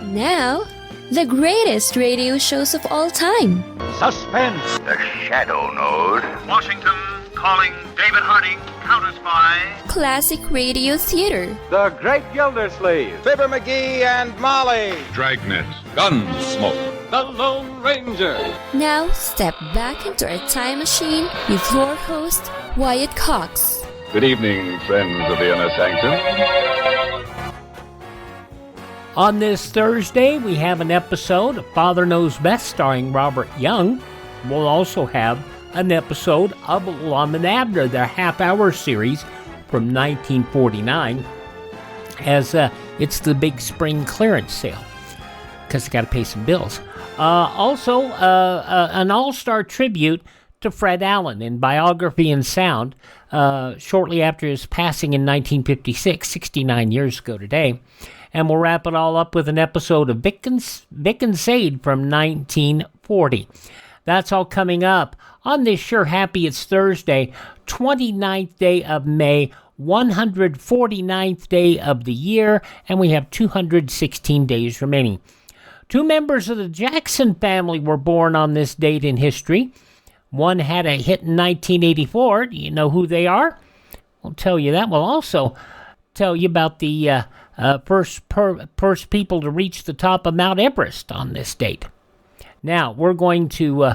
Now, the greatest radio shows of all time. Suspense. The Shadow Node. Washington calling David Harding, counter-spy. Classic radio theater. The Great Gildersleeve. Fibber McGee and Molly. Dragnet. Gunsmoke. The Lone Ranger. Now, step back into our time machine with your host, Wyatt Cox. Good evening, friends of the Inner Sanctum. On this Thursday, we have an episode of Father Knows Best starring Robert Young. We'll also have an episode of Lum and Abner, their half-hour series from 1949, as it's the big spring clearance sale, because they got to pay some bills. Also, an all-star tribute to Fred Allen in Biography and Sound, shortly after his passing in 1956, 69 years ago today. And we'll wrap it all up with an episode of Vic and Sade from 1940. That's all coming up on this Sure Happy It's Thursday, 29th day of May, 149th day of the year, and we have 216 days remaining. Two members of the Jackson family were born on this date in history. One had a hit in 1984. Do you know who they are? We'll tell you that. We'll also tell you about the first people to reach the top of Mount Everest on this date. Now, we're going to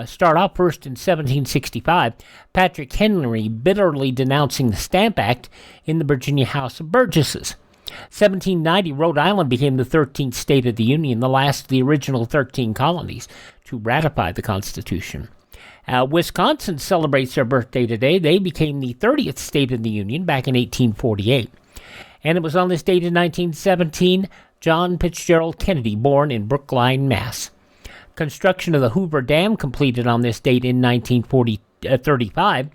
start off first in 1765. Patrick Henry bitterly denouncing the Stamp Act in the Virginia House of Burgesses. 1790, Rhode Island became the 13th state of the Union, the last of the original 13 colonies to ratify the Constitution. Wisconsin celebrates their birthday today. They became the 30th state of the Union back in 1848. And it was on this date in 1917, John Fitzgerald Kennedy, born in Brookline, Mass. Construction of the Hoover Dam completed on this date in 1935.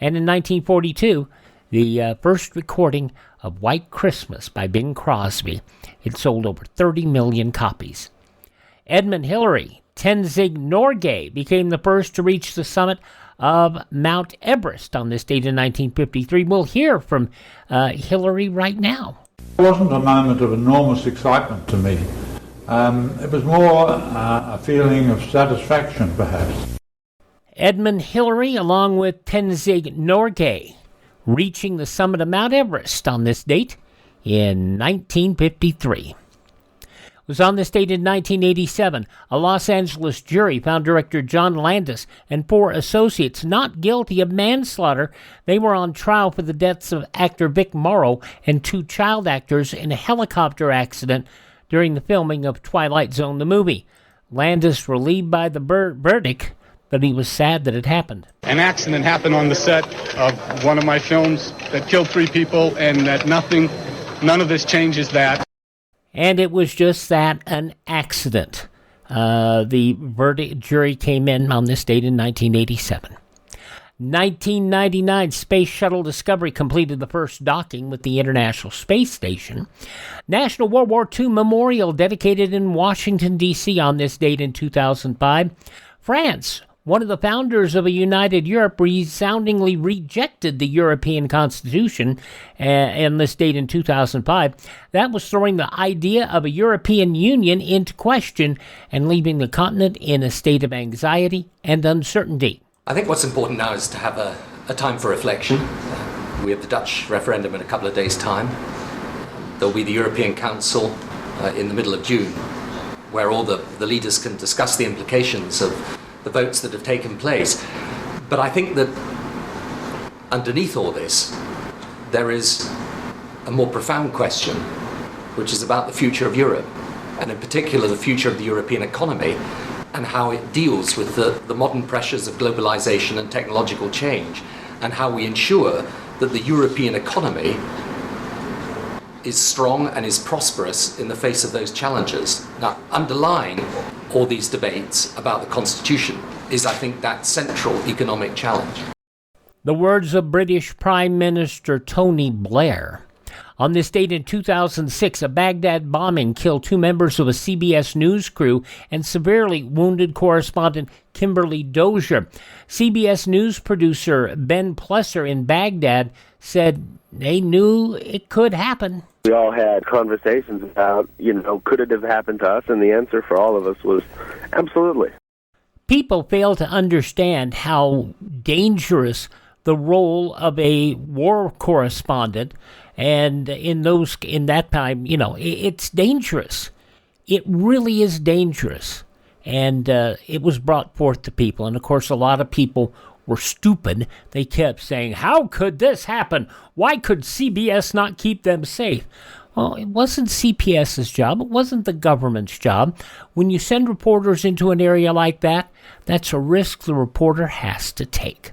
And in 1942, the first recording of White Christmas by Bing Crosby. It sold over 30 million copies. Edmund Hillary, Tenzing Norgay, became the first to reach the summit of Mount Everest on this date in 1953. We'll hear from Hillary right now. It wasn't a moment of enormous excitement to me. It was more a feeling of satisfaction, perhaps. Edmund Hillary, along with Tenzing Norgay, reaching the summit of Mount Everest on this date in 1953. It was on this date in 1987, a Los Angeles jury found director John Landis and 4 associates not guilty of manslaughter. They were on trial for the deaths of actor Vic Morrow and 2 child actors in a helicopter accident during the filming of Twilight Zone, the movie. Landis relieved by the verdict, but he was sad that it happened. An accident happened on the set of one of my films that killed 3 people, and that none of this changes that. And it was just that, an accident. The verdict jury came in on this date in 1987. 1999, Space Shuttle Discovery completed the first docking with the International Space Station. National World War II Memorial dedicated in Washington, D.C. on this date in 2005. France, one of the founders of a united Europe, resoundingly rejected the European Constitution on this date in 2005. That was throwing the idea of a European Union into question and leaving the continent in a state of anxiety and uncertainty. I think what's important now is to have a time for reflection. We have the Dutch referendum in a couple of days' time. There'll be the European Council in the middle of June, where all the leaders can discuss the implications of the votes that have taken place. But I think that underneath all this, there is a more profound question, which is about the future of Europe, and in particular the future of the European economy, and how it deals with the modern pressures of globalization and technological change, and how we ensure that the European economy is strong and is prosperous in the face of those challenges. Now, underlying all these debates about the Constitution is, I think, that central economic challenge. The words of British Prime Minister Tony Blair. On this date in 2006, a Baghdad bombing killed 2 members of a CBS News crew and severely wounded correspondent Kimberly Dozier. CBS News producer Ben Plesser in Baghdad said they knew it could happen. We all had conversations about, could it have happened to us? And the answer for all of us was absolutely. People fail to understand how dangerous the role of a war correspondent, and in that time, it's dangerous. It really is dangerous, and it was brought forth to people. And of course, a lot of people were stupid. They kept saying, "How could this happen? Why could CBS not keep them safe?" Well, it wasn't CPS's job. It wasn't the government's job. When you send reporters into an area like that, that's a risk the reporter has to take.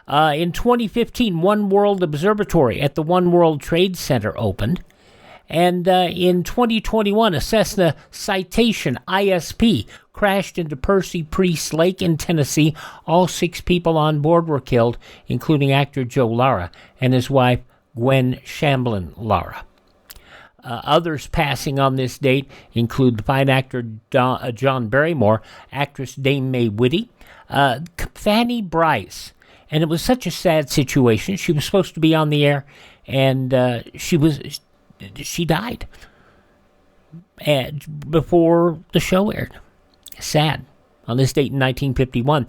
In 2015, One World Observatory at the One World Trade Center opened. And in 2021, a Cessna Citation ISP crashed into Percy Priest Lake in Tennessee. All 6 people on board were killed, including actor Joe Lara and his wife, Gwen Shamblin Lara. Others passing on this date include the fine actor John Barrymore, actress Dame Mae Whitty, Fanny Bryce. And it was such a sad situation. She was supposed to be on the air, and she died before the show aired. Sad. On this date in 1951.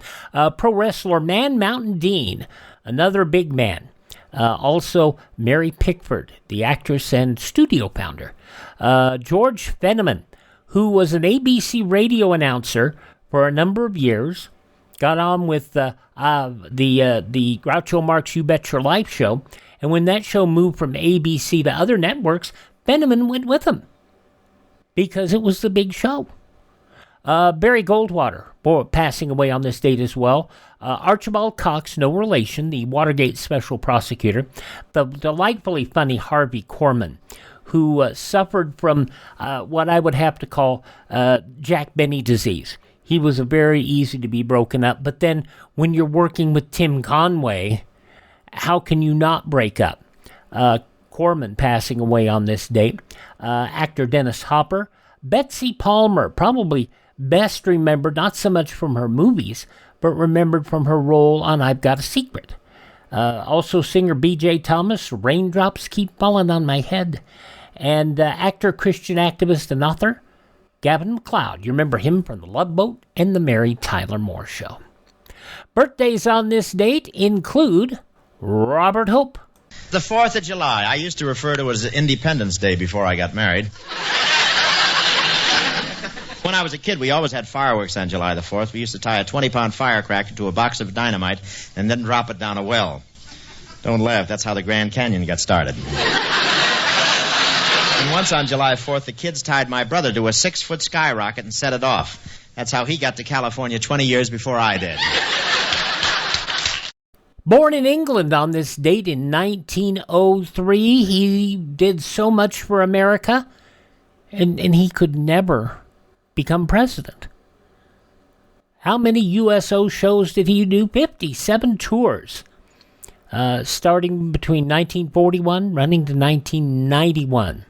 Pro wrestler Man Mountain Dean, another big man. Also, Mary Pickford, the actress and studio founder. George Fenneman, who was an ABC radio announcer for a number of years, got on with the Groucho Marx You Bet Your Life show, and when that show moved from ABC to other networks, Fenneman went with him because it was the big show. Barry Goldwater, passing away on this date as well. Archibald Cox, no relation, the Watergate special prosecutor. The delightfully funny Harvey Korman, who suffered from what I would have to call Jack Benny disease. He was very easy to be broken up, but then when you're working with Tim Conway, how can you not break up? Corman passing away on this date. Actor Dennis Hopper. Betsy Palmer, probably best remembered not so much from her movies, but remembered from her role on I've Got a Secret. Also singer B.J. Thomas, Raindrops Keep Falling on My Head. And actor, Christian activist, and author, Gavin MacLeod. You remember him from The Love Boat and The Mary Tyler Moore Show. Birthdays on this date include Robert Hope. The 4th of July. I used to refer to it as Independence Day before I got married. When I was a kid, we always had fireworks on July the 4th. We used to tie a 20-pound firecracker to a box of dynamite and then drop it down a well. Don't laugh. That's how the Grand Canyon got started. And once on July 4th, the kids tied my brother to a 6-foot skyrocket and set it off. That's how he got to California 20 years before I did. Born in England on this date in 1903, he did so much for America, and he could never become president. How many USO shows did he do? 57 tours, starting between 1941, running to 1991.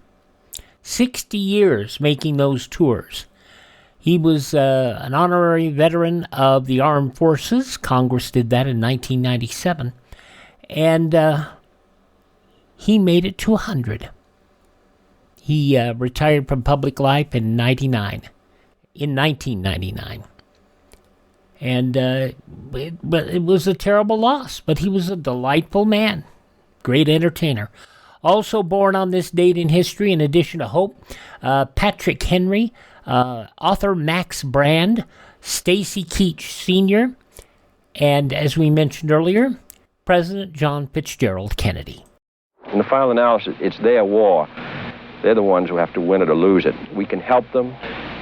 60 years making those tours. He was an honorary veteran of the Armed Forces. Congress did that in 1997. And he made it to 100. He retired from public life in 1999. And but it was a terrible loss. But he was a delightful man. Great entertainer. Also born on this date in history, in addition to Hope, Patrick Henry, author Max Brand, Stacy Keach Sr., and, as we mentioned earlier, President John Fitzgerald Kennedy. In the final analysis, it's their war. They're the ones who have to win it or lose it. We can help them.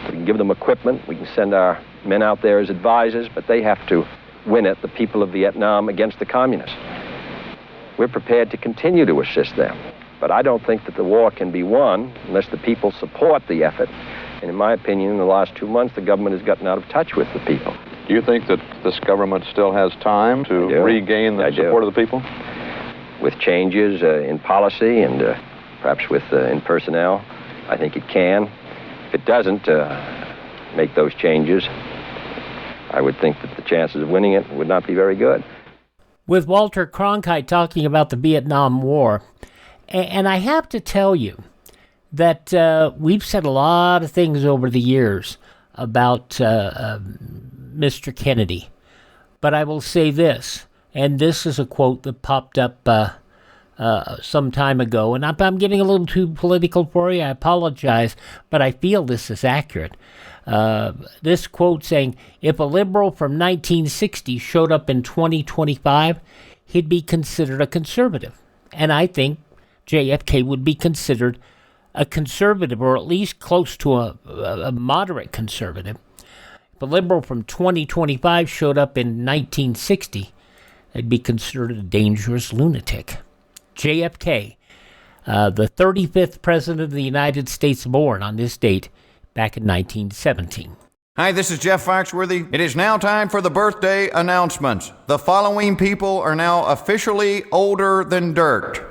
We can give them equipment. We can send our men out there as advisors, but they have to win it, the people of Vietnam, against the communists. We're prepared to continue to assist them. But I don't think that the war can be won unless the people support the effort. And in my opinion, in the last 2 months, the government has gotten out of touch with the people. Do you think that this government still has time to regain the support of the people? With changes in policy and perhaps in personnel. I think it can. If it doesn't make those changes, I would think that the chances of winning it would not be very good. With Walter Cronkite talking about the Vietnam War, and I have to tell you that we've said a lot of things over the years about Mr. Kennedy, but I will say this, and this is a quote that popped up some time ago, and I'm getting a little too political for you, I apologize, but I feel this is accurate. This quote saying, if a liberal from 1960 showed up in 2025, he'd be considered a conservative. And I think JFK would be considered a conservative, or at least close to a moderate conservative. If a liberal from 2025 showed up in 1960, they'd be considered a dangerous lunatic. JFK, the 35th President of the United States, born on this date back in 1917. Hi, this is Jeff Foxworthy. It is now time for the birthday announcements. The following people are now officially older than dirt.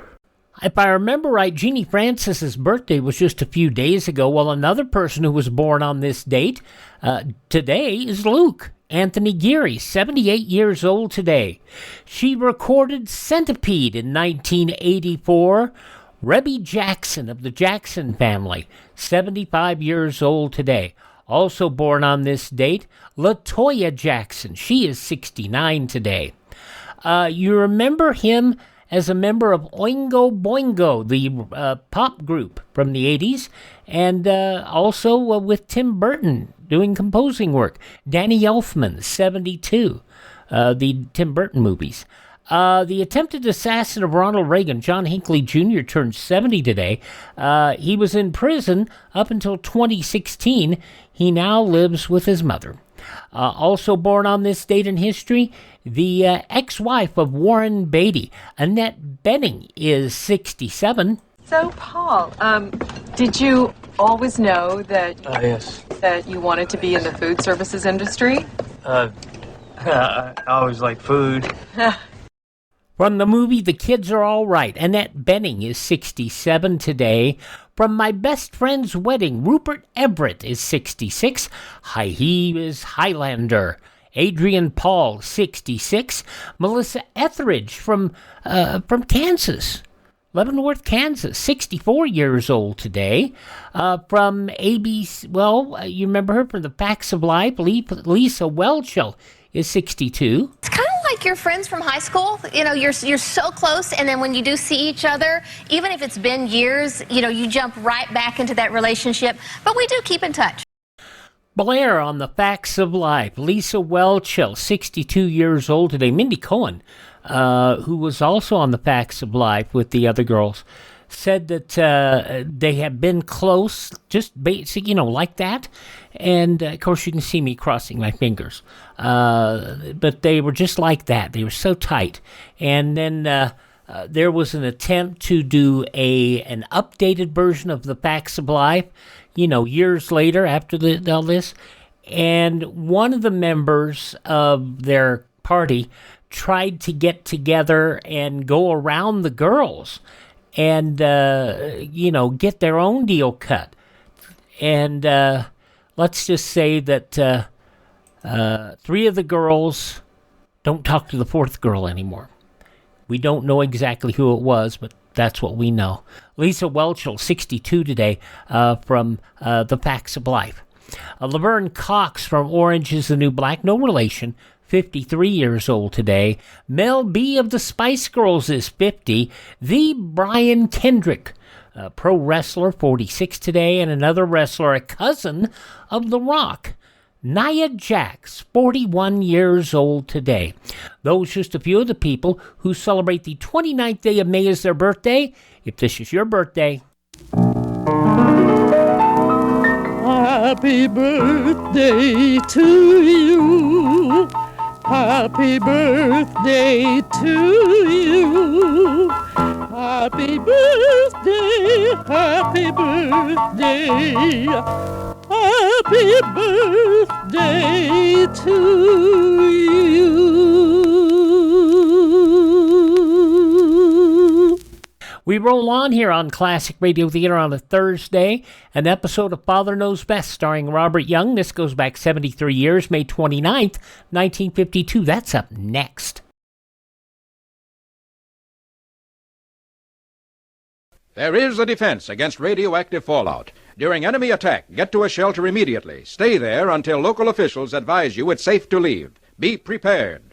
If I remember right, Jeannie Francis's birthday was just a few days ago, while another person who was born on this date today is Luke Anthony Geary, 78 years old today. She recorded Centipede in 1984. Rebby Jackson of the Jackson family, 75 years old today. Also born on this date, LaToya Jackson. She is 69 today. You remember him as a member of Oingo Boingo, the pop group from the 80s, and also with Tim Burton doing composing work. Danny Elfman, 72, the Tim Burton movies. The attempted assassin of Ronald Reagan, John Hinckley Jr., turned 70 today. He was in prison up until 2016. He now lives with his mother. Also born on this date in history, the ex-wife of Warren Beatty, Annette Bening, is 67. So, Paul, did you always know that yes. that you wanted to be in the food services industry? I always liked food. From the movie The Kids Are All Right, Annette Bening is 67 today. From My Best Friend's Wedding, Rupert Everett is 66. He is Highlander. Adrian Paul, 66. Melissa Etheridge from Kansas, Leavenworth, Kansas, 64 years old today. From ABC, you remember her from The Facts of Life, Lisa Whelchel is 62. It's kind of like your friends from high school. You know, you're so close, and then when you do see each other, even if it's been years, you jump right back into that relationship. But we do keep in touch. Blair on The Facts of Life, Lisa Whelchel, 62 years old today. Mindy Cohen, who was also on The Facts of Life with the other girls, said that they have been close, just basic, like that. And, of course, you can see me crossing my fingers. But they were just like that. They were so tight. And then there was an attempt to do an updated version of The Facts of Life, years later after all this. And one of the members of their party tried to get together and go around the girls and, get their own deal cut. And let's just say that three of the girls don't talk to the fourth girl anymore. We don't know exactly who it was, but that's what we know. Lisa Whelchel, 62 today, from The Facts of Life. Laverne Cox from Orange is the New Black, no relation, 53 years old today. Mel B of the Spice Girls is 50. The Brian Kendrick, pro wrestler, 46 today. And another wrestler, a cousin of The Rock, Nia Jax, 41 years old today. Those just a few of the people who celebrate the 29th day of May as their birthday. If this is your birthday, happy birthday to you. Happy birthday to you. Happy birthday, happy birthday. Happy birthday to you. We We roll on here on Classic Radio Theater on a Thursday, an episode of Father Knows Best starring Robert Young. This goes back 73 years, May 29th, 1952. That's up next. There is a defense against radioactive fallout. During enemy attack, get to a shelter immediately. Stay there until local officials advise you it's safe to leave. Be prepared.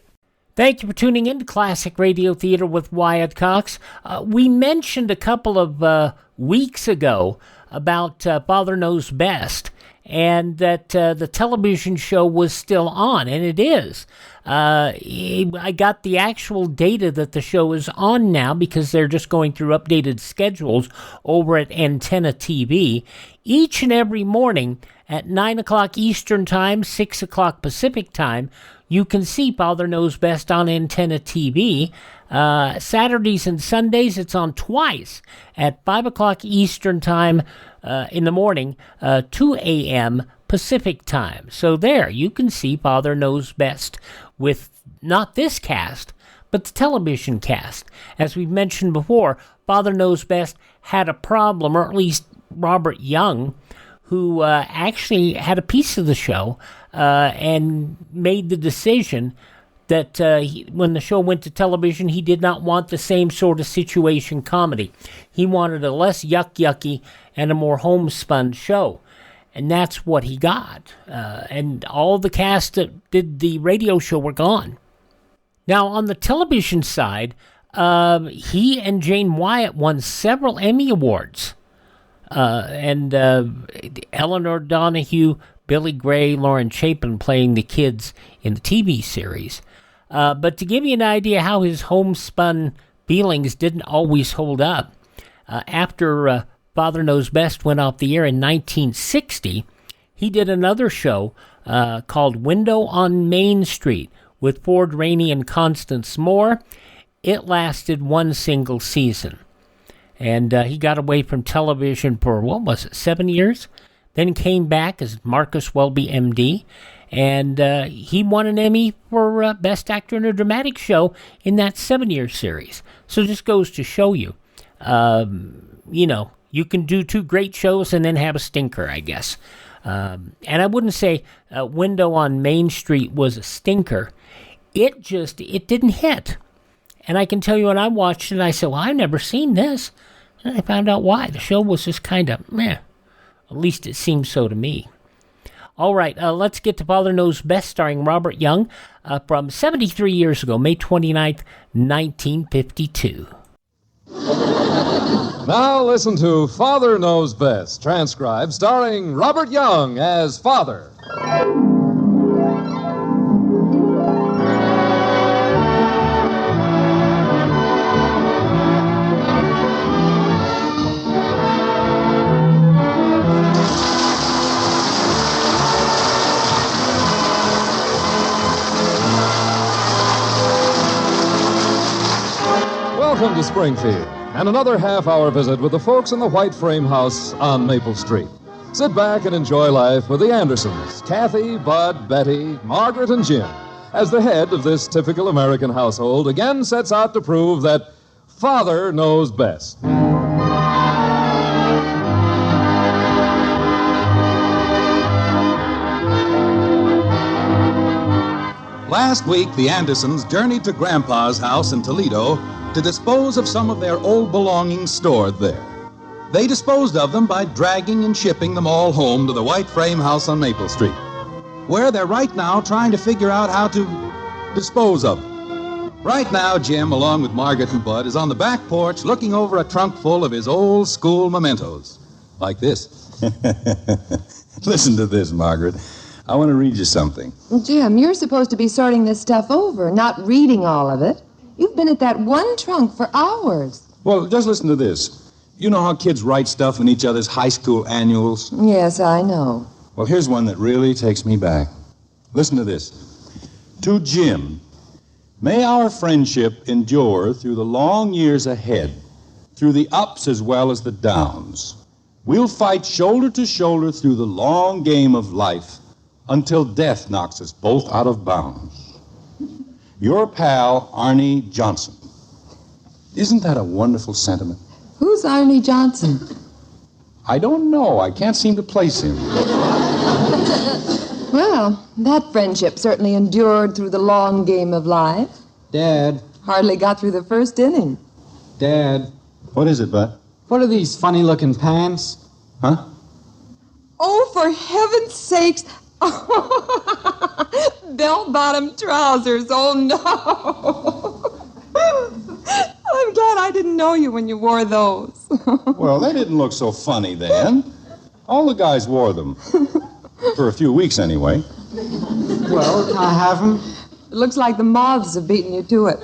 Thank you for tuning in to Classic Radio Theater with Wyatt Cox. We mentioned a couple of weeks ago about Father Knows Best, and that the television show was still on, and it is. I got the actual data that the show is on now because they're just going through updated schedules over at Antenna TV. Each and every morning at 9 o'clock Eastern Time, 6 o'clock Pacific Time, you can see Father Knows Best on Antenna TV. Saturdays and Sundays, it's on twice at 5 o'clock Eastern Time in the morning, 2 a.m. Pacific Time. So there, you can see Father Knows Best with not this cast, but the television cast. As we've mentioned before, Father Knows Best had a problem, or at least Robert Young, who actually had a piece of the show and made the decision that when the show went to television, he did not want the same sort of situation comedy. He wanted a less yucky and a more homespun show. And that's what he got. And all the cast that did the radio show were gone. Now, on the television side, he and Jane Wyatt won several Emmy Awards. And Eleanor Donahue, Billy Gray, Lauren Chapin playing the kids in the TV series. But to give you an idea how his homespun feelings didn't always hold up, after Father Knows Best went off the air in 1960, he did another show called Window on Main Street with Ford Rainey and Constance Moore. It lasted one single season. And he got away from television for, 7 years? Then came back as Marcus Welby, M.D., and he won an Emmy for Best Actor in a Dramatic Show in that 7-year series. So this goes to show you, you can do two great shows and then have a stinker, I guess. And I wouldn't say Window on Main Street was a stinker. It didn't hit. And I can tell you when I watched it, I said, well, I've never seen this. And I found out why. The show was just kind of meh. At least it seemed so to me. All right, let's get to Father Knows Best, starring Robert Young, from 73 years ago, May 29th, 1952. Now listen to Father Knows Best, transcribed, starring Robert Young as Father. Welcome to Springfield, and another half-hour visit with the folks in the white frame house on Maple Street. Sit back and enjoy life with the Andersons, Kathy, Bud, Betty, Margaret, and Jim, as the head of this typical American household again sets out to prove that Father knows best. Last week, the Andersons journeyed to Grandpa's house in Toledo to dispose of some of their old belongings stored there. They disposed of them by dragging and shipping them all home to the white frame house on Maple Street, where they're right now trying to figure out how to dispose of them. Right now, Jim, along with Margaret and Bud, is on the back porch looking over a trunk full of his old school mementos, like this. Listen to this, Margaret. I want to read you something. Jim, you're supposed to be sorting this stuff over, not reading all of it. You've been at that one trunk for hours. Well, just listen to this. You know how kids write stuff in each other's high school annuals? Yes, I know. Well, here's one that really takes me back. Listen to this. To Jim, may our friendship endure through the long years ahead, through the ups as well as the downs. We'll fight shoulder to shoulder through the long game of life until death knocks us both out of bounds. Your pal, Arnie Johnson. Isn't that a wonderful sentiment? Who's Arnie Johnson? I don't know. I can't seem to place him. Well, that friendship certainly endured through the long game of life. Dad. Hardly got through the first inning. Dad. What is it, Bud? What are these funny-looking pants? Huh? Oh, for heaven's sakes. Bell-bottom trousers. Oh, no. I'm glad I didn't know you when you wore those. Well, they didn't look so funny then. All the guys wore them. For a few weeks, anyway. Well, can I have them? It looks like the moths have beaten you to it.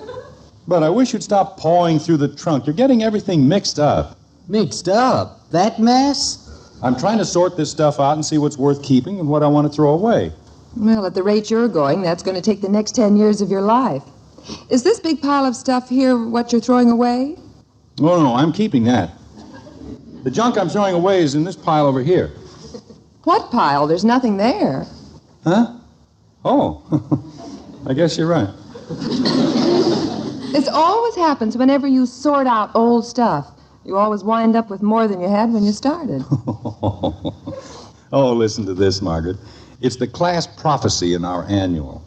But I wish you'd stop pawing through the trunk. You're getting everything mixed up. Mixed up? That mess? I'm trying to sort this stuff out and see what's worth keeping and what I want to throw away. Well, at the rate you're going, that's going to take the next 10 years of your life. Is this big pile of stuff here what you're throwing away? Oh, no, I'm keeping that. The junk I'm throwing away is in this pile over here. What pile? There's nothing there. Huh? Oh, I guess you're right. This always happens whenever you sort out old stuff. You always wind up with more than you had when you started. Oh, listen to this, Margaret. It's the class prophecy in our annual.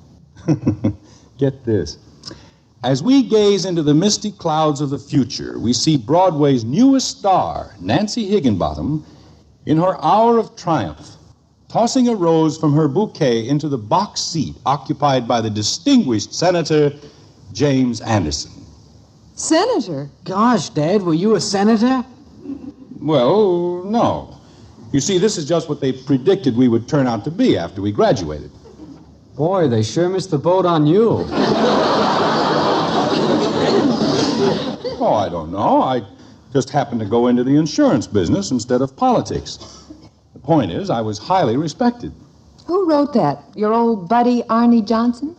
Get this. As we gaze into the misty clouds of the future, we see Broadway's newest star, Nancy Higginbottom, in her hour of triumph, tossing a rose from her bouquet into the box seat occupied by the distinguished Senator James Anderson. Senator? Gosh, Dad, were you a senator? Well, no. You see, this is just what they predicted we would turn out to be after we graduated. Boy, they sure missed the boat on you. Oh, I don't know. I just happened to go into the insurance business instead of politics. The point is, I was highly respected. Who wrote that? Your old buddy, Arnie Johnson?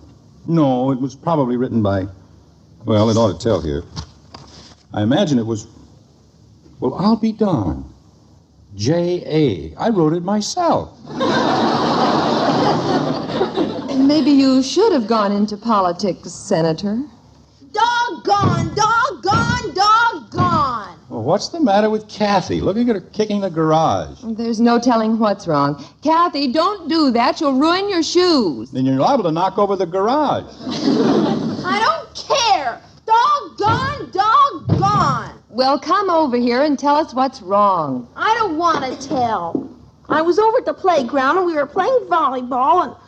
No, it was probably written by... Well, it ought to tell here. I imagine it was... Well, I'll be darned. J.A. I wrote it myself. Maybe you should have gone into politics, Senator. Doggone, doggone, doggone! Well, what's the matter with Kathy? Look at her kicking the garage. There's no telling what's wrong. Kathy, don't do that. You'll ruin your shoes. Then you're liable to knock over the garage. I don't care. Doggone, doggone. Well, come over here and tell us what's wrong. I don't want to tell. I was over at the playground and we were playing volleyball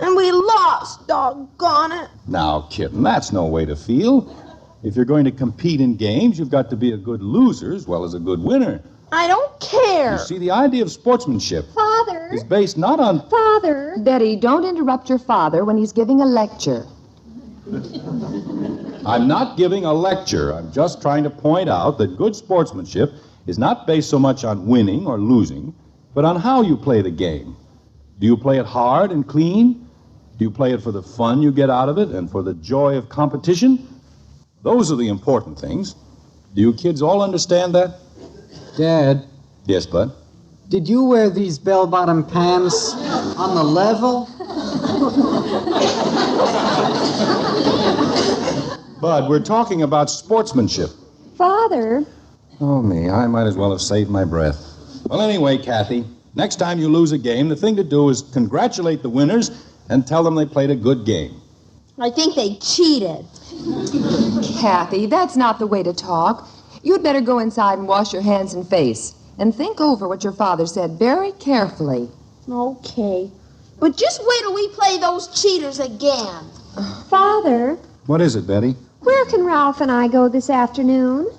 and we lost, doggone it. Now, kitten, that's no way to feel. If you're going to compete in games, you've got to be a good loser as well as a good winner. I don't care. You see, the idea of sportsmanship Father. is based not on... Father. Betty, don't interrupt your father when he's giving a lecture. I'm not giving a lecture. I'm just trying to point out that good sportsmanship is not based so much on winning or losing, but on how you play the game. Do you play it hard and clean? Do you play it for the fun you get out of it and for the joy of competition? Those are the important things. Do you kids all understand that? Dad. Yes, Bud? Did you wear these bell-bottom pants on the level? Bud, we're talking about sportsmanship. Father. Oh, me, I might as well have saved my breath. Well, anyway, Kathy, next time you lose a game, the thing to do is congratulate the winners and tell them they played a good game. I think they cheated. Kathy, that's not the way to talk. You'd better go inside and wash your hands and face and think over what your father said very carefully. Okay. But just wait till we play those cheaters again. Father. What is it, Betty? Where can Ralph and I go this afternoon?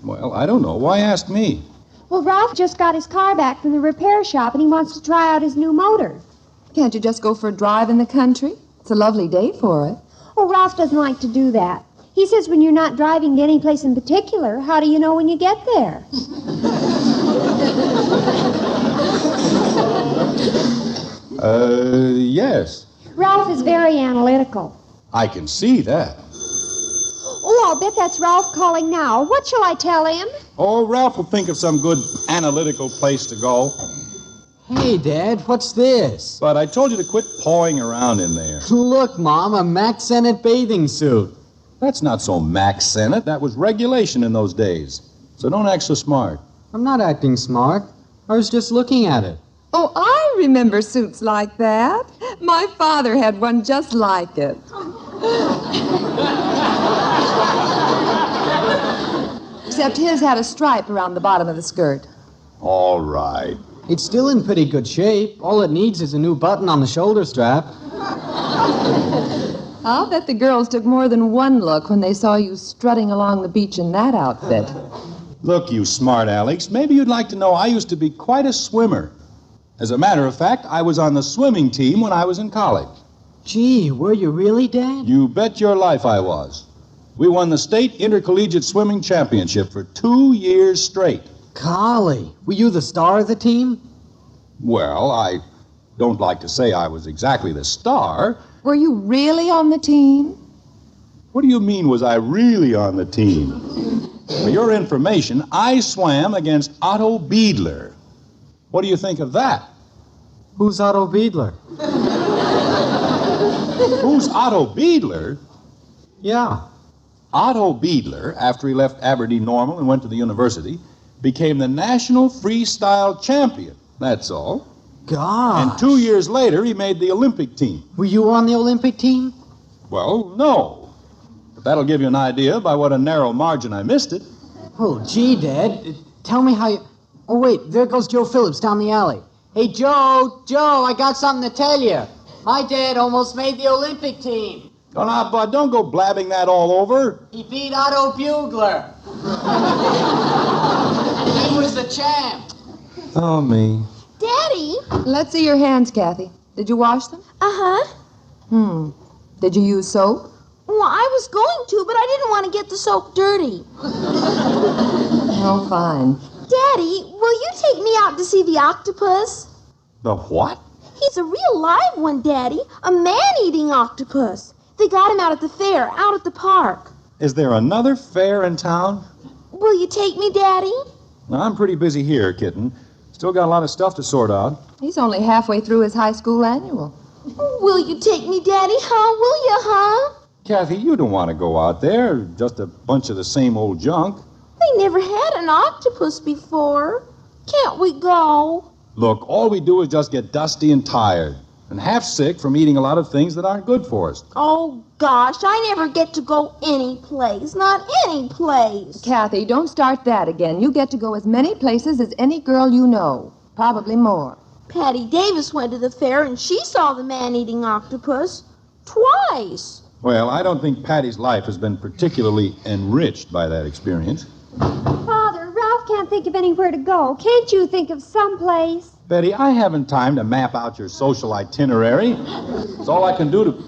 Well, I don't know. Why ask me? Well, Ralph just got his car back from the repair shop and he wants to try out his new motor. Can't you just go for a drive in the country? It's a lovely day for it. Oh, Ralph doesn't like to do that. He says when you're not driving to any place in particular, how do you know when you get there? Yes. Ralph is very analytical. I can see that. Oh, I'll bet that's Ralph calling now. What shall I tell him? Oh, Ralph will think of some good analytical place to go. Hey, Dad, what's this? But I told you to quit pawing around in there. Look, Mom, a Mac Sennett bathing suit. That's not so Mac Sennett. That was regulation in those days. So don't act so smart. I'm not acting smart. I was just looking at it. Oh, I remember suits like that. My father had one just like it. Except his had a stripe around the bottom of the skirt. All right. It's still in pretty good shape. All it needs is a new button on the shoulder strap. I'll bet the girls took more than one look when they saw you strutting along the beach in that outfit. Look, you smart Alex, maybe you'd like to know I used to be quite a swimmer. As a matter of fact, I was on the swimming team when I was in college. Gee, were you really, Dad? You bet your life I was. We won the state intercollegiate swimming championship for 2 years straight. Golly, were you the star of the team? Well, I don't like to say I was exactly the star. Were you really on the team? What do you mean, was I really on the team? For your information, I swam against Otto Biedler. What do you think of that? Who's Otto Biedler? Who's Otto Biedler? Yeah. Otto Biedler, after he left Aberdeen Normal and went to the university, became the national freestyle champion. That's all. Gosh. And 2 years later, he made the Olympic team. Were you on the Olympic team? Well, no. But that'll give you an idea by what a narrow margin I missed it. Oh, gee, Dad. Tell me how you... Oh, wait, there goes Joe Phillips down the alley. Hey, Joe, I got something to tell you. My dad almost made the Olympic team. Oh, now, Bud, don't go blabbing that all over. He beat Otto Biedler. He was the champ. Oh, me. Daddy? Let's see your hands, Kathy. Did you wash them? Uh-huh. Did you use soap? Well, I was going to, but I didn't want to get the soap dirty. Oh, fine. Daddy, will you take me out to see the octopus? The what? He's a real live one, Daddy. A man-eating octopus. They got him out at the fair, out at the park. Is there another fair in town? Will you take me, Daddy? Now, I'm pretty busy here, kitten. Still got a lot of stuff to sort out. He's only halfway through his high school annual. Will you take me, Daddy? Huh? Will you, huh? Kathy, you don't want to go out there. Just a bunch of the same old junk. They never had an octopus before. Can't we go? Look, all we do is just get dusty and tired. And half sick from eating a lot of things that aren't good for us. Oh, gosh, I never get to go any place. Not any place. Kathy, don't start that again. You get to go as many places as any girl you know. Probably more. Patty Davis went to the fair and she saw the man-eating octopus. Twice. Well, I don't think Patty's life has been particularly enriched by that experience. Father, Ralph can't think of anywhere to go. Can't you think of someplace? Betty, I haven't time to map out your social itinerary. It's all I can do to...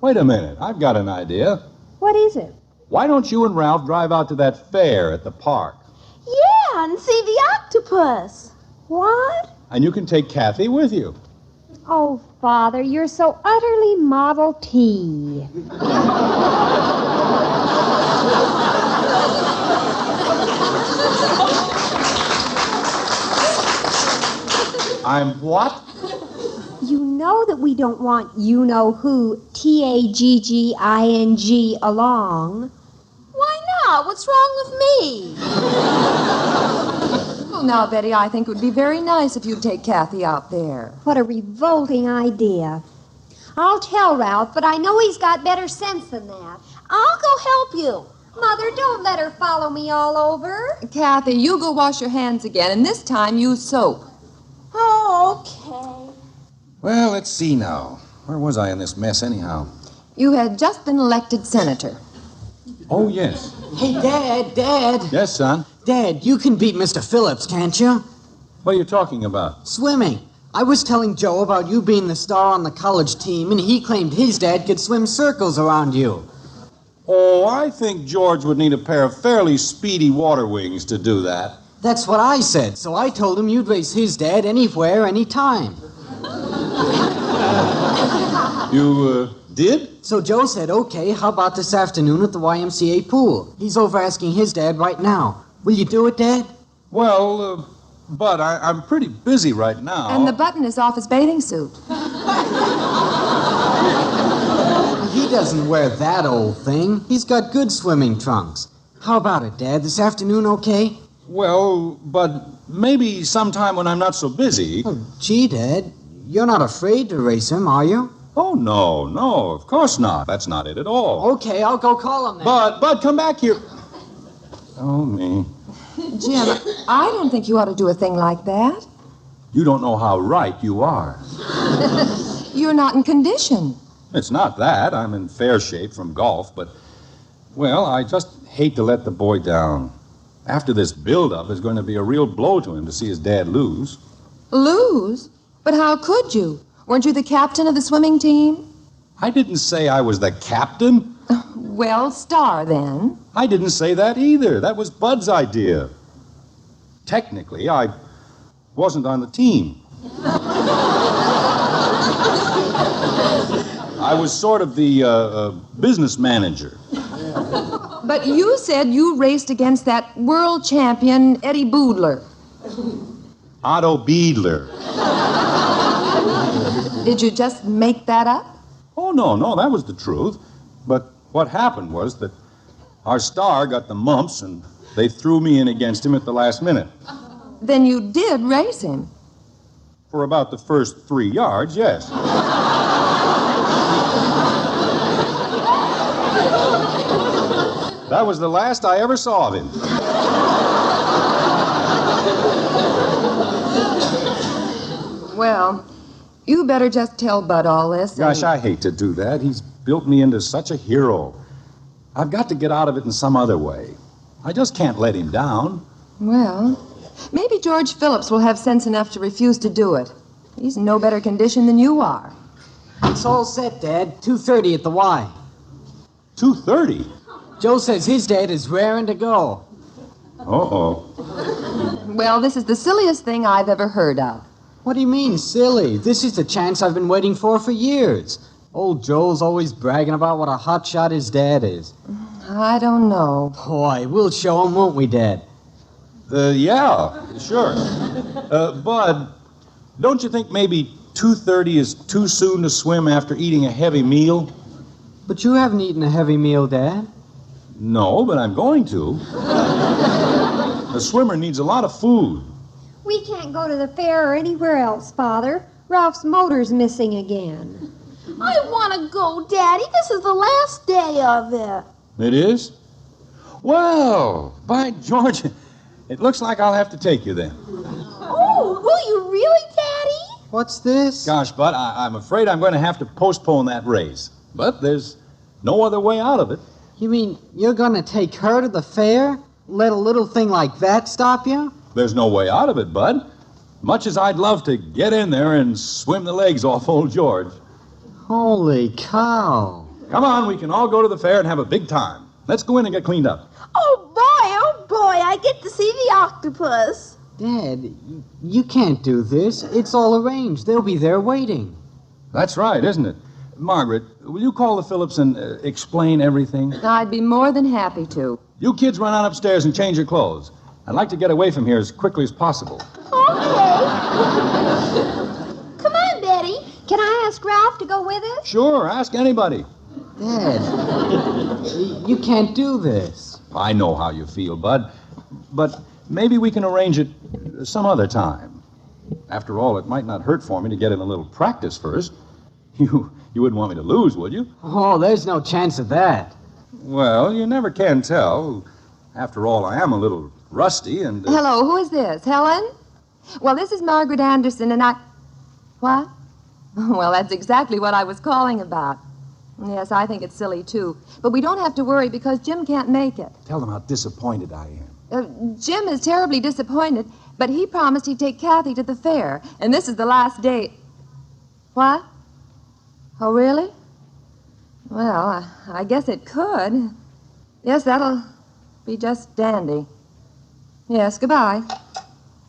Wait a minute. I've got an idea. What is it? Why don't you and Ralph drive out to that fair at the park? Yeah, and see the octopus. What? And you can take Kathy with you. Oh, Father, you're so utterly Model T. I'm what? You know that we don't want you-know-who, T-A-G-G-I-N-G, along. Why not? What's wrong with me? Well, now, Betty, I think it would be very nice if you'd take Kathy out there. What a revolting idea. I'll tell Ralph, but I know he's got better sense than that. I'll go help you. Mother, don't let her follow me all over. Kathy, you go wash your hands again, and this time use soap. Oh, okay. Well, let's see now. Where was I in this mess anyhow? You had just been elected senator. Oh, yes. Hey, Dad. Yes, son? Dad, you can beat Mr. Phillips, can't you? What are you talking about? Swimming. I was telling Joe about you being the star on the college team, and he claimed his dad could swim circles around you. Oh, I think George would need a pair of fairly speedy water wings to do that. That's what I said, so I told him you'd race his dad anywhere, anytime. You, did? So Joe said, okay, how about this afternoon at the YMCA pool? He's over asking his dad right now. Will you do it, Dad? Well, Bud, I'm pretty busy right now. And the button is off his bathing suit. He doesn't wear that old thing. He's got good swimming trunks. How about it, Dad? This afternoon okay? Well, but maybe sometime when I'm not so busy. Oh, gee, Dad. You're not afraid to race him, are you? Oh, no, of course not. That's not it at all. Okay, I'll go call him then. Bud, come back here. Oh, me. Jim, I don't think you ought to do a thing like that. You don't know how right you are. You're not in condition. It's not that. I'm in fair shape from golf, but, well, I just hate to let the boy down. After this build-up is going to be a real blow to him to see his dad lose. Lose? But how could you? Weren't you the captain of the swimming team? I didn't say I was the captain. Well, star then. I didn't say that either. That was Bud's idea. Technically, I wasn't on the team. I was sort of the business manager. But you said you raced against that world champion, Eddie Boodler. Otto Beedler. Did you just make that up? Oh, no, that was the truth. But what happened was that our star got the mumps, and they threw me in against him at the last minute. Then you did race him. For about the first 3 yards, yes. That was the last I ever saw of him. Well, you better just tell Bud all this. Gosh, I hate to do that. He's built me into such a hero. I've got to get out of it in some other way. I just can't let him down. Well, maybe George Phillips will have sense enough to refuse to do it. He's in no better condition than you are. It's all set, Dad. 2:30 at the Y. 2:30? Joe says his dad is raring to go. Uh-oh. Well, this is the silliest thing I've ever heard of. What do you mean, silly? This is the chance I've been waiting for years. Old Joel's always bragging about what a hotshot his dad is. I don't know. Boy, we'll show him, won't we, Dad? Yeah, sure. Bud, don't you think maybe 2:30 is too soon to swim after eating a heavy meal? But you haven't eaten a heavy meal, Dad. No, but I'm going to. A swimmer needs a lot of food. We can't go to the fair or anywhere else, Father. Ralph's motor's missing again. I want to go, Daddy. This is the last day of it. It is? Well, by George, it looks like I'll have to take you then. Oh, will you really, Daddy? What's this? Gosh, Bud, I'm afraid I'm going to have to postpone that race. But there's no other way out of it. You mean you're going to take her to the fair? Let a little thing like that stop you? There's no way out of it, Bud. Much as I'd love to get in there and swim the legs off old George. Holy cow. Come on, we can all go to the fair and have a big time. Let's go in and get cleaned up. Oh, boy, I get to see the octopus. Dad, you can't do this. It's all arranged. They'll be there waiting. That's right, isn't it? Margaret, will you call the Phillips and explain everything? I'd be more than happy to. You kids run on upstairs and change your clothes. I'd like to get away from here as quickly as possible. Okay. Come on, Betty. Can I ask Ralph to go with us? Sure, ask anybody. Dad, you can't do this. I know how you feel, Bud. But maybe we can arrange it some other time. After all, it might not hurt for me to get in a little practice first. You wouldn't want me to lose, would you? Oh, there's no chance of that. Well, you never can tell. After all, I am a little rusty and... Hello, who is this? Helen? Well, this is Margaret Anderson, and I... What? Well, that's exactly what I was calling about. Yes, I think it's silly, too. But we don't have to worry because Jim can't make it. Tell them how disappointed I am. Jim is terribly disappointed, but he promised he'd take Kathy to the fair, and this is the last day... What? Oh, really? Well, I guess it could. Yes, that'll be just dandy. Yes, goodbye.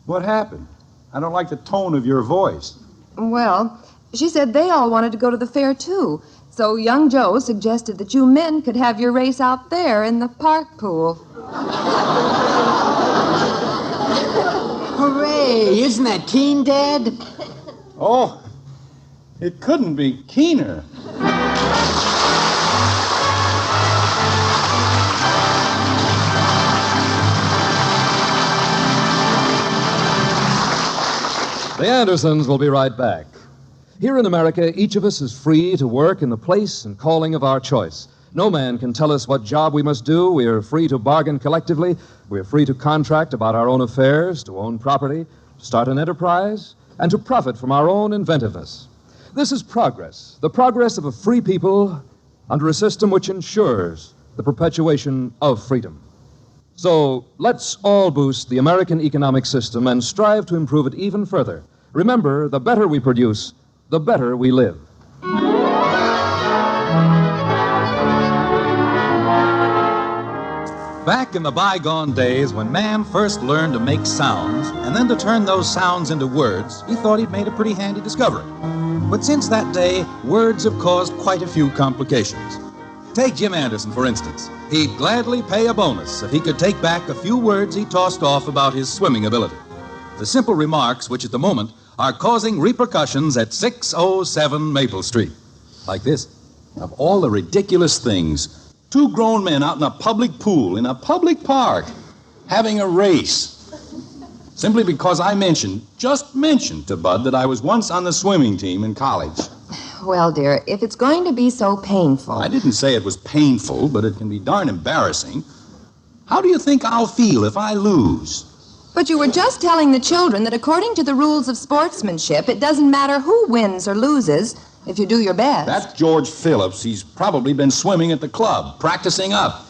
What happened? I don't like the tone of your voice. Well, she said they all wanted to go to the fair, too. So young Joe suggested that you men could have your race out there in the park pool. Hooray! Isn't that keen, Dad? Oh, it couldn't be keener. The Andersons will be right back. Here in America, each of us is free to work in the place and calling of our choice. No man can tell us what job we must do. We are free to bargain collectively. We are free to contract about our own affairs, to own property, to start an enterprise, and to profit from our own inventiveness. This is progress, the progress of a free people under a system which ensures the perpetuation of freedom. So let's all boost the American economic system and strive to improve it even further. Remember, the better we produce, the better we live. Back in the bygone days when man first learned to make sounds and then to turn those sounds into words, he thought he'd made a pretty handy discovery. But since that day, words have caused quite a few complications. Take Jim Anderson, for instance. He'd gladly pay a bonus if he could take back a few words he tossed off about his swimming ability. The simple remarks, which at the moment are causing repercussions at 607 Maple Street. Like this. Of all the ridiculous things, two grown men out in a public pool, in a public park, having a race. Simply because I just mentioned to Bud that I was once on the swimming team in college. Well, dear, if it's going to be so painful... I didn't say it was painful, but it can be darn embarrassing. How do you think I'll feel if I lose? But you were just telling the children that according to the rules of sportsmanship, it doesn't matter who wins or loses if you do your best. That's George Phillips. He's probably been swimming at the club, practicing up.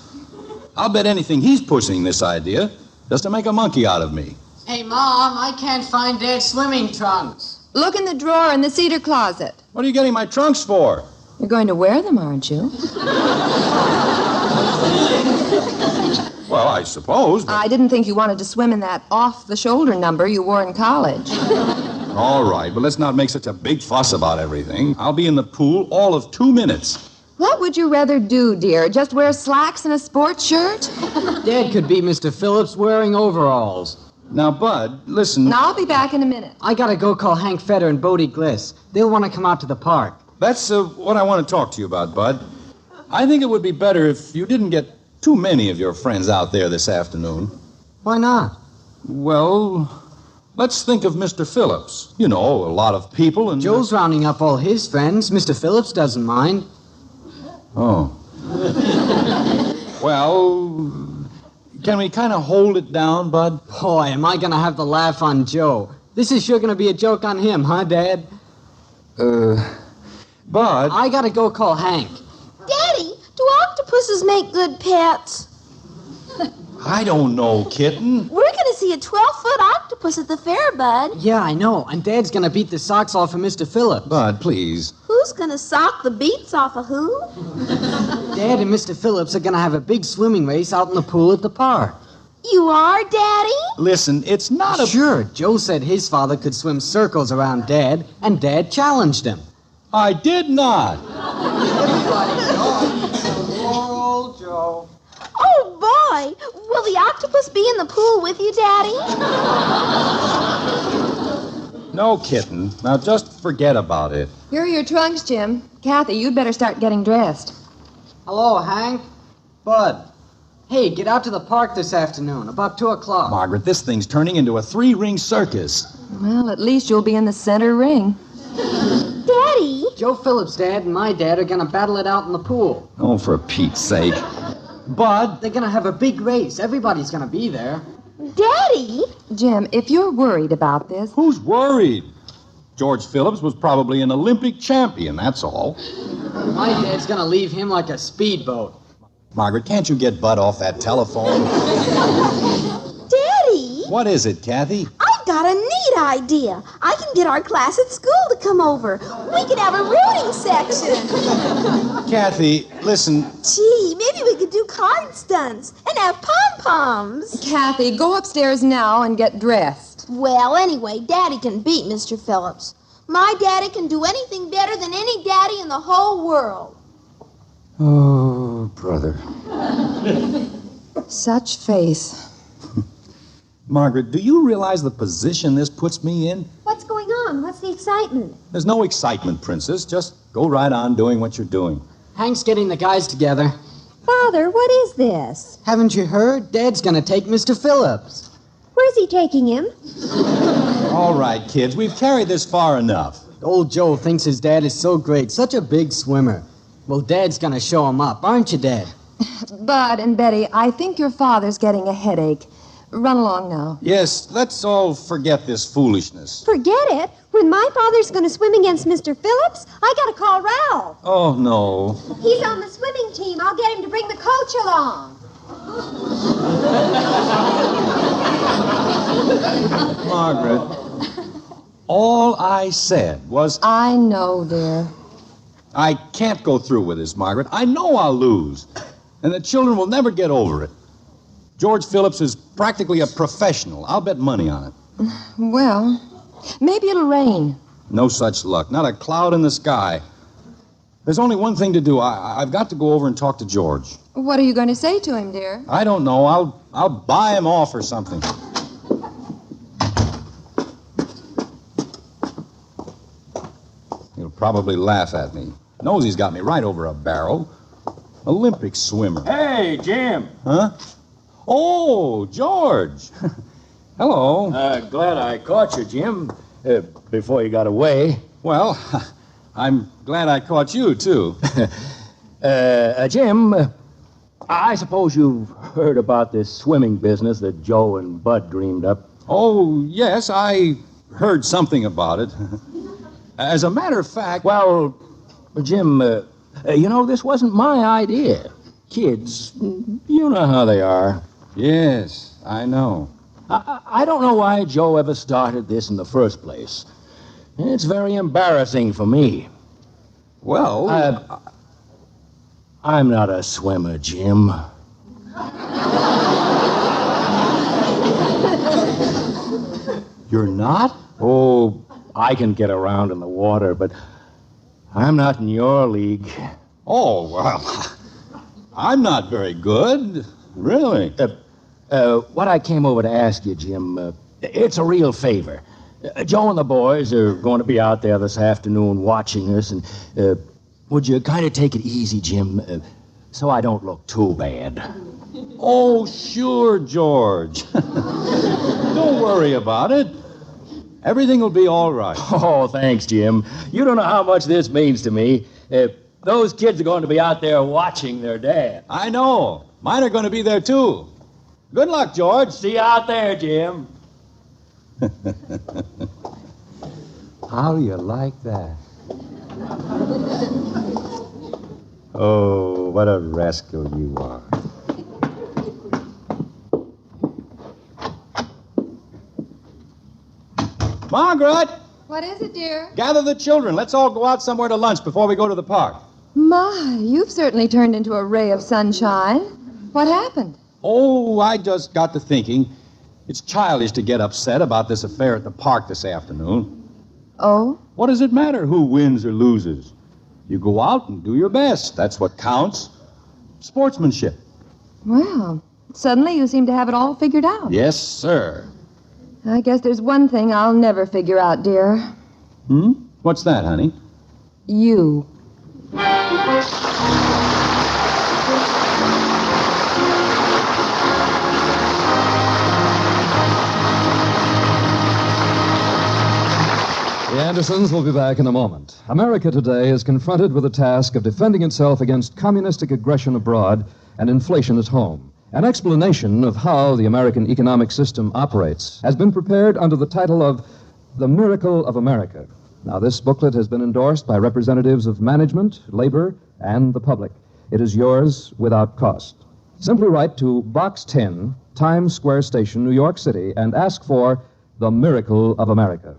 I'll bet anything he's pushing this idea just to make a monkey out of me. Hey, Mom, I can't find Dad's swimming trunks. Look in the drawer in the cedar closet. What are you getting my trunks for? You're going to wear them, aren't you? Well, I suppose, but... I didn't think you wanted to swim in that off-the-shoulder number you wore in college. All right, but let's not make such a big fuss about everything. I'll be in the pool all of 2 minutes. What would you rather do, dear? Just wear slacks and a sports shirt? Dad could be Mr. Phillips wearing overalls. Now, Bud, listen... I'll be back in a minute. I gotta go call Hank Feder and Bodie Gliss. They'll want to come out to the park. That's what I want to talk to you about, Bud. I think it would be better if you didn't get too many of your friends out there this afternoon. Why not? Well, let's think of Mr. Phillips. You know, a lot of people and... Joe's rounding up all his friends. Mr. Phillips doesn't mind. Oh. Well... Can we kind of hold it down, Bud? Boy, am I going to have the laugh on Joe. This is sure going to be a joke on him, huh, Dad? Bud... I got to go call Hank. Daddy, do octopuses make good pets? I don't know, kitten. We're going to see a 12-foot octopus at the fair, Bud. Yeah, I know. And Dad's going to beat the socks off of Mr. Phillips. Bud, please. Who's going to sock the beats off of who? Dad and Mr. Phillips are going to have a big swimming race out in the pool at the park. You are, Daddy? Listen, it's not a... Sure, Joe said his father could swim circles around Dad, and Dad challenged him. I did not. Poor old Joe. Oh, boy! Will the octopus be in the pool with you, Daddy? No, kitten. Now just forget about it. Here are your trunks, Jim. Kathy, you'd better start getting dressed. Hello, Hank. Bud. Hey, get out to the park this afternoon, about 2 o'clock. Margaret, this thing's turning into a 3-ring circus. Well, at least you'll be in the center ring. Daddy! Joe Phillips' dad and my dad are going to battle it out in the pool. Oh, for Pete's sake. Bud. They're going to have a big race. Everybody's going to be there. Daddy! Jim, if you're worried about this... Who's worried? George Phillips was probably an Olympic champion, that's all. My dad's going to leave him like a speedboat. Margaret, can't you get Bud off that telephone? Daddy! What is it, Kathy? I've got a neat idea. I can get our class at school to come over. We can have a rooting section. Kathy, listen. Gee, maybe we could do card stunts and have pom-poms. Kathy, go upstairs now and get dressed. Well, anyway, Daddy can beat Mr. Phillips. My daddy can do anything better than any daddy in the whole world. Oh, brother. Such faith. Margaret, do you realize the position this puts me in? What's going on? What's the excitement? There's no excitement, Princess. Just go right on doing what you're doing. Hank's getting the guys together. Father, what is this? Haven't you heard? Dad's going to take Mr. Phillips. Where's he taking him? All right, kids, we've carried this far enough. Old Joe thinks his dad is so great, such a big swimmer. Well, Dad's gonna show him up, aren't you, Dad? Bud and Betty, I think your father's getting a headache. Run along now. Yes, let's all forget this foolishness. Forget it. When my father's going to swim against Mr. Phillips, I got to call Ralph. Oh, no. He's on the swimming team. I'll get him to bring the coach along. Margaret, all I said was... I know, dear. I can't go through with this, Margaret. I know I'll lose. And the children will never get over it. George Phillips is practically a professional. I'll bet money on it. Well, maybe it'll rain. No such luck. Not a cloud in the sky. There's only one thing to do. I've got to go over and talk to George. What are you going to say to him, dear? I don't know. I'll buy him off or something. He'll probably laugh at me. Knows he's got me right over a barrel. Olympic swimmer. Hey, Jim. Huh? Oh, George. Hello. Glad I caught you, Jim, before you got away. Well, I'm glad I caught you, too. Jim, I suppose you've heard about this swimming business that Joe and Bud dreamed up. Oh, yes, I heard something about it. As a matter of fact... Well, Jim, this wasn't my idea. Kids, you know how they are. Yes, I know. I don't know why Joe ever started this in the first place. It's very embarrassing for me. Well... I'm not a swimmer, Jim. You're not? Oh, I can get around in the water, but I'm not in your league. Oh, well, I'm not very good. Really? What I came over to ask you, Jim, it's a real favor. Joe and the boys are going to be out there this afternoon watching us, and would you kind of take it easy, Jim, so I don't look too bad? Oh, sure, George. Don't worry about it. Everything will be all right. Oh, thanks, Jim. You don't know how much this means to me. Those kids are going to be out there watching their dad. I know. Mine are going to be there, too. Good luck, George. See you out there, Jim. How do you like that? Oh, what a rascal you are. Margaret! What is it, dear? Gather the children. Let's all go out somewhere to lunch before we go to the park. My, you've certainly turned into a ray of sunshine. What happened? Oh, I just got to thinking. It's childish to get upset about this affair at the park this afternoon. Oh? What does it matter who wins or loses? You go out and do your best. That's what counts. Sportsmanship. Well, suddenly you seem to have it all figured out. Yes, sir. I guess there's one thing I'll never figure out, dear. What's that, honey? You. The Andersons will be back in a moment. America today is confronted with the task of defending itself against communistic aggression abroad and inflation at home. An explanation of how the American economic system operates has been prepared under the title of The Miracle of America. Now, this booklet has been endorsed by representatives of management, labor, and the public. It is yours without cost. Simply write to Box 10, Times Square Station, New York City, and ask for The Miracle of America.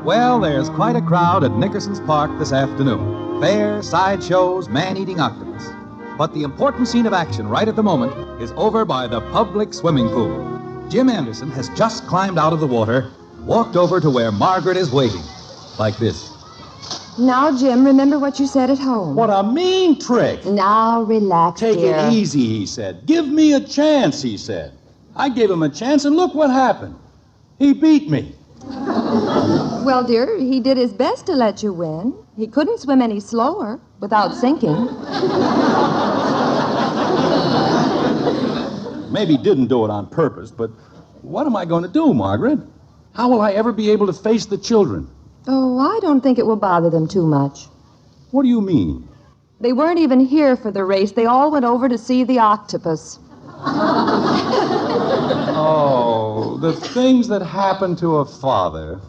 Well, there's quite a crowd at Nickerson's Park this afternoon. Fair, sideshows, man-eating octopus. But the important scene of action right at the moment is over by the public swimming pool. Jim Anderson has just climbed out of the water, walked over to where Margaret is waiting. Like this. Now, Jim, remember what you said at home. What a mean trick. Now, relax, Take dear. it easy, he said. Give me a chance, he said. I gave him a chance, and look what happened. He beat me. Well, dear, he did his best to let you win. He couldn't swim any slower without sinking. Maybe didn't do it on purpose, but what am I going to do, Margaret? How will I ever be able to face the children? Oh, I don't think it will bother them too much. What do you mean? They weren't even here for the race. They all went over to see the octopus. Oh, the things that happen to a father.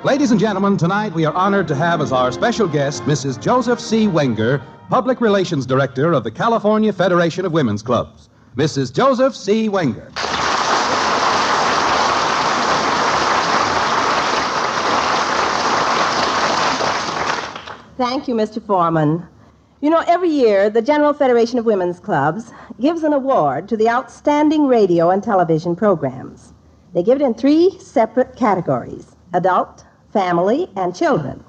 Ladies and gentlemen, tonight we are honored to have as our special guest Mrs. Joseph C. Wenger, Public Relations Director of the California Federation of Women's Clubs. Mrs. Joseph C. Wenger. Thank you, Mr. Foreman. You know, every year, the General Federation of Women's Clubs gives an award to the outstanding radio and television programs. They give it in 3 separate categories: adult, family, and children.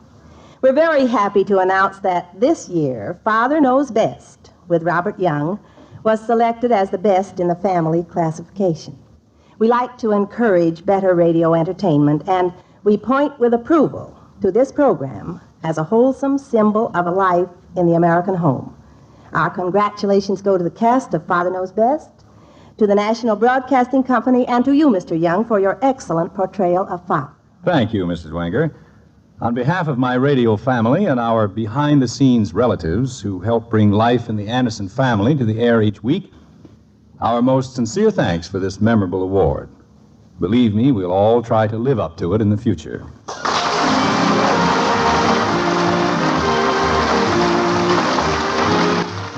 We're very happy to announce that this year, Father Knows Best, with Robert Young, was selected as the best in the family classification. We like to encourage better radio entertainment, and we point with approval to this program as a wholesome symbol of a life in the American home. Our congratulations go to the cast of Father Knows Best, to the National Broadcasting Company, and to you, Mr. Young, for your excellent portrayal of Father. Thank you, Mrs. Wenger. On behalf of my radio family and our behind-the-scenes relatives who help bring life in the Anderson family to the air each week, our most sincere thanks for this memorable award. Believe me, we'll all try to live up to it in the future.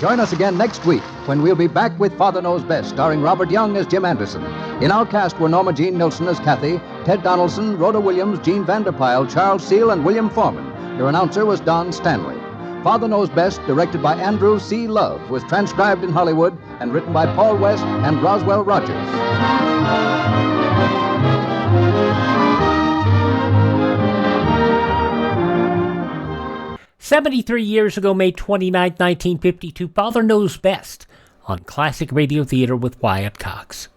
Join us again next week when we'll be back with Father Knows Best, starring Robert Young as Jim Anderson. In our cast were Norma Jean Nilsson as Kathy, Ted Donaldson, Rhoda Williams, Gene Vanderpyle, Charles Seal, and William Foreman. Your announcer was Don Stanley. Father Knows Best, directed by Andrew C. Love, was transcribed in Hollywood and written by Paul West and Roswell Rogers. 73 years ago, May 29, 1952, Father Knows Best on Classic Radio Theater with Wyatt Cox.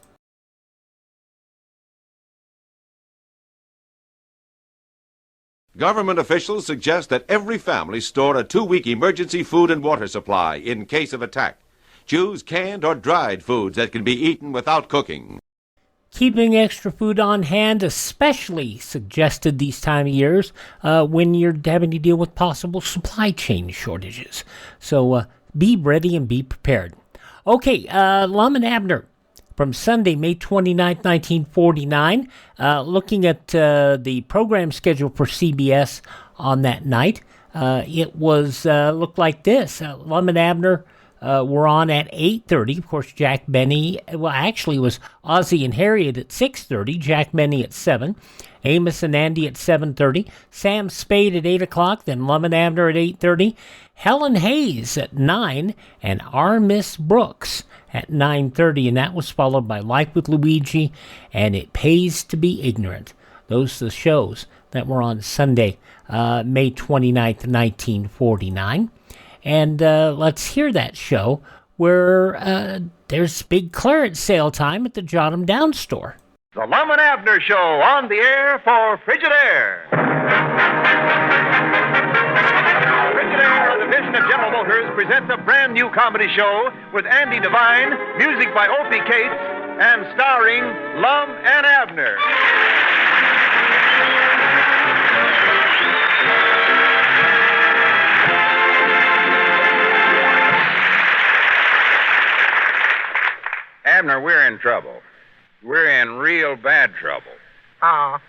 Government officials suggest that every family store a 2-week emergency food and water supply in case of attack. Choose canned or dried foods that can be eaten without cooking. Keeping extra food on hand, especially suggested these time of years when you're having to deal with possible supply chain shortages. So be ready and be prepared. Okay, Lum and Abner from Sunday, May 29, 1949. Looking at the program schedule for CBS on that night, it was looked like this. Lum and Abner were on at 8:30. Of course, Jack Benny, well, actually it was Ozzie and Harriet at 6:30, Jack Benny at 7, Amos and Andy at 7:30, Sam Spade at 8 o'clock, then Lum and Abner at 8:30, Helen Hayes at 9, and Our Miss Brooks at 9:30, and that was followed by Life with Luigi and It Pays to Be Ignorant. Those are the shows that were on Sunday, May 29th, 1949. And let's hear that show where there's big clearance sale time at the Jot Em Down store. The Lum and Abner Show on the air for Frigidaire. Frigidaire, a division of General Motors, presents a brand new comedy show with Andy Devine, music by Opie Cates, and starring Lum and Abner. Abner, we're in trouble. We're in real bad trouble. I've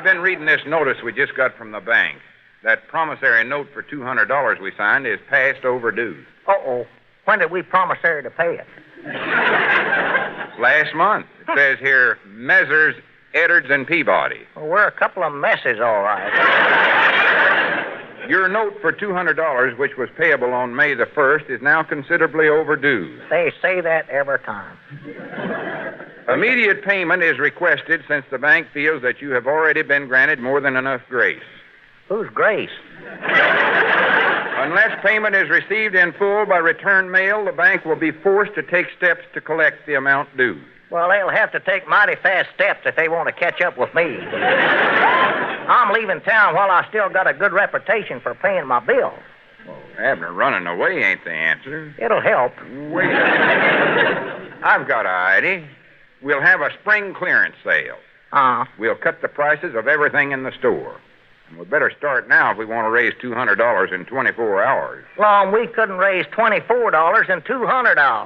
been reading this notice we just got from the bank. That promissory note for $200 we signed is past overdue. Uh-oh. When did we promissory to pay it? Last month. It says here, Messrs. Edwards and Peabody. Well, we're a couple of messes, all right. Your note for $200, which was payable on May the 1st, is now considerably overdue. They say that every time. Immediate payment is requested since the bank feels that you have already been granted more than enough grace. Who's Grace? Unless payment is received in full by return mail, the bank will be forced to take steps to collect the amount due. Well, they'll have to take mighty fast steps if they want to catch up with me. I'm leaving town while I still got a good reputation for paying my bills. Abner, running away ain't the answer. It'll help. Wait a minute. I've got an idea. We'll have a spring clearance sale. We'll cut the prices of everything in the store. And we better start now if we want to raise $200 in 24 hours. Long, we couldn't raise $24 and $200.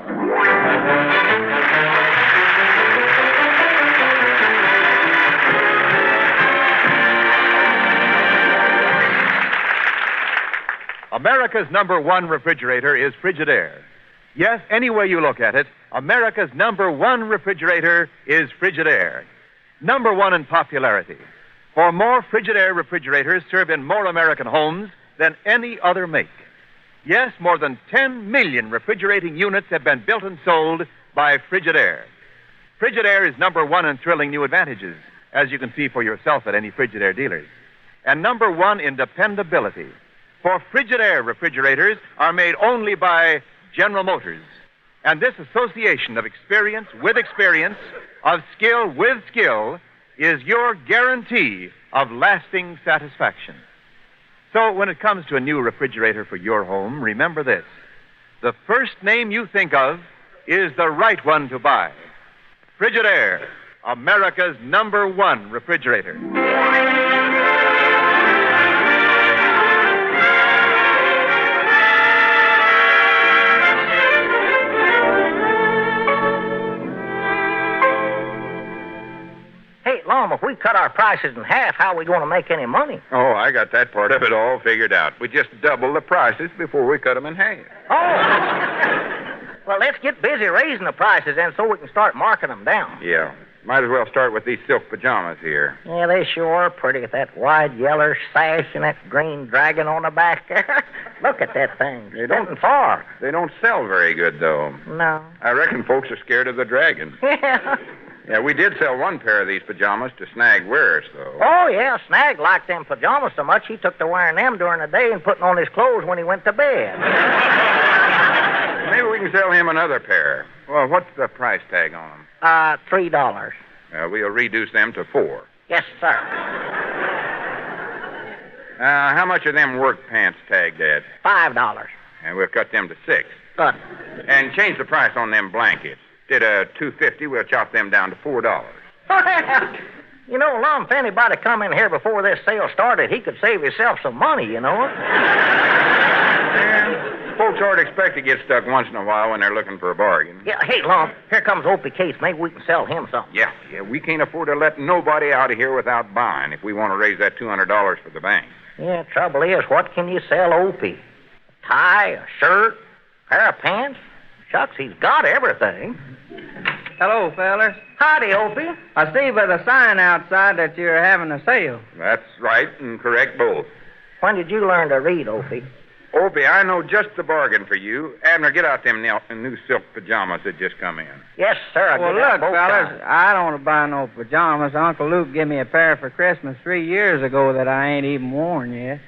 America's #1 refrigerator is Frigidaire. Yes, any way you look at it, America's #1 refrigerator is Frigidaire. #1 in popularity. For more Frigidaire refrigerators serve in more American homes than any other make. Yes, more than 10 million refrigerating units have been built and sold by Frigidaire. Frigidaire is #1 in thrilling new advantages, as you can see for yourself at any Frigidaire dealers. And #1 in dependability. For Frigidaire refrigerators are made only by General Motors. And this association of experience with experience, of skill with skill, is your guarantee of lasting satisfaction. So when it comes to a new refrigerator for your home, remember this. The first name you think of is the right one to buy. Frigidaire, America's #1 refrigerator. Hey, Lum, if we cut our prices in half, how are we going to make any money? Oh, I got that part of it all figured out. We just double the prices before we cut them in half. Well, let's get busy raising the prices then so we can start marking them down. Yeah. Might as well start with these silk pajamas here. Yeah, they sure are pretty with that wide yellow sash and that green dragon on the back there. Look at that thing. They don't far. They don't sell very good, though. No. I reckon folks are scared of the dragon. Yeah. Yeah, we did sell one pair of these pajamas to snag wearers, though. Oh, yeah, Snag liked them pajamas so much he took to wearing them during the day and putting on his clothes when he went to bed. Maybe we can sell him another pair. Well, what's the price tag on them? $3. We'll reduce them to $4. Yes, sir. How much are them work pants tagged at? $5. And we'll cut them to $6. Good. And change the price on them blankets. Instead of $2.50, we'll chop them down to $4. You know, Lum, if anybody come in here before this sale started, he could save himself some money, you know. Yeah, folks ought to expect to get stuck once in a while when they're looking for a bargain. Yeah, hey, Lum, here comes Opie Case. Maybe we can sell him something. Yeah, we can't afford to let nobody out of here without buying if we want to raise that $200 for the bank. Yeah, trouble is, what can you sell Opie? A tie, a shirt, a pair of pants? Shucks, he's got everything. Hello, fellas. Howdy, Opie. I see by the sign outside that you're having a sale. That's right, and correct both. When did you learn to read, Opie? Opie, I know just the bargain for you. Abner, get out them new silk pajamas that just come in. Yes, sir. Well, look, fellas, I don't want to buy no pajamas. Uncle Luke gave me a pair for Christmas 3 years ago that I ain't even worn yet.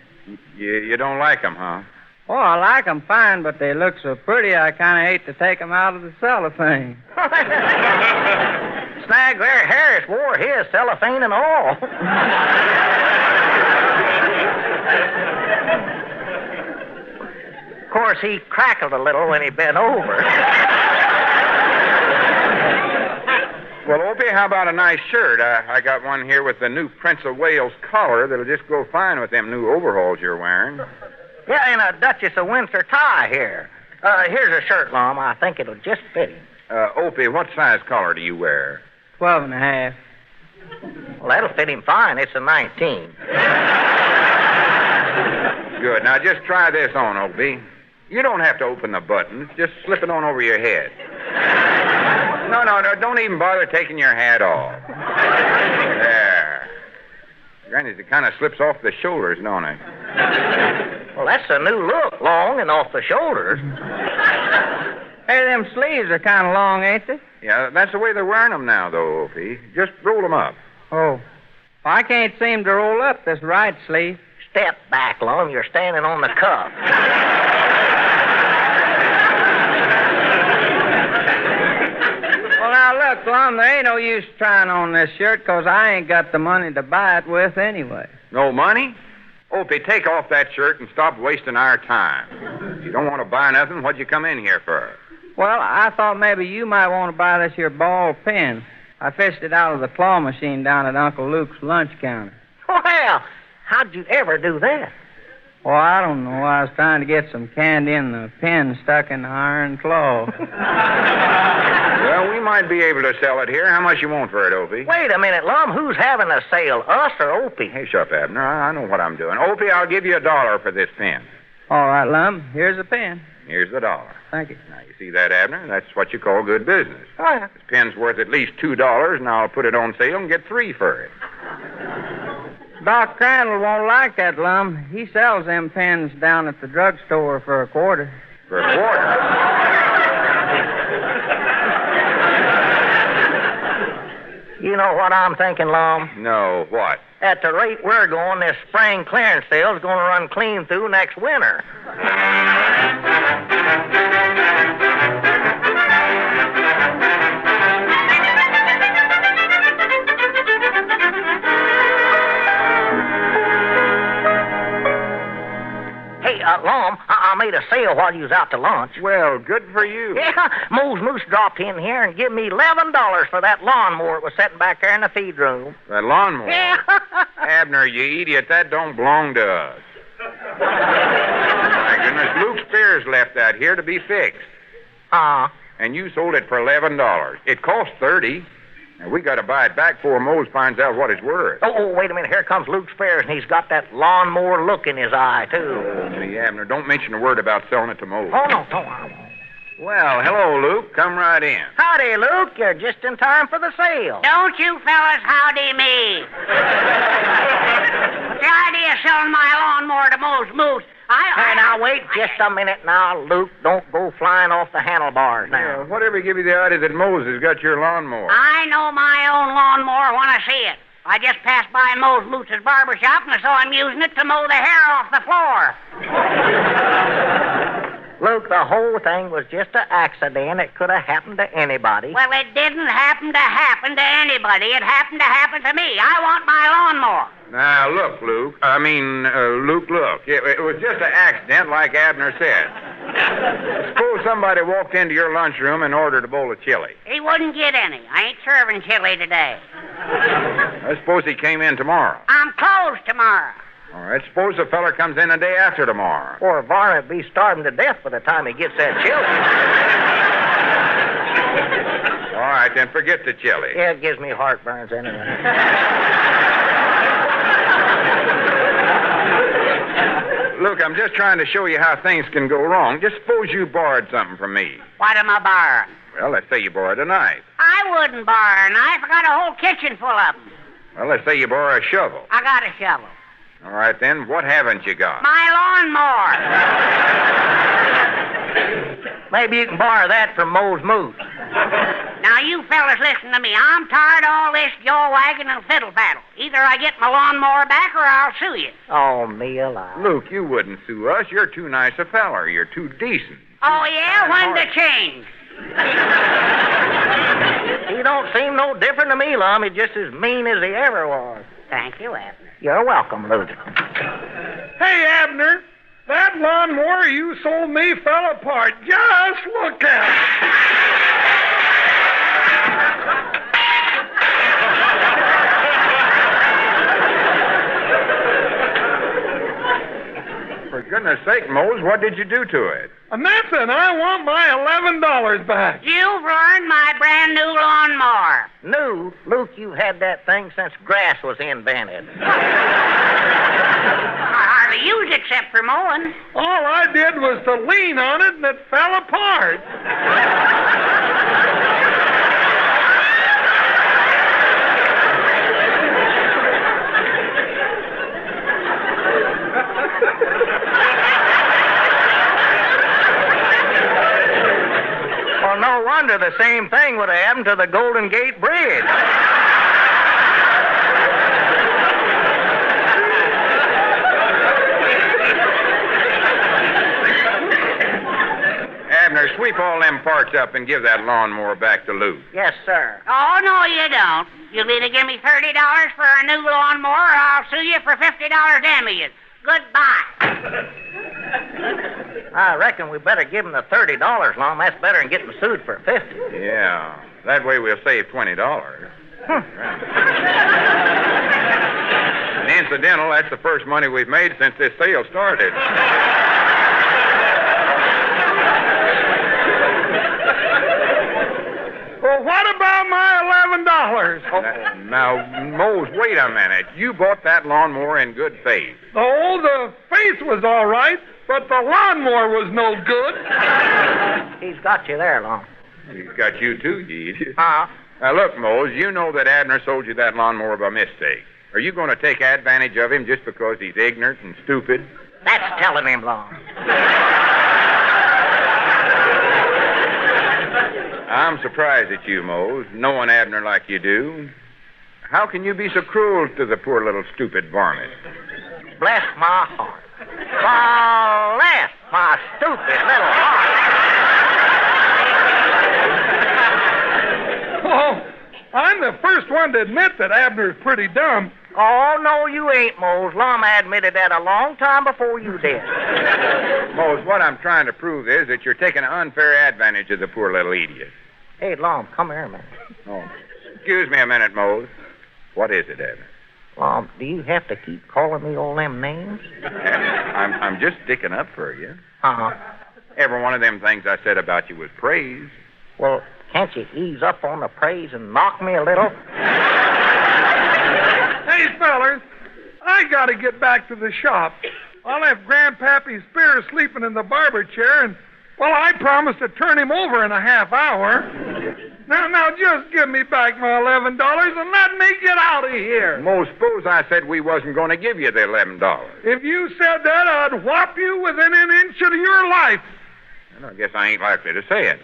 You don't like them, huh? Oh, I like 'em fine, but they look so pretty I kind of hate to take 'em out of the cellophane. Snag Harris wore his cellophane and all. Of course, he crackled a little when he bent over. Well, Opie, how about a nice shirt? I got one here with the new Prince of Wales collar that'll just go fine with them new overalls you're wearing. Yeah, and a Duchess of Windsor tie here. Here's a shirt, Lum. I think it'll just fit him. Opie, what size collar do you wear? 12 and a half. Well, that'll fit him fine. It's a 19. Good. Now, just try this on, Opie. You don't have to open the buttons. Just slip it on over your head. No, don't even bother taking your hat off. There. Granny's, it kind of slips off the shoulders, don't it? Well, that's a new look, long and off the shoulders. Hey, them sleeves are kind of long, ain't they? Yeah, that's the way they're wearing them now, though, Opie. Just roll them up. Oh. I can't seem to roll up this right sleeve. Step back, Lum. You're standing on the cuff. Well, now, look, Lum, there ain't no use trying on this shirt, 'cause I ain't got the money to buy it with anyway. No money? Opie, take off that shirt and stop wasting our time. If you don't want to buy nothing, what'd you come in here for? Well, I thought maybe you might want to buy this here ball pen. I fished it out of the claw machine down at Uncle Luke's lunch counter. Well, how'd you ever do that? Well, I don't know. I was trying to get some candy and the pen stuck in the iron claw. Well, we might be able to sell it here. How much you want for it, Opie? Wait a minute, Lum. Who's having a sale, us or Opie? Hey, shut up, Abner. I know what I'm doing. Opie, I'll give you $1 for this pen. All right, Lum. Here's a pen. Here's the $1. Thank you. Now, you see that, Abner? That's what you call good business. Oh, yeah. This pen's worth at least $2, and I'll put it on sale and get 3 for it. Doc Crandall won't like that, Lum. He sells them pens down at the drugstore for a quarter. For a quarter? You know what I'm thinking, Lum? No, what? At the rate we're going, this spring clearance sale is going to run clean through next winter. Lum, I made a sale while you was out to lunch. Well, good for you. Yeah, Mose Moose dropped in here and give me $11 for that lawnmower that was sitting back there in the feed room. That lawnmower? Yeah. Abner, you idiot, that don't belong to us. My goodness, Luke Spears left that here to be fixed. And you sold it for $11. It cost $30. And we got to buy it back before Mose finds out what it's worth. Oh, wait a minute. Here comes Luke Spears, and he's got that lawnmower look in his eye, too. See, Abner, don't mention a word about selling it to Mose. Oh, no, I won't. Well, hello, Luke. Come right in. Howdy, Luke. You're just in time for the sale. Don't you fellas howdy me. What's the idea of selling my lawnmower to Mose Moose? Hey, now, wait just a minute now, Luke. Don't go flying off the handlebars now. Yeah, whatever give you the idea that Mose has got your lawnmower? I know my own lawnmower when I see it. I just passed by Mose Moose's barber shop and I saw him using it to mow the hair off the floor. Luke, the whole thing was just an accident. It could have happened to anybody. Well, it didn't happen to anybody. It happened to happen to me. I want my lawnmower. Now, look, Luke. Luke, look. It was just an accident, like Abner said. Suppose somebody walked into your lunchroom and ordered a bowl of chili. He wouldn't get any. I ain't serving chili today. I suppose he came in tomorrow. I'm closed tomorrow. All right, suppose the feller comes in the day after tomorrow. Or Varn't be starving to death by the time he gets that chili. All right, then forget the chili. Yeah, it gives me heartburns anyway. Look, I'm just trying to show you how things can go wrong. Just suppose you borrowed something from me. What am I borrowing? Well, let's say you borrowed a knife. I wouldn't borrow a knife. I got a whole kitchen full of them. Well, let's say you borrow a shovel. I got a shovel. All right, then, what haven't you got? My lawnmower. Maybe you can borrow that from Mose Moose. Now, you fellas listen to me. I'm tired of all this jaw wagging and fiddle faddle. Either I get my lawnmower back or I'll sue you. Oh, me alive. Luke, you wouldn't sue us. You're too nice a feller. You're too decent. Oh, yeah? When to change? He don't seem no different to me, Lum. He's just as mean as he ever was. Thank you, Abner. You're welcome, Luke. Hey, Abner. That lawnmower you sold me fell apart. Just look at it. For goodness sake, Mose, what did you do to it? Nothing. I want my $11 back. You've ruined my brand new lawnmower. New? Luke, you've had that thing since grass was invented. I hardly use it except for mowing. All I did was to lean on it and it fell apart. Well, no wonder the same thing would have happened to the Golden Gate Bridge. Abner, sweep all them parts up and give that lawnmower back to Luke. Yes, sir. Oh, no, you don't. You'll either give me $30 for a new lawnmower or I'll sue you for $50 damages. Goodbye. I reckon we better give him the $30, Lum. That's better than getting sued for $50. Yeah. That way we'll save $20. And incidental, that's the first money we've made since this sale started. Well, what about my $11? Now, Mose, wait a minute. You bought that lawnmower in good faith. Oh, the face was all right, but the lawnmower was no good. He's got you there, Lum. He's got you too, Yeed. Now, look, Mose, you know that Abner sold you that lawnmower by mistake. Are you going to take advantage of him just because he's ignorant and stupid? That's telling him, Lum. I'm surprised at you, Mose, knowing Abner like you do. How can you be so cruel to the poor little stupid varmint? Bless my heart. Bless my stupid little heart. Oh, I'm the first one to admit that Abner's pretty dumb. Oh, no, you ain't, Mose. Lum admitted that a long time before you did. Mose, what I'm trying to prove is that you're taking an unfair advantage of the poor little idiot. Hey, Lum, come here a minute. Oh, excuse me a minute, Mose. What is it, Abner? Lum, do you have to keep calling me all them names? I'm just sticking up for you. Uh-huh. Every one of them things I said about you was praise. Well, can't you ease up on the praise and knock me a little? Hey, fellers, I got to get back to the shop. I left Grandpappy Spears sleeping in the barber chair, and, well, I promised to turn him over in a half hour. Now, just give me back my $11 and let me get out of here. Mose, suppose I said we wasn't going to give you the $11. If you said that, I'd whop you within an inch of your life. Well, I guess I ain't likely to say it.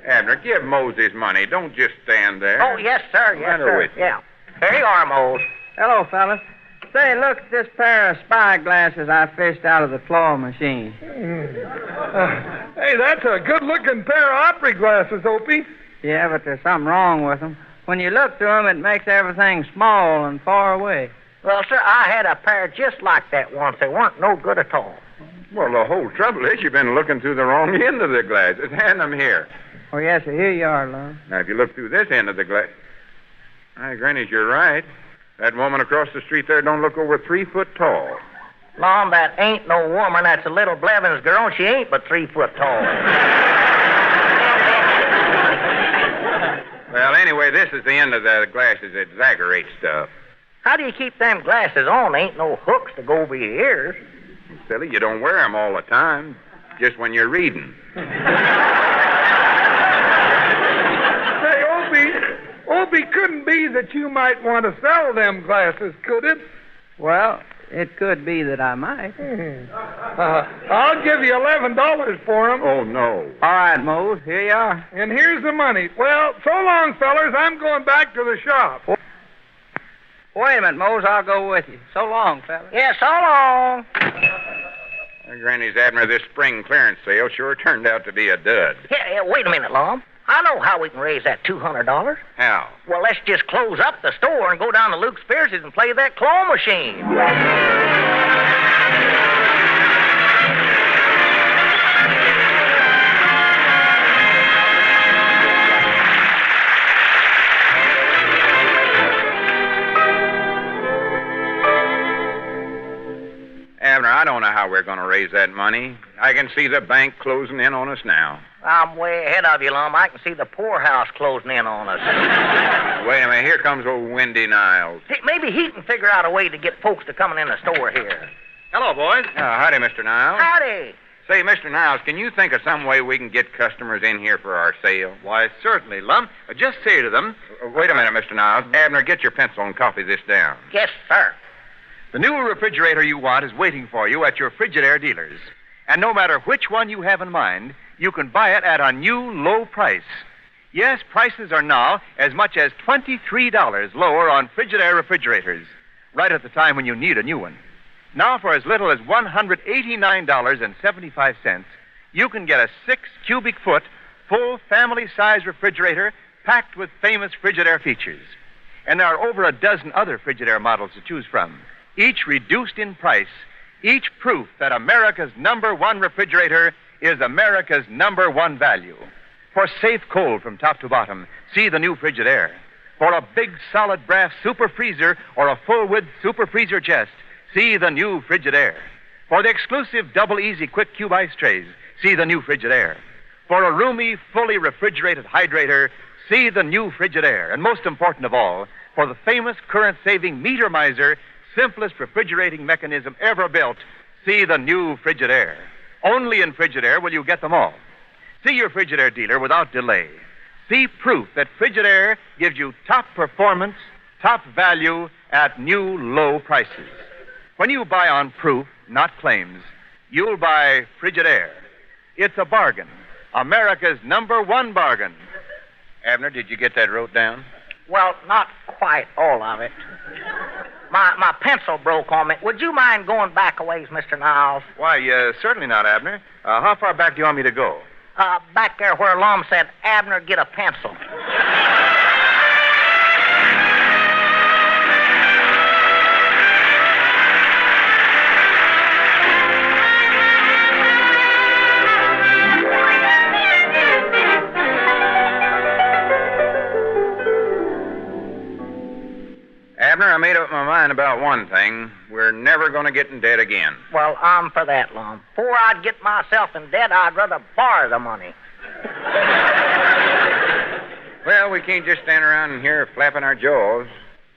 Abner, give Mose his money. Don't just stand there. Oh, yes, sir. Yes, sir. With you? Yeah. Here you are, Mose. Hello, fellas. Say, look at this pair of spy glasses I fished out of the claw machine. Hey, that's a good-looking pair of opera glasses, Opie. Yeah, but there's something wrong with them. When you look through them, it makes everything small and far away. Well, sir, I had a pair just like that once. They weren't no good at all. Well, the whole trouble is you've been looking through the wrong end of the glasses. Hand them here. Oh, yes, sir. Here you are, Lum. Now, if you look through this end of the glass... Granny, you're right. That woman across the street there don't look over 3 foot tall. Lum, that ain't no woman. That's a little Blevins girl. She ain't but 3 foot tall. Well, anyway, this is the end of the glasses that exaggerate stuff. How do you keep them glasses on? There ain't no hooks to go over your ears. Silly, you don't wear them all the time. Just when you're reading. Say, Opie, couldn't be that you might want to sell them glasses, could it? Well, it could be that I might. I'll give you $11 for them. Oh, no. All right, Mose, here you are. And here's the money. Well, so long, fellers. I'm going back to the shop. Wait a minute, Mose. I'll go with you. So long, fellas. Yeah, so long. Granny's Abner, this spring clearance sale sure turned out to be a dud. Yeah, wait a minute, Lum. I know how we can raise that $200. How? Well, let's just close up the store and go down to Luke Spears's and play that claw machine. Abner, I don't know how we're going to raise that money. I can see the bank closing in on us now. I'm way ahead of you, Lum. I can see the poorhouse closing in on us. Wait a minute. Here comes old Windy Niles. Maybe he can figure out a way to get folks to come in the store here. Hello, boys. Howdy, Mr. Niles. Howdy. Say, Mr. Niles, can you think of some way we can get customers in here for our sale? Why, certainly, Lum. Just say to them... Wait a minute, Mr. Niles. Abner, get your pencil and copy this down. Yes, sir. The new refrigerator you want is waiting for you at your Frigidaire dealers. And no matter which one you have in mind, you can buy it at a new low price. Yes, prices are now as much as $23 lower on Frigidaire refrigerators, right at the time when you need a new one. Now, for as little as $189.75, you can get a 6-cubic-foot, full family-size refrigerator packed with famous Frigidaire features. And there are over a dozen other Frigidaire models to choose from, each reduced in price, each proof that America's #1 refrigerator is America's #1 value. For safe cold from top to bottom, see the new Frigidaire. For a big, solid brass super freezer or a full-width super freezer chest, see the new Frigidaire. For the exclusive double easy quick cube ice trays, see the new Frigidaire. For a roomy, fully refrigerated hydrator, see the new Frigidaire. And most important of all, for the famous current-saving Meter Miser, simplest refrigerating mechanism ever built, see the new Frigidaire. Only in Frigidaire will you get them all. See your Frigidaire dealer without delay. See proof that Frigidaire gives you top performance, top value at new low prices. When you buy on proof, not claims, you'll buy Frigidaire. It's a bargain. America's #1 bargain. Abner, did you get that wrote down? Well, not quite all of it. My pencil broke on me. Would you mind going back a ways, Mr. Niles? Why, certainly not, Abner. How far back do you want me to go? Back there where Lum said, Abner, get a pencil. Abner, I made up my mind about one thing. We're never going to get in debt again. Well, I'm for that, Lum. Before I'd get myself in debt, I'd rather borrow the money. Well, we can't just stand around in here flapping our jaws.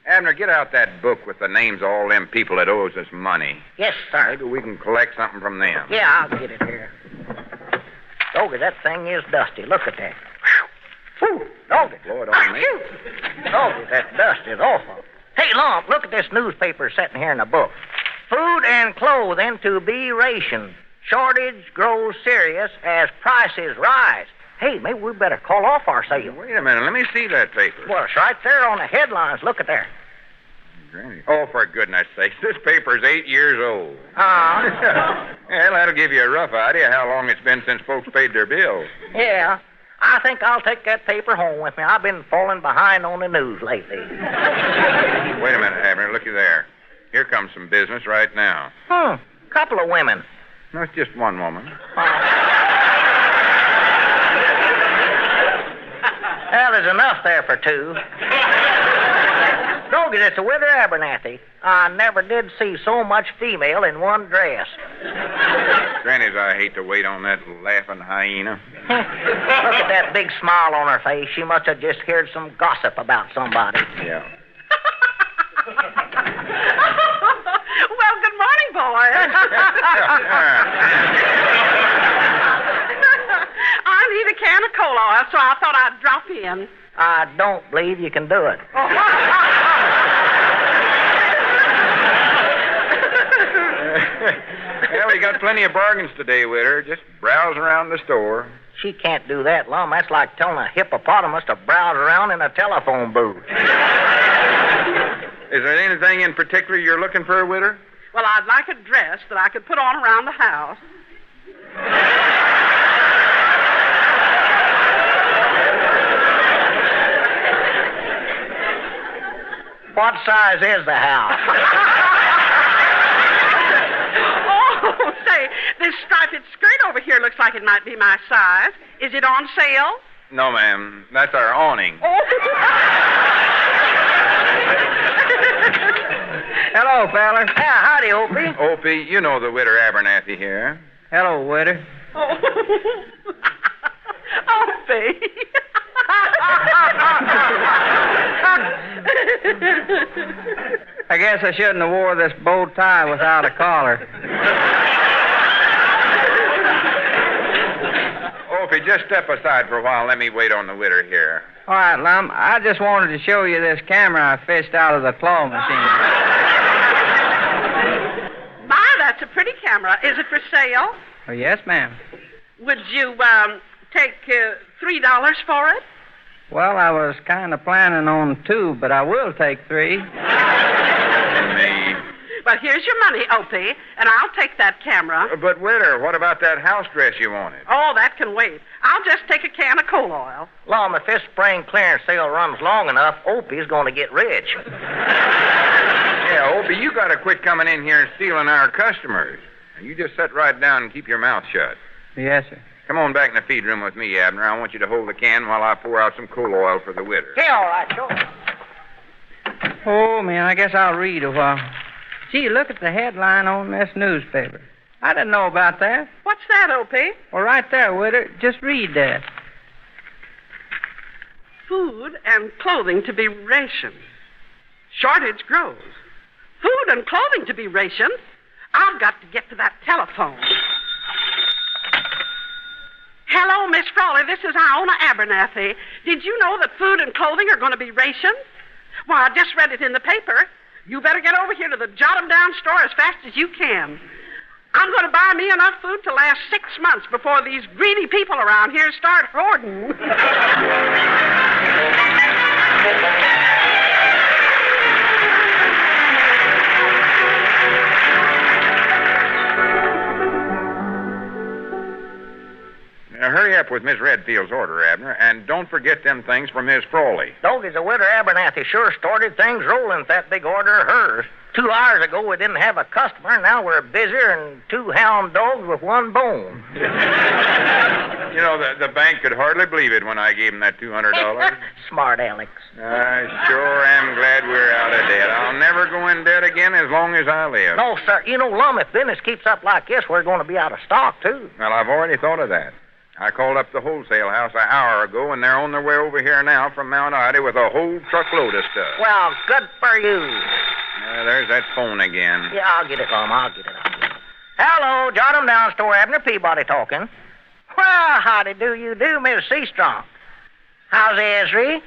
Abner, get out that book with the names of all them people that owes us money. Yes, sir. Maybe we can collect something from them. Yeah, I'll get it here. Doggy, that thing is dusty. Look at that. Whew, Doggy. Blow it on me. Doggy, that dust is awful. Hey, Lum, look at this newspaper sitting here in the book. Food and clothing to be rationed. Shortage grows serious as prices rise. Hey, maybe we better call off our sale. Wait a minute. Let me see that paper. Well, it's right there on the headlines. Look at there. Granny. Oh, for goodness sakes. This paper's 8 years old. Uh-huh. Well, that'll give you a rough idea how long it's been since folks paid their bills. Yeah. I think I'll take that paper home with me. I've been falling behind on the news lately. Wait a minute, Abner. Looky there. Here comes some business right now. Couple of women. No, it's just one woman. Well, there's enough there for two. Doggy, it's a Wither Abernathy. I never did see so much female in one dress. Granny's, I hate to wait on that laughing hyena. Look at that big smile on her face. She must have just heard some gossip about somebody. Yeah. Well, good morning, boys. I need a can of cola oil, so I thought I'd drop in. I don't believe you can do it. Well, we got plenty of bargains today with her. Just browse around the store. She can't do that, Lum. That's like telling a hippopotamus to browse around in a telephone booth. Is there anything in particular you're looking for with her? Well, I'd like a dress that I could put on around the house. What size is the house? Oh, say, this striped skirt over here looks like it might be my size. Is it on sale? No, ma'am. That's our awning. Hello, fella. Yeah, howdy, Opie. Opie, you know the Widder Abernathy here. Hello, Widder. Opie. I guess I shouldn't have wore this bow tie without a collar. Opie, just step aside for a while. Let me wait on the Widder here. All right, Lum. I just wanted to show you this camera I fished out of the claw machine. My, that's a pretty camera. Is it for sale? Oh, yes, ma'am. Would you take $3 for it? Well, I was kind of planning on $2, but I will take $3. Well, But here's your money, Opie, and I'll take that camera. But, Witter, what about that house dress you wanted? Oh, that can wait. I'll just take a can of coal oil. Lum, if this spring clearance sale runs long enough, Opie's going to get rich. Yeah, Opie, you got to quit coming in here and stealing our customers. You just sit right down and keep your mouth shut. Yes, sir. Come on back in the feed room with me, Abner. I want you to hold the can while I pour out some coal oil for the Witter. Yeah, all right, sure. Oh, man, I guess I'll read a while. Gee, look at the headline on this newspaper. I didn't know about that. What's that, Opie? Well, right there, Witter. Just read that. Food and clothing to be rationed. Shortage grows. Food and clothing to be rationed. I've got to get to that telephone. Hello, Miss Frawley. This is Iona Abernathy. Did you know that food and clothing are going to be rationed? Why, I just read it in the paper. You better get over here to the Jot Em Down store as fast as you can. I'm going to buy me enough food to last 6 months before these greedy people around here start hoarding. Now, hurry up with Miss Redfield's order, Abner, and don't forget them things from Miss Frawley. Doggies, the Witter Abernathy sure started things rolling with that big order of hers. 2 hours ago, we didn't have a customer. Now we're busier than 2 hound dogs with 1 bone. You know, the bank could hardly believe it when I gave them that $200. Smart Alex. I sure am glad we're out of debt. I'll never go in debt again as long as I live. No, sir. You know, Lum, if business keeps up like this, we're going to be out of stock, too. Well, I've already thought of that. I called up the wholesale house an hour ago, and they're on their way over here now from Mount Ida with a whole truckload of stuff. Well, good for you. There's that phone again. Yeah, I'll get it, Lum. I'll get it. Hello, Jot Em Down store, Abner Peabody talking. Well, howdy do you do, Miss Seastrong. How's Esri?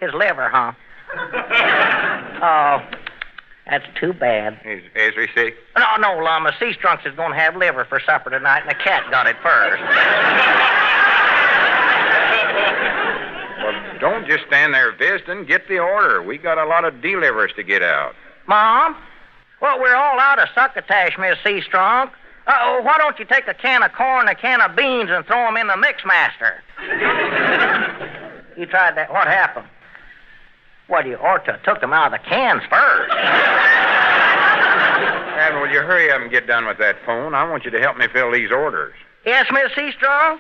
His liver, huh? Oh, that's too bad. Is Esri sick? No, Lum. Seastrunks is going to have liver for supper tonight, and the cat got it first. Well, don't just stand there visiting. Get the order. We got a lot of delivers to get out. Mom? Well, we're all out of succotash, Miss Seastrong. Why don't you take a can of corn and a can of beans and throw them in the Mixmaster? You tried that. What happened? Well, you ought to have took them out of the cans first. Abner, will you hurry up and get done with that phone? I want you to help me fill these orders. Yes, Miss Seastrong?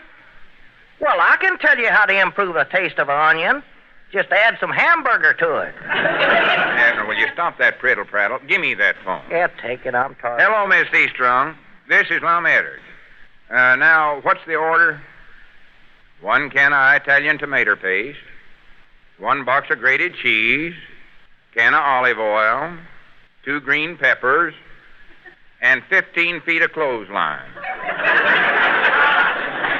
Well, I can tell you how to improve the taste of an onion. Just add some hamburger to it. Abner, will you stop that prattle? Give me that phone. Yeah, take it. I'm tired. Hello, Miss Seastrong. This is Lum Eddard. Now, what's the order? 1 can of Italian tomato paste, 1 box of grated cheese, can of olive oil, 2 green peppers, and 15 feet of clothesline.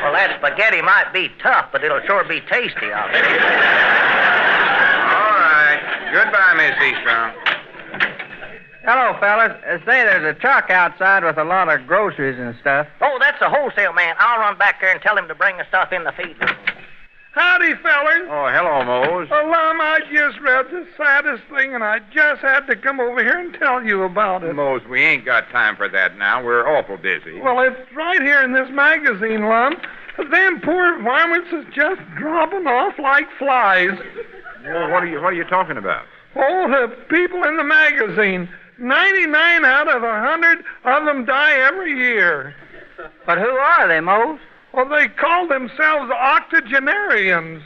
Well, that spaghetti might be tough, but it'll sure be tasty, I'll bet. All right. Goodbye, Miss Seastrong. Hello, fellas. Say, there's a truck outside with a lot of groceries and stuff. Oh, that's a wholesale man. I'll run back there and tell him to bring the stuff in the feed room. Howdy, fellers. Oh, hello, Mose. Well, Lum, I just read the saddest thing, and I just had to come over here and tell you about it. Mose, we ain't got time for that now. We're awful busy. Well, it's right here in this magazine, Lum. Them poor varmints is just dropping off like flies. Well, what are you talking about? Oh, the people in the magazine. 99 out of 100 of them die every year. But who are they, Mose? Well, they call themselves octogenarians.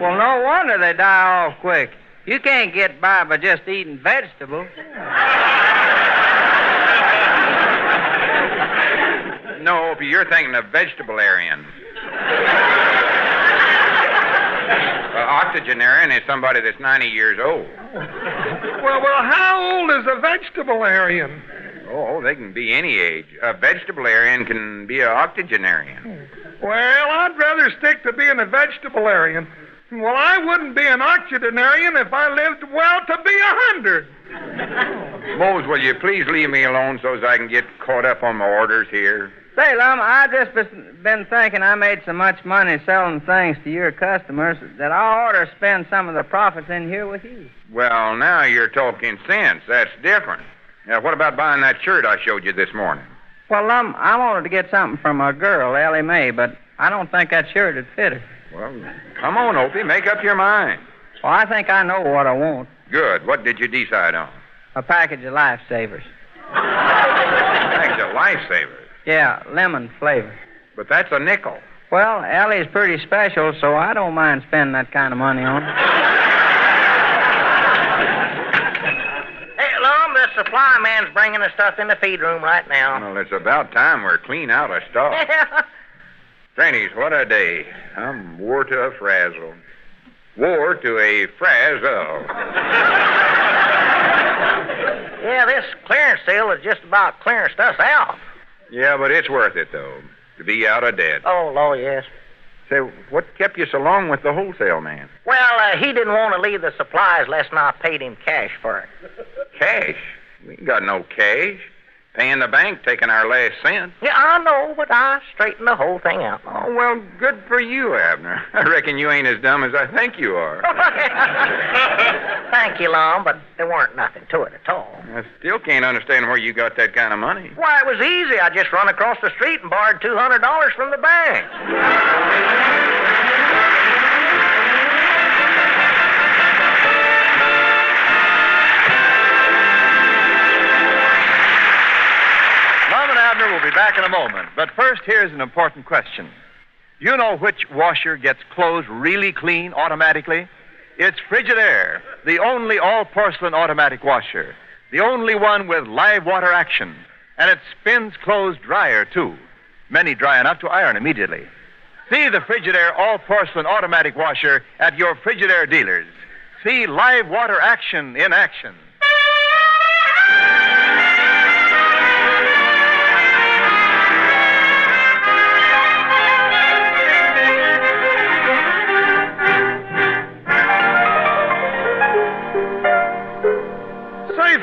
Well, no wonder they die off quick. You can't get by just eating vegetables. No, Opie, you're thinking of vegetable-arian. Octogenarian is somebody that's 90 years old. Well, how old is a vegetable-arian? Oh, they can be any age. A vegetable-arian can be an octogenarian. Well, I'd rather stick to being a vegetable-arian. Well, I wouldn't be an octogenarian if I lived well to be 100. Mose, will you please leave me alone so as I can get caught up on my orders here? Say, Lum, I just been thinking I made so much money selling things to your customers that I ought to spend some of the profits in here with you. Well, now you're talking sense. That's different. Now, what about buying that shirt I showed you this morning? Well, Lum, I wanted to get something from a girl, Ellie Mae, but I don't think that shirt would fit her. Well, come on, Opie, make up your mind. Well, I think I know what I want. Good. What did you decide on? A package of lifesavers. Package of lifesavers? Yeah, lemon flavor. But that's a nickel. Well, Ellie's pretty special, so I don't mind spending that kind of money on her. Hey, Lum, the supply man's bringing the stuff in the feed room right now. Well, it's about time we're clean out of stock. Grannies, what a day. I'm wore to a frazzle. Wore to a frazzle. Yeah, this clearance sale is just about clearing stuff out. Yeah, but it's worth it, though, to be out of debt. Oh, Lord, yes. Say, what kept you so long with the wholesale man? Well, he didn't want to leave the supplies less than I paid him cash for it. Cash? We ain't got no cash. Paying the bank, taking our last cent. Yeah, I know, but I straightened the whole thing out. Oh, well, good for you, Abner. I reckon you ain't as dumb as I think you are. Thank you, Lum, but there weren't nothing to it at all. I still can't understand where you got that kind of money. Why, it was easy. I just run across the street and borrowed $200 from the bank. Lum and Abner will be back in a moment, but first here's an important question. You know which washer gets clothes really clean automatically? It's Frigidaire, the only all-porcelain automatic washer, the only one with live water action, and it spins clothes drier, too. Many dry enough to iron immediately. See the Frigidaire all-porcelain automatic washer at your Frigidaire dealers. See live water action in action.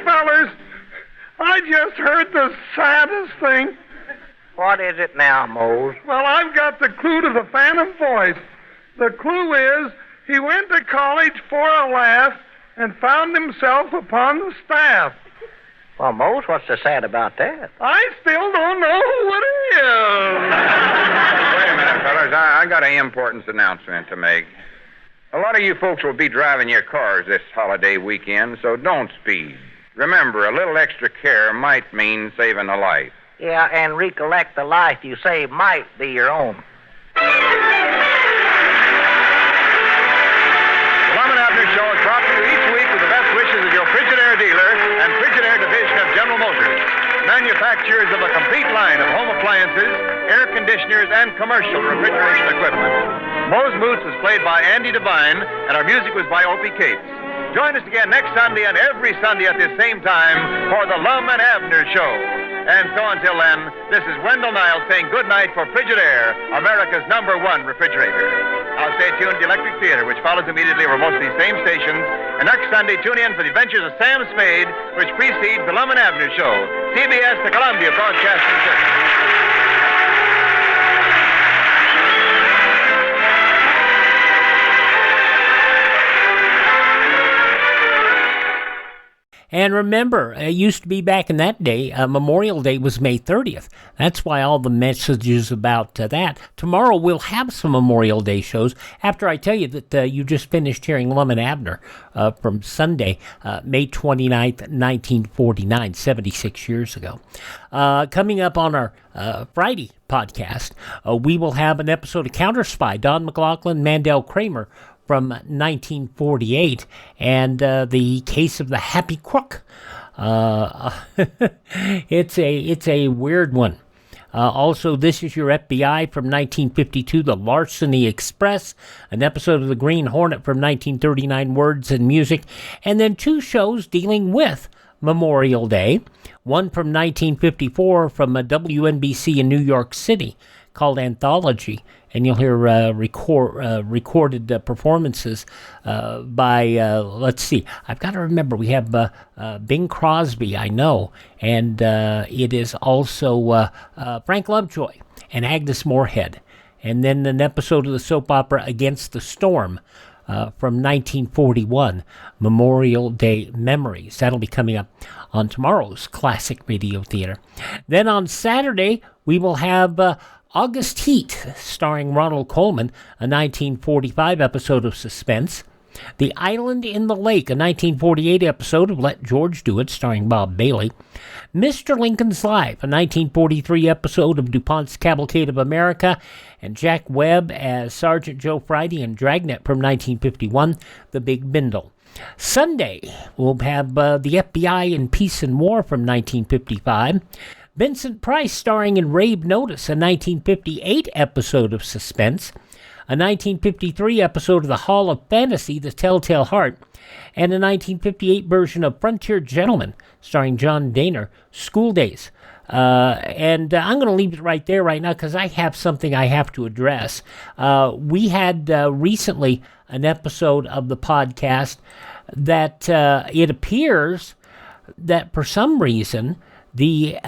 Fellers, I just heard the saddest thing. What is it now, Mose? Well, I've got the clue to the Phantom Voice. The clue is he went to college for a laugh and found himself upon the staff. Well, Mose, what's so sad about that? I still don't know who it is. Wait a minute, fellas. I got an important announcement to make. A lot of you folks will be driving your cars this holiday weekend, so don't speed. Remember, a little extra care might mean saving a life. Yeah, and recollect the life you save might be your own. The Lum and Abner Show is brought to you each week with the best wishes of your Frigidaire dealer and Frigidaire division of General Motors, manufacturers of a complete line of home appliances, air conditioners, and commercial refrigeration equipment. Mose Moots was played by Andy Devine, and our music was by Opie Cates. Join us again next Sunday and every Sunday at this same time for the Lum and Abner Show. And so until then, this is Wendell Niles saying good night for Frigidaire, America's #1 refrigerator. Now stay tuned to the Electric Theater, which follows immediately over most of these same stations. And next Sunday, tune in for the adventures of Sam Spade, which precedes the Lum and Abner Show. CBS, the Columbia Broadcasting System. And remember, it used to be back in that day, Memorial Day was May 30th. That's why all the messages about that. Tomorrow we'll have some Memorial Day shows after I tell you that you just finished hearing Lum and Abner from Sunday, May 29th, 1949, 76 years ago. Coming up on our Friday podcast, we will have an episode of Counter Spy, Don McLaughlin, Mandel Kramer, from 1948, and the case of the Happy Crook. It's a weird one. Also, This Is Your FBI from 1952, The Larceny Express, an episode of The Green Hornet from 1939, Words and Music, and then two shows dealing with Memorial Day, one from 1954 from a WNBC in New York City called Anthology, and you'll hear recorded performances by, let's see, I've got to remember, we have Bing Crosby, I know, and it is also Frank Lovejoy and Agnes Moorehead. And then an episode of the soap opera Against the Storm from 1941, Memorial Day Memories. That'll be coming up on tomorrow's Classic Radio Theater. Then on Saturday, we will have August Heat, starring Ronald Colman, a 1945 episode of Suspense. The Island in the Lake, a 1948 episode of Let George Do It, starring Bob Bailey. Mr. Lincoln's Life, a 1943 episode of DuPont's Cavalcade of America, and Jack Webb as Sergeant Joe Friday in Dragnet from 1951, The Big Bindle. Sunday, we'll have the FBI in Peace and War from 1955. Vincent Price starring in Rave Notice, a 1958 episode of Suspense. A 1953 episode of the Hall of Fantasy, The Telltale Heart, and a 1958 version of Frontier Gentleman, starring John Dehner, School Days. And I'm going to leave it right there right now because I have something I have to address. We had recently an episode of the podcast that it appears that for some reason the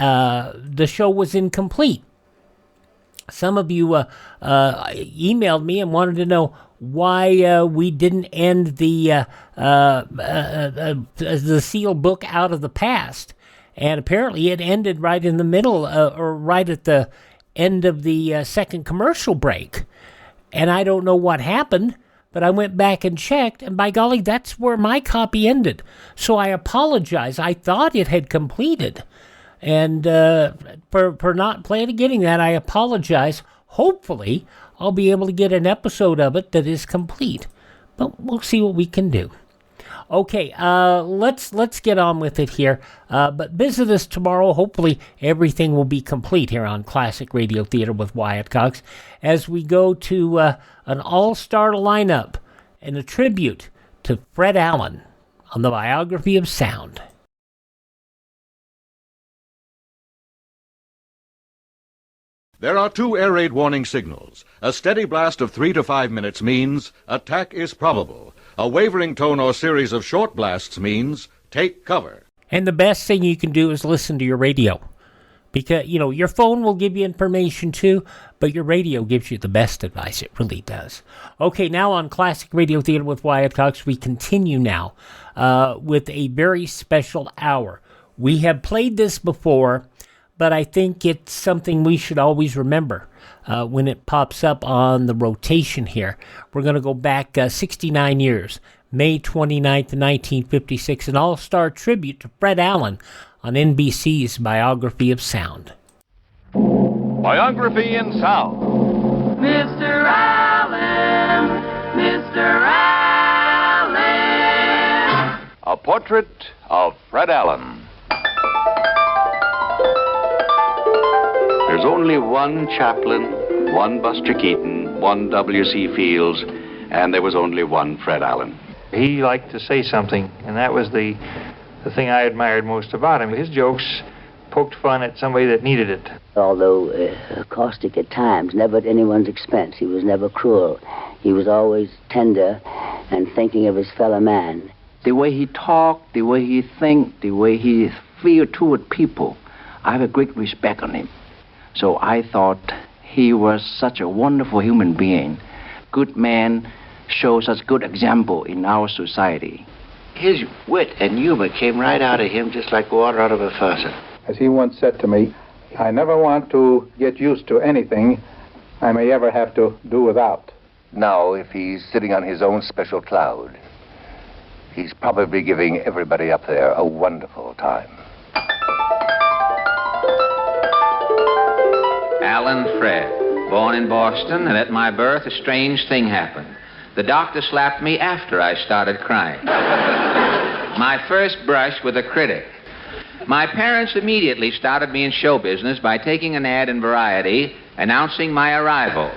show was incomplete. Some of you emailed me and wanted to know why we didn't end the Seal book Out of the Past. And apparently it ended right in the middle, or right at the end of the second commercial break. And I don't know what happened, but I went back and checked, and by golly, that's where my copy ended. So I apologize. I thought it had completed. And for not planning getting that, I apologize. Hopefully, I'll be able to get an episode of it that is complete. But we'll see what we can do. Okay, let's get on with it here. But visit us tomorrow. Hopefully, everything will be complete here on Classic Radio Theater with Wyatt Cox as we go to an all-star lineup and a tribute to Fred Allen on the Biography of Sound. There are two air raid warning signals. A steady blast of 3 to 5 minutes means attack is probable. A wavering tone or series of short blasts means take cover. And the best thing you can do is listen to your radio. Because, your phone will give you information too, but your radio gives you the best advice. It really does. Okay, now on Classic Radio Theater with Wyatt Cox, we continue now with a very special hour. We have played this before, but I think it's something we should always remember when it pops up on the rotation here. We're going to go back 69 years, May 29th, 1956, an all-star tribute to Fred Allen on NBC's Biography of Sound. Biography in Sound. Mr. Allen, Mr. Allen. A portrait of Fred Allen. There's only one Chaplin, one Buster Keaton, one W.C. Fields, and there was only one Fred Allen. He liked to say something, and that was the thing I admired most about him. His jokes poked fun at somebody that needed it. Although caustic at times, never at anyone's expense. He was never cruel. He was always tender and thinking of his fellow man. The way he talked, the way he think, the way he feel toward people, I have a great respect on him. So I thought he was such a wonderful human being. Good man, shows such good example in our society. His wit and humor came right out of him just like water out of a faucet. As he once said to me, I never want to get used to anything I may ever have to do without. Now, if he's sitting on his own special cloud, he's probably giving everybody up there a wonderful time. Allen Fred, born in Boston, and at my birth a strange thing happened. The doctor slapped me after I started crying. My first brush with a critic. My parents immediately started me in show business by taking an ad in Variety announcing my arrival.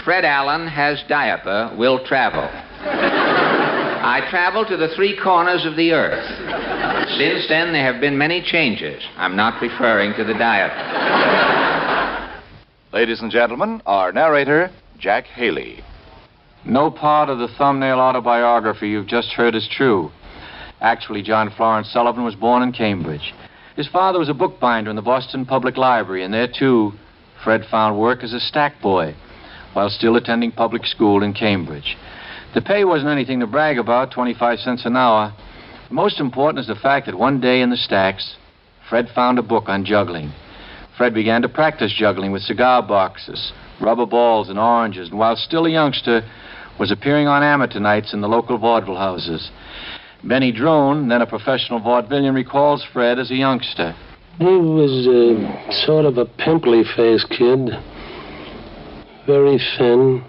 Fred Allen has diaper, will travel. I traveled to the three corners of the earth. Since then, there have been many changes. I'm not referring to the diaper. Ladies and gentlemen, our narrator, Jack Haley. No part of the thumbnail autobiography you've just heard is true. Actually, John Florence Sullivan was born in Cambridge. His father was a bookbinder in the Boston Public Library, and there, too, Fred found work as a stack boy while still attending public school in Cambridge. The pay wasn't anything to brag about, 25 cents an hour. Most important is the fact that one day in the stacks, Fred found a book on juggling. Fred began to practice juggling with cigar boxes, rubber balls, and oranges, and while still a youngster, was appearing on amateur nights in the local vaudeville houses. Benny Drone, then a professional vaudevillian, recalls Fred as a youngster. He was sort of a pimply-faced kid, very thin,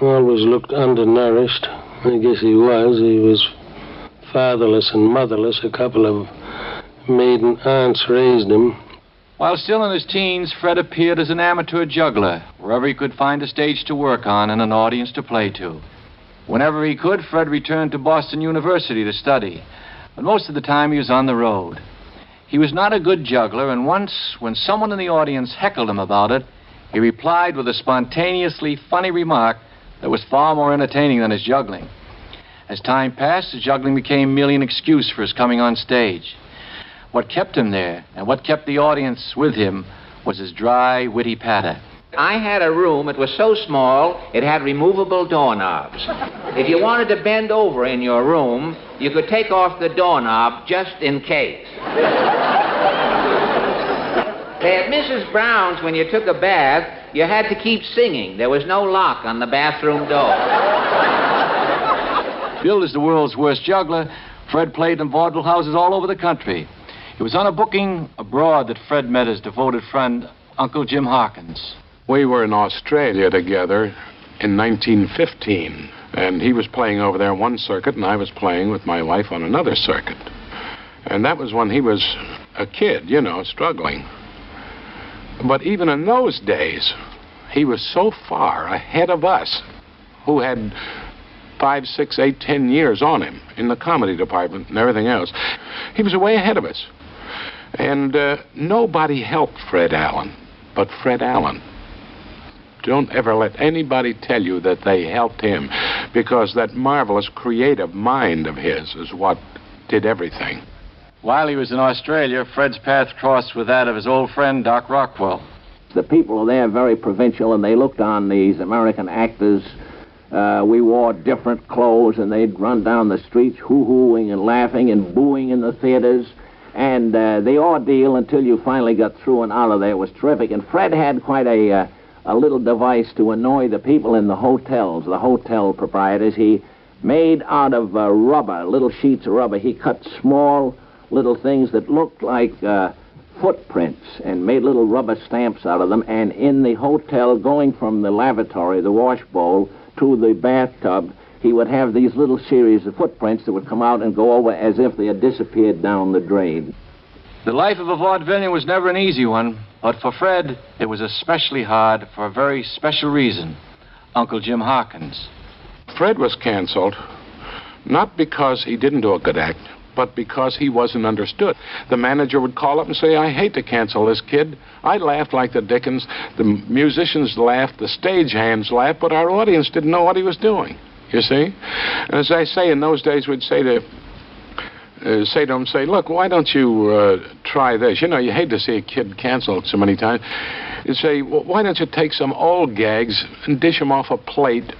always looked undernourished. I guess he was. He was fatherless and motherless. A couple of maiden aunts raised him. While still in his teens, Fred appeared as an amateur juggler, wherever he could find a stage to work on and an audience to play to. Whenever he could, Fred returned to Boston University to study, but most of the time he was on the road. He was not a good juggler, and once, when someone in the audience heckled him about it, he replied with a spontaneously funny remark that was far more entertaining than his juggling. As time passed, his juggling became merely an excuse for his coming on stage. What kept him there, and what kept the audience with him, was his dry, witty patter. I had a room. It was so small, it had removable doorknobs. If you wanted to bend over in your room, you could take off the doorknob just in case. At Mrs. Brown's, when you took a bath, you had to keep singing. There was no lock on the bathroom door. Billed as the world's worst juggler, Fred played in vaudeville houses all over the country. It was on a booking abroad that Fred met his devoted friend, Uncle Jim Harkins. We were in Australia together in 1915, and he was playing over there one circuit, and I was playing with my wife on another circuit. And that was when he was a kid, struggling. But even in those days, he was so far ahead of us, who had 5, 6, 8, 10 years on him in the comedy department and everything else. He was way ahead of us. And nobody helped Fred Allen but Fred Allen. Don't ever let anybody tell you that they helped him, because that marvelous creative mind of his is what did everything. While he was in Australia, Fred's path crossed with that of his old friend, Doc Rockwell. The people there are very provincial, and they looked on these American actors. We wore different clothes, and they'd run down the streets hoo-hooing and laughing and booing in the theaters. And the ordeal until you finally got through and out of there was terrific. And Fred had quite a little device to annoy the people in the hotels, the hotel proprietors. He made out of rubber, little sheets of rubber. He cut small little things that looked like footprints and made little rubber stamps out of them. And in the hotel, going from the lavatory, the wash bowl, to the bathtub, he would have these little series of footprints that would come out and go over as if they had disappeared down the drain. The life of a vaudevillian was never an easy one, but for Fred, it was especially hard for a very special reason. Uncle Jim Harkins. Fred was canceled, not because he didn't do a good act, but because he wasn't understood. The manager would call up and say, I hate to cancel this kid. I laughed like the dickens. The musicians laughed, the stagehands laughed, but our audience didn't know what he was doing, you see? And as I say, in those days, we'd say to him, look, why don't you try this? You hate to see a kid canceled so many times. You'd say, well, why don't you take some old gags and dish them off a plate,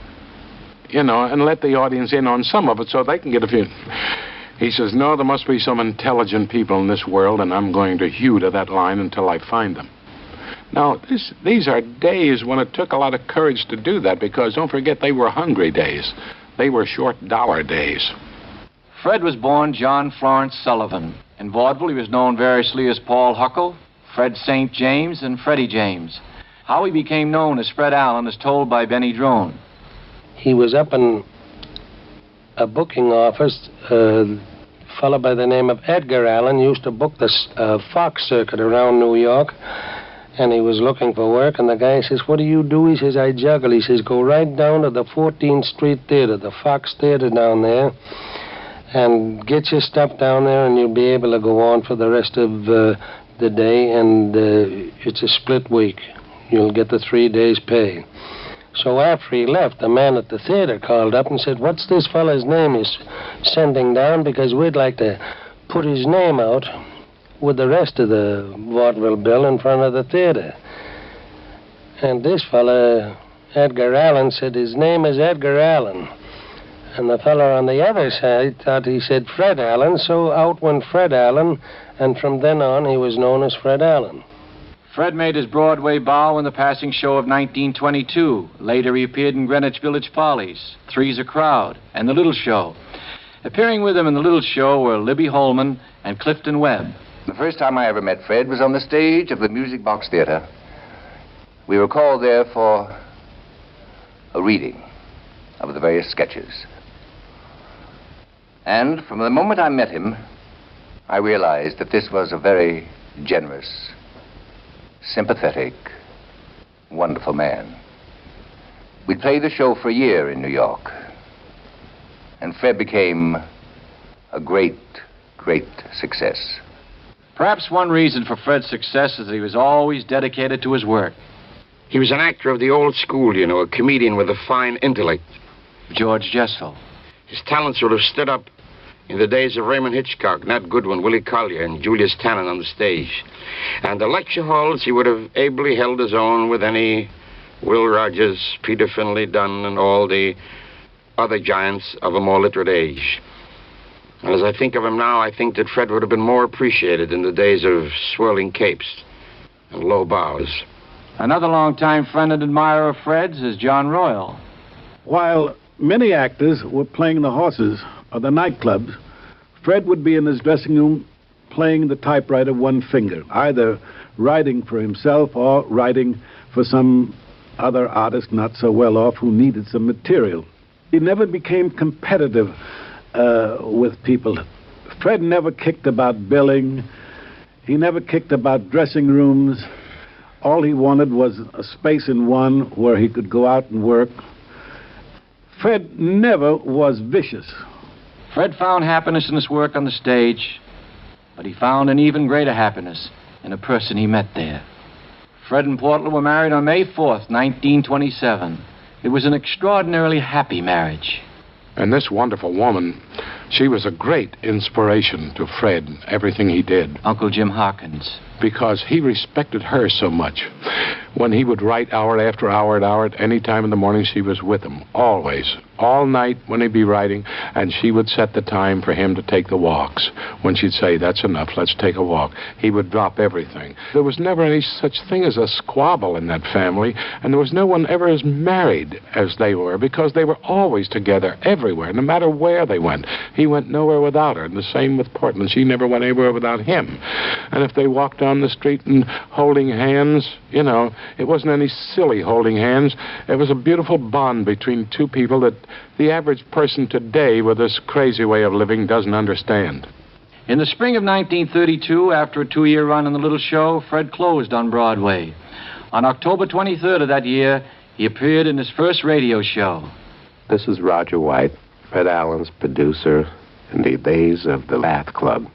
and let the audience in on some of it so they can get a few. He says, no, there must be some intelligent people in this world, and I'm going to hew to that line until I find them. Now, these are days when it took a lot of courage to do that, because don't forget, they were hungry days. They were short dollar days. Fred was born John Florence Sullivan. In vaudeville, he was known variously as Paul Huckle, Fred St. James, and Freddie James. How he became known as Fred Allen is told by Benny Drone. He was up in a booking office. A fellow by the name of Edgar Allen used to book the Fox circuit around New York, and he was looking for work, and the guy says, what do you do? He says, I juggle. He says, go right down to the 14th Street Theater, the Fox Theater down there, and get your stuff down there, and you'll be able to go on for the rest of the day, and it's a split week. you'll get the 3 days' pay. So after he left, the man at the theater called up and said, what's this fellow's name he's sending down? Because we'd like to put his name out with the rest of the vaudeville bill in front of the theater. And this fella, Edgar Allan, said his name is Edgar Allan. And the fellow on the other side thought he said Fred Allen, so out went Fred Allen, and from then on he was known as Fred Allen. Fred made his Broadway bow in the passing show of 1922. Later he appeared in Greenwich Village Follies, Three's a Crowd, and The Little Show. Appearing with him in The Little Show were Libby Holman and Clifton Webb. The first time I ever met Fred was on the stage of the Music Box Theater. We were called there for a reading of the various sketches. And from the moment I met him, I realized that this was a very generous, sympathetic, wonderful man. We'd played the show for a year in New York, and Fred became a great, great success. Perhaps one reason for Fred's success is that he was always dedicated to his work. He was an actor of the old school, you know, a comedian with a fine intellect. George Jessel. His talents would have stood up in the days of Raymond Hitchcock, Nat Goodwin, Willie Collier, and Julius Tannen on the stage. And the lecture halls, he would have ably held his own with any Will Rogers, Peter Finlay Dunn, and all the other giants of a more literate age. And as I think of him now, I think that Fred would have been more appreciated in the days of swirling capes and low bows. Another longtime friend and admirer of Fred's is John Royal. While many actors were playing the horses or the nightclubs, Fred would be in his dressing room playing the typewriter one finger, either writing for himself or writing for some other artist not so well off who needed some material. He never became competitive with people. Fred never kicked about billing. He never kicked about dressing rooms. All he wanted was a space in one where he could go out and work. Fred never was vicious. Fred found happiness in his work on the stage, but he found an even greater happiness in a person he met there. Fred and Portland were married on May 4th, 1927. It was an extraordinarily happy marriage. And this wonderful woman, she was a great inspiration to Fred, everything he did. Uncle Jim Hawkins. Because he respected her so much. When he would write hour after hour at hour, at any time in the morning, she was with him, always. All night when he'd be writing, and she would set the time for him to take the walks. When she'd say, that's enough, let's take a walk, he would drop everything. There was never any such thing as a squabble in that family, and there was no one ever as married as they were, because they were always together everywhere, no matter where they went. He went nowhere without her, and the same with Portland. She never went anywhere without him. And if they walked down the street and holding hands, you know, it wasn't any silly holding hands. It was a beautiful bond between two people that the average person today with this crazy way of living doesn't understand. In the spring of 1932, after a 2-year run in The Little Show, Fred closed on Broadway. On October 23rd of that year, he appeared in his first radio show. This is Roger White, Fred Allen's producer in the days of the Laugh Club.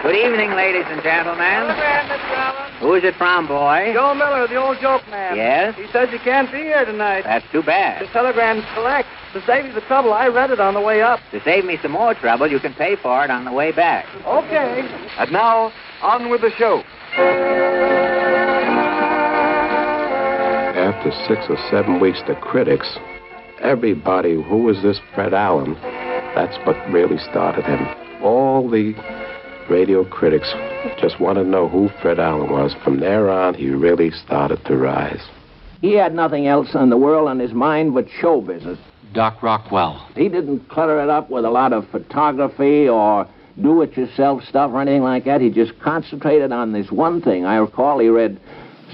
Good evening, ladies and gentlemen. Telegram, Mr. Allen. Who is it from, boy? Joe Miller, the old joke man. Yes? He says he can't be here tonight. That's too bad. His telegram's collect. To save you the trouble, I read it on the way up. To save me some more trouble, you can pay for it on the way back. Okay. And now, on with the show. After 6 or 7 weeks, the critics, everybody, who was this Fred Allen? That's what really started him. All the radio critics just wanted to know who Fred Allen was. From there on, he really started to rise. He had nothing else in the world on his mind but show business. Doc Rockwell. He didn't clutter it up with a lot of photography or do-it-yourself stuff or anything like that. He just concentrated on this one thing. I recall he read,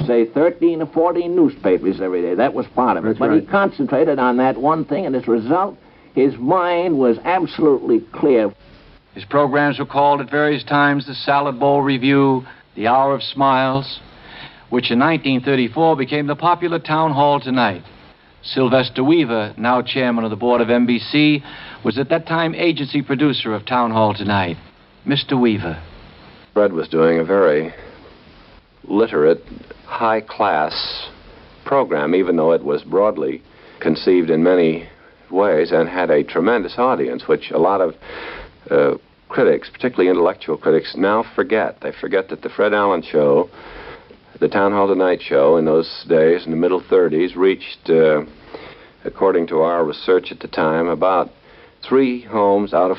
say, 13 or 14 newspapers every day. That was part of it. But he concentrated on that one thing, and as a result, his mind was absolutely clear. His programs were called at various times the Salad Bowl Review, the Hour of Smiles. which in 1934 became the popular Town Hall Tonight. Sylvester Weaver, now chairman of the board of NBC, was at that time agency producer of Town Hall Tonight. Mr. Weaver. Fred was doing a very literate, high-class program, even though it was broadly conceived in many ways and had a tremendous audience, which a lot of critics, particularly intellectual critics, now forget. They forget that the Fred Allen Show, the Town Hall Tonight Show, in those days, in the middle 30s, reached, according to our research at the time, about 3 radio homes out of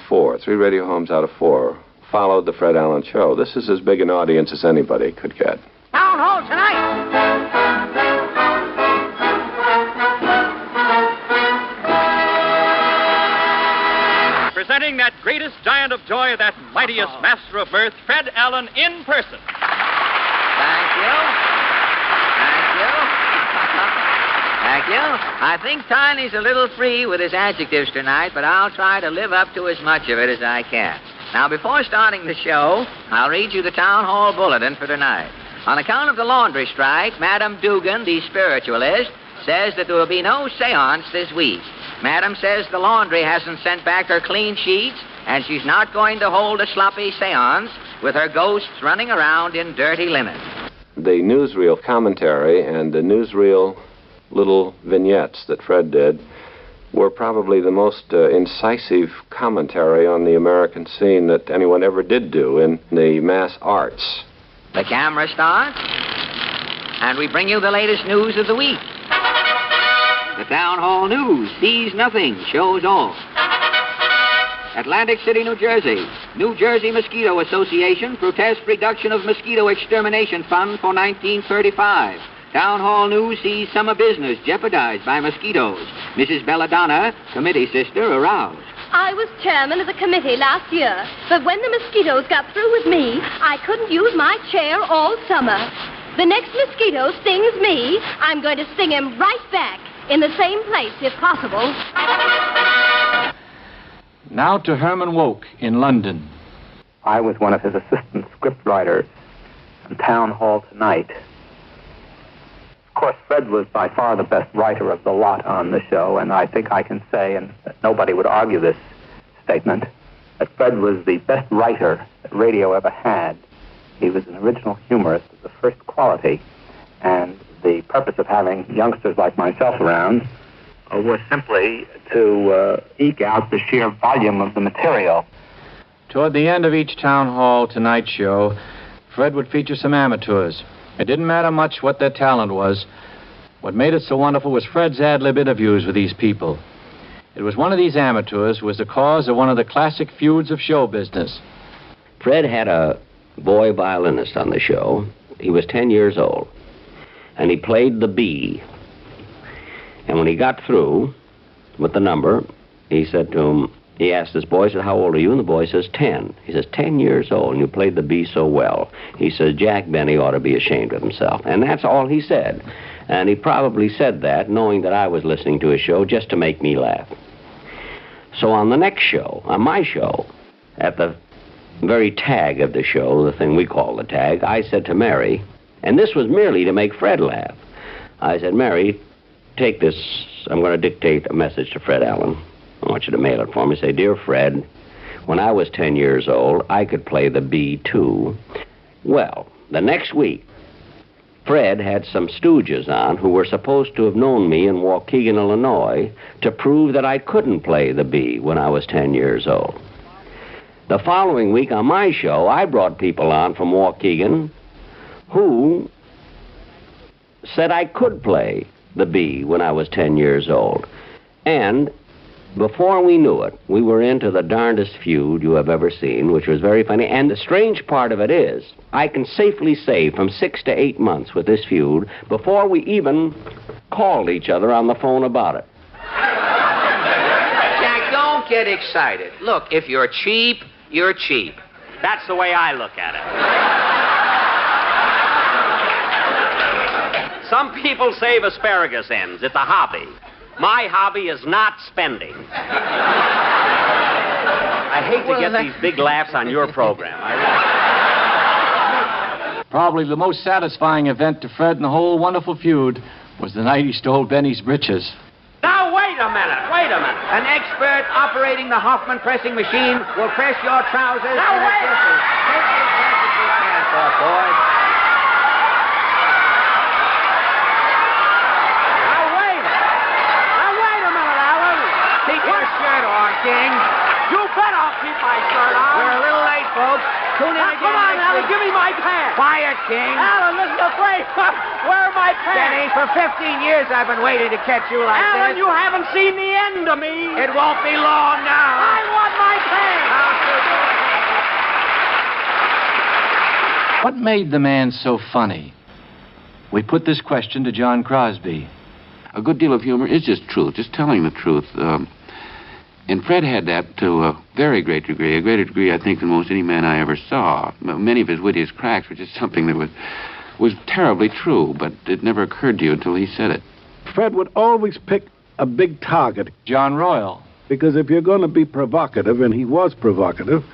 4 followed the Fred Allen Show. This is as big an audience as anybody could get. Town Hall Tonight! Presenting that greatest giant of joy, that mightiest master of mirth, Fred Allen in person. Thank you. Thank you. I think Tiny's a little free with his adjectives tonight, but I'll try to live up to as much of it as I can. Now, before starting the show, I'll read you the Town Hall Bulletin for tonight. On account of the laundry strike, Madame Dugan, the spiritualist, says that there will be no seance this week. Madam says the laundry hasn't sent back her clean sheets, and she's not going to hold a sloppy seance with her ghosts running around in dirty linen. The newsreel commentary and the newsreel little vignettes that Fred did were probably the most incisive commentary on the American scene that anyone ever did do in the mass arts. The camera starts, and we bring you the latest news of the week. The Town Hall News sees nothing, shows all. Atlantic City, New Jersey. New Jersey Mosquito Association protests reduction of mosquito extermination fund for 1935. Town Hall News sees summer business jeopardized by mosquitoes. Mrs. Belladonna, committee sister, aroused. I was chairman of the committee last year, but when the mosquitoes got through with me, I couldn't use my chair all summer. The next mosquito stings me, I'm going to sting him right back. In the same place, if possible. Now to Herman Woke in London. I was one of his assistant scriptwriters on Town Hall Tonight. Of course, Fred was by far the best writer of the lot on the show, and I think I can say, and nobody would argue this statement, that Fred was the best writer that radio ever had. He was an original humorist of the first quality, and the purpose of having youngsters like myself around was simply to eke out the sheer volume of the material. Toward the end of each Town Hall Tonight show, Fred would feature some amateurs. It didn't matter much what their talent was. What made it so wonderful was Fred's ad-lib interviews with these people. It was one of these amateurs who was the cause of one of the classic feuds of show business. Fred had a boy violinist on the show. He was 10 years old. And he played the B. And when he got through with the number, he said to him, he asked this boy, he said, how old are you? And the boy says, 10. He says, 10 years old, and you played the B so well. He says, Jack Benny ought to be ashamed of himself. And that's all he said. And he probably said that knowing that I was listening to his show just to make me laugh. So on the next show, on my show, at the very tag of the show, the thing we call the tag, I said to Mary, and this was merely to make Fred laugh. I said, Mary, take this. I'm going to dictate a message to Fred Allen. I want you to mail it for me. Say, Dear Fred, when I was 10 years old, I could play the B, too. Well, the next week, Fred had some stooges on who were supposed to have known me in Waukegan, Illinois, to prove that I couldn't play the B when I was 10 years old. The following week on my show, I brought people on from Waukegan who said I could play the B when I was 10 years old. And before we knew it, we were into the darndest feud you have ever seen, which was very funny. And the strange part of it is, I can safely say from 6 to 8 months with this feud, before we even called each other on the phone about it. Jack, don't get excited. Look, if you're cheap, you're cheap. That's the way I look at it. Some people save asparagus ends. It's a hobby. My hobby is not spending. I hate to get these big laughs on your program. Probably the most satisfying event to Fred in the whole wonderful feud was the night he stole Benny's breeches. Now, wait a minute. An expert operating the Hoffman pressing machine will press your trousers. Now, wait! Take as fast as you can, boys. Now, wait a minute, Alan. Keep your shirt on, King. You bet I'll keep my shirt on. We're a little late, folks. Tune in again. Come on, Alan, give me my pants. Quiet, King. Alan, listen to Frank. Where are my pants? Benny, for 15 years I've been waiting to catch you like this. Alan, you haven't seen the end of me. It won't be long now. I want my pants. What made the man so funny? We put this question to John Crosby. A good deal of humor is just truth, just telling the truth. And Fred had that to a very great degree, a greater degree, I think, than most any man I ever saw. Many of his wittiest cracks were just something that was terribly true, but it never occurred to you until he said it. Fred would always pick a big target. John Royal. Because if you're going to be provocative, and he was provocative,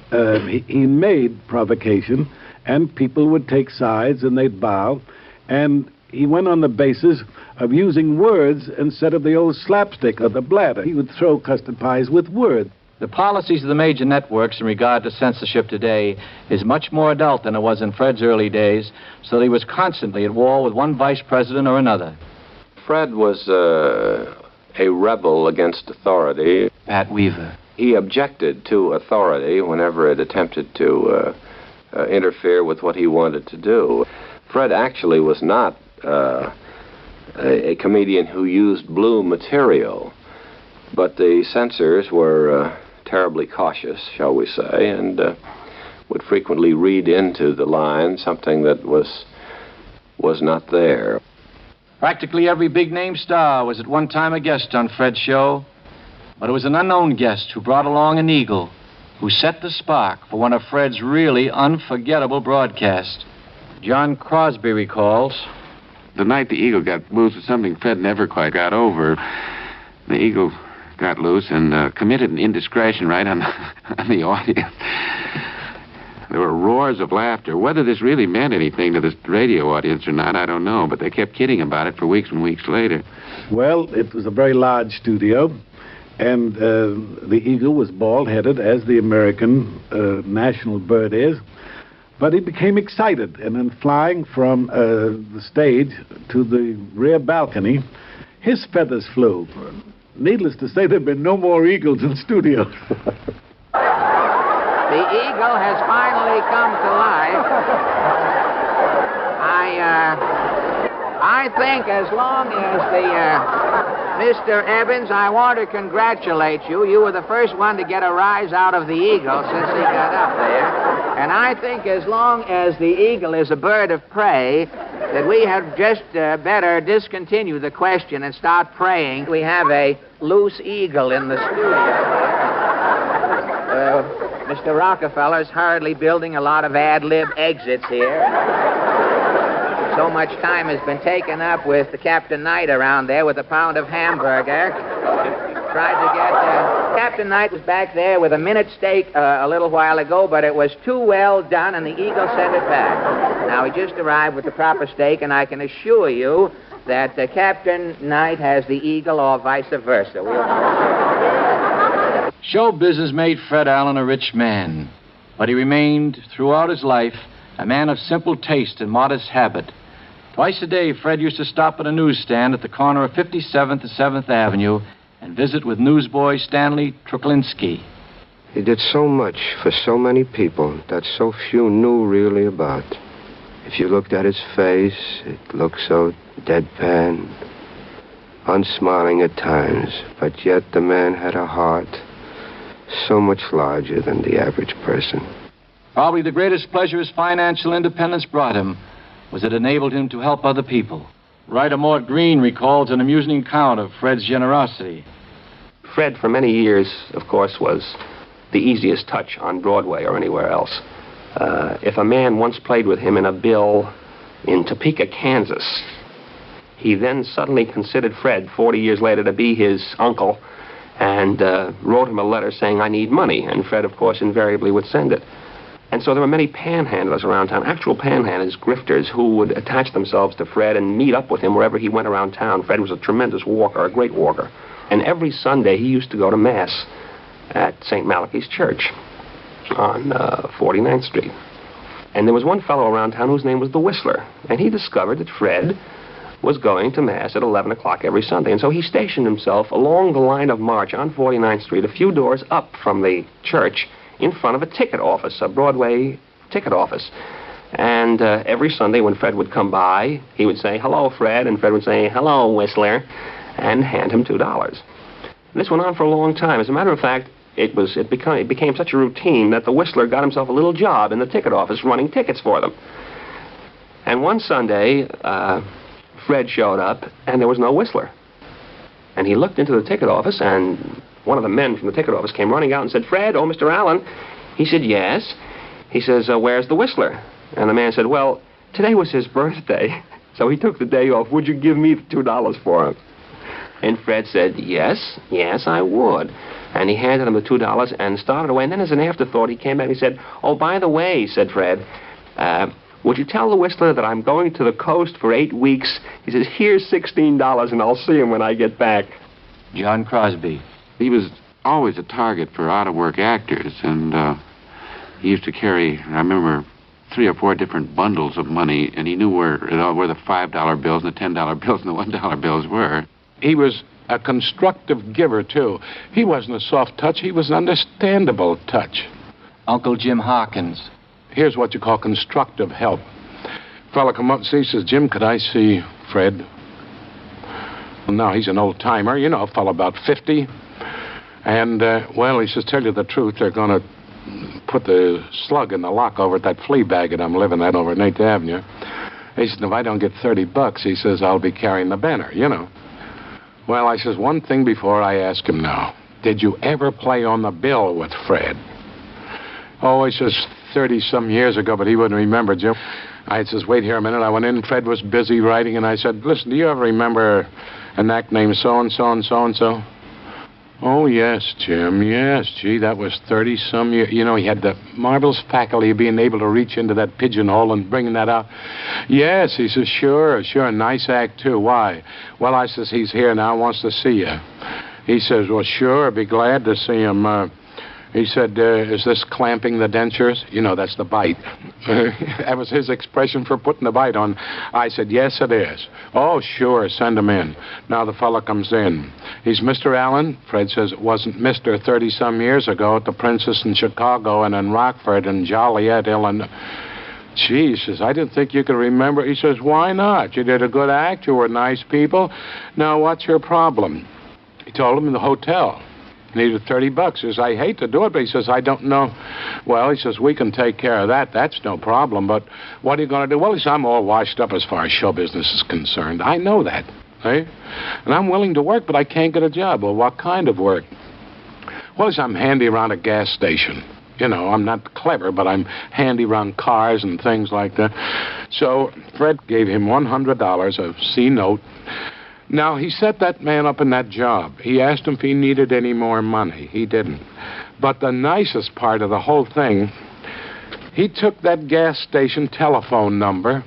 he made provocation, and people would take sides and they'd bow, and he went on the basis of using words instead of the old slapstick or the bladder. He would throw custard pies with words. The policies of the major networks in regard to censorship today is much more adult than it was in Fred's early days, so that he was constantly at war with one vice president or another. Fred was a rebel against authority. Pat Weaver. He objected to authority whenever it attempted to interfere with what he wanted to do. Fred actually was not a comedian who used blue material, but the censors were terribly cautious, shall we say, and would frequently read into the line something that was not there. Practically every big-name star was at one time a guest on Fred's show, but it was an unknown guest who brought along an eagle, who set the spark for one of Fred's really unforgettable broadcasts. John Crosby recalls, the night the eagle got loose was something Fred never quite got over. The eagle got loose and committed an indiscretion right on the audience. There were roars of laughter. Whether this really meant anything to this radio audience or not, I don't know, but they kept kidding about it for weeks and weeks later. Well, it was a very large studio, and the eagle was bald-headed, as the American national bird is. But he became excited, and then flying from the stage to the rear balcony, his feathers flew. Needless to say, there have been no more eagles in studios. The eagle has finally come to life. I think as long as Mr. Evans, I want to congratulate you. You were the first one to get a rise out of the eagle since he got up there. And I think as long as the eagle is a bird of prey, that we have just better discontinue the question and start praying. We have a loose eagle in the studio. Mr. Rockefeller's hurriedly building a lot of ad-lib exits here. So much time has been taken up with the Captain Knight around there with a pound of hamburger. Tried to get... Captain Knight was back there with a minute steak a little while ago, but it was too well done, and the eagle sent it back. Now, he just arrived with the proper steak, and I can assure you that Captain Knight has the eagle or vice versa. Show business made Fred Allen a rich man, but he remained, throughout his life, a man of simple taste and modest habit. Twice a day, Fred used to stop at a newsstand at the corner of 57th and 7th Avenue and visit with newsboy Stanley Truklinski. He did so much for so many people that so few knew really about. If you looked at his face, it looked so deadpan, unsmiling at times, but yet the man had a heart so much larger than the average person. Probably the greatest pleasure his financial independence brought him was it enabled him to help other people. Writer Mort Green recalls an amusing account of Fred's generosity. Fred, for many years, of course, was the easiest touch on Broadway or anywhere else. If a man once played with him in a bill in Topeka, Kansas, he then suddenly considered Fred 40 years later to be his uncle and wrote him a letter saying, "I need money." And Fred, of course, invariably would send it. And so there were many panhandlers around town, actual panhandlers, grifters, who would attach themselves to Fred and meet up with him wherever he went around town. Fred was a tremendous walker, a great walker. And every Sunday he used to go to Mass at St. Malachi's Church on 49th Street. And there was one fellow around town whose name was the Whistler. And he discovered that Fred was going to Mass at 11 o'clock every Sunday. And so he stationed himself along the line of march on 49th Street, a few doors up from the church, in front of a ticket office, a Broadway ticket office. And every Sunday when Fred would come by, he would say, "Hello, Fred," and Fred would say, "Hello, Whistler," and hand him $2. And this went on for a long time. As a matter of fact, it became such a routine that the Whistler got himself a little job in the ticket office running tickets for them. And one Sunday, Fred showed up, and there was no Whistler. And he looked into the ticket office, and one of the men from the ticket office came running out and said, "Fred, oh, Mr. Allen." He said, "Yes." He says, "Where's the Whistler?" And the man said, "Well, today was his birthday, so he took the day off. Would you give me the $2 for him?" And Fred said, yes, I would. And he handed him the $2 and started away. And then as an afterthought, he came back and he said, "Oh, by the way," said Fred, "would you tell the Whistler that I'm going to the coast for 8 weeks?" He says, "Here's $16 and I'll see him when I get back." John Crosby. He was always a target for out-of-work actors, and he used to carry, I remember, 3 or 4 different bundles of money, and he knew where the $5 bills and the $10 bills and the $1 bills were. He was a constructive giver, too. He wasn't a soft touch. He was an understandable touch. Uncle Jim Hawkins. Here's what you call constructive help. Fella come up and he says, "Jim, could I see Fred?" Well, now, he's an old-timer, you know, a fellow about 50. And, well, he says, "Tell you the truth, they're going to put the slug in the lock over at that flea bag that I'm living at over at 8th Avenue. He says, "If I don't get $30, he says, I'll be carrying the banner, you know." Well, I says, one thing before I ask him now. Did you ever play on the bill with Fred? "Oh," he says, 30-some years ago, but he wouldn't remember, Jim. I says, "Wait here a minute." I went in, Fred was busy writing, and I said, "Listen, do you ever remember an act named so-and-so and so-and-so?" "Oh, yes, Jim, yes. Gee, that was 30-some years. You know, he had the marvelous faculty of being able to reach into that pigeonhole and bringing that out." "Yes," he says, sure, nice act, too. Why?" "Well," I says, "he's here now, wants to see you." He says, "Well, sure, be glad to see him." He said, "Is this clamping the dentures?" You know, that's the bite. That was his expression for putting the bite on. I said, "Yes, it is." "Oh, sure, send him in." Now the fella comes in. "He's Mr. Allen?" Fred says, "It wasn't Mr. 30-some years ago at the Princess in Chicago and in Rockford and Joliet, Illinois." "Gee," he says, "I didn't think you could remember." He says, "Why not? You did a good act. You were nice people. Now, what's your problem?" He told him in the hotel. Needed $30. He says, "I hate to do it," but he says, "I don't know." Well, he says, "We can take care of that. That's no problem. But what are you going to do?" Well, he says, "I'm all washed up as far as show business is concerned. I know that. Eh? And I'm willing to work, but I can't get a job." "Well, what kind of work?" "Well, he says, I'm handy around a gas station. You know, I'm not clever, but I'm handy around cars and things like that." So Fred gave him $100, a C note. Now, he set that man up in that job. He asked him if he needed any more money. He didn't. But the nicest part of the whole thing, he took that gas station telephone number,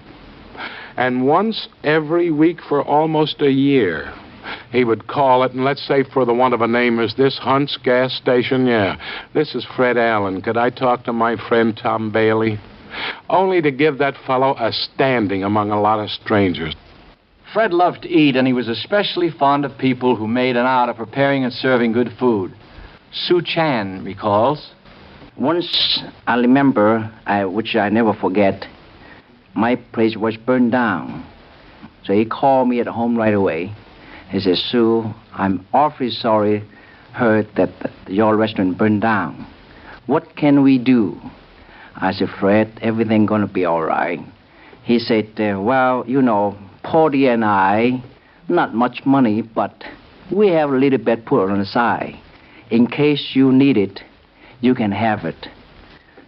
and once every week for almost a year, he would call it, and let's say for the want of a name, "Is this Hunt's gas station?" "Yeah." "This is Fred Allen. Could I talk to my friend Tom Bailey?" Only to give that fellow a standing among a lot of strangers. Fred loved to eat, and he was especially fond of people who made an art of preparing and serving good food. Sue Chan recalls, "Once I remember, which I never forget, my place was burned down. So he called me at home right away. He said, 'Sue, I'm awfully sorry, heard that your restaurant burned down. What can we do?' I said, 'Fred, everything gonna be all right.' He said, 'Well, you know, Porty and I, not much money, but we have a little bit put on the side. In case you need it, you can have it.'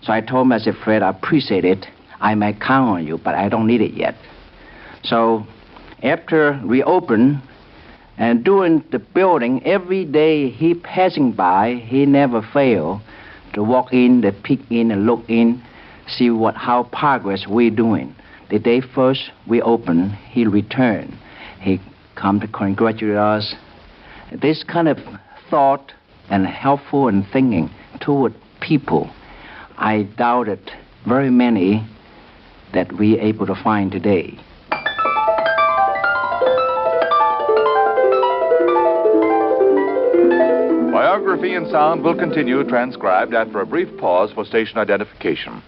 So I told him, I said, 'Fred, I appreciate it. I might count on you, but I don't need it yet.' So after we opened, and during the building, every day he passing by, he never failed to walk in, to peek in, and look in, see how progress we're doing. The day first we open, he returned. He come to congratulate us. This kind of thought and helpful and thinking toward people, I doubted very many that we're able to find today. Biography in Sound will continue, transcribed after a brief pause for station identification.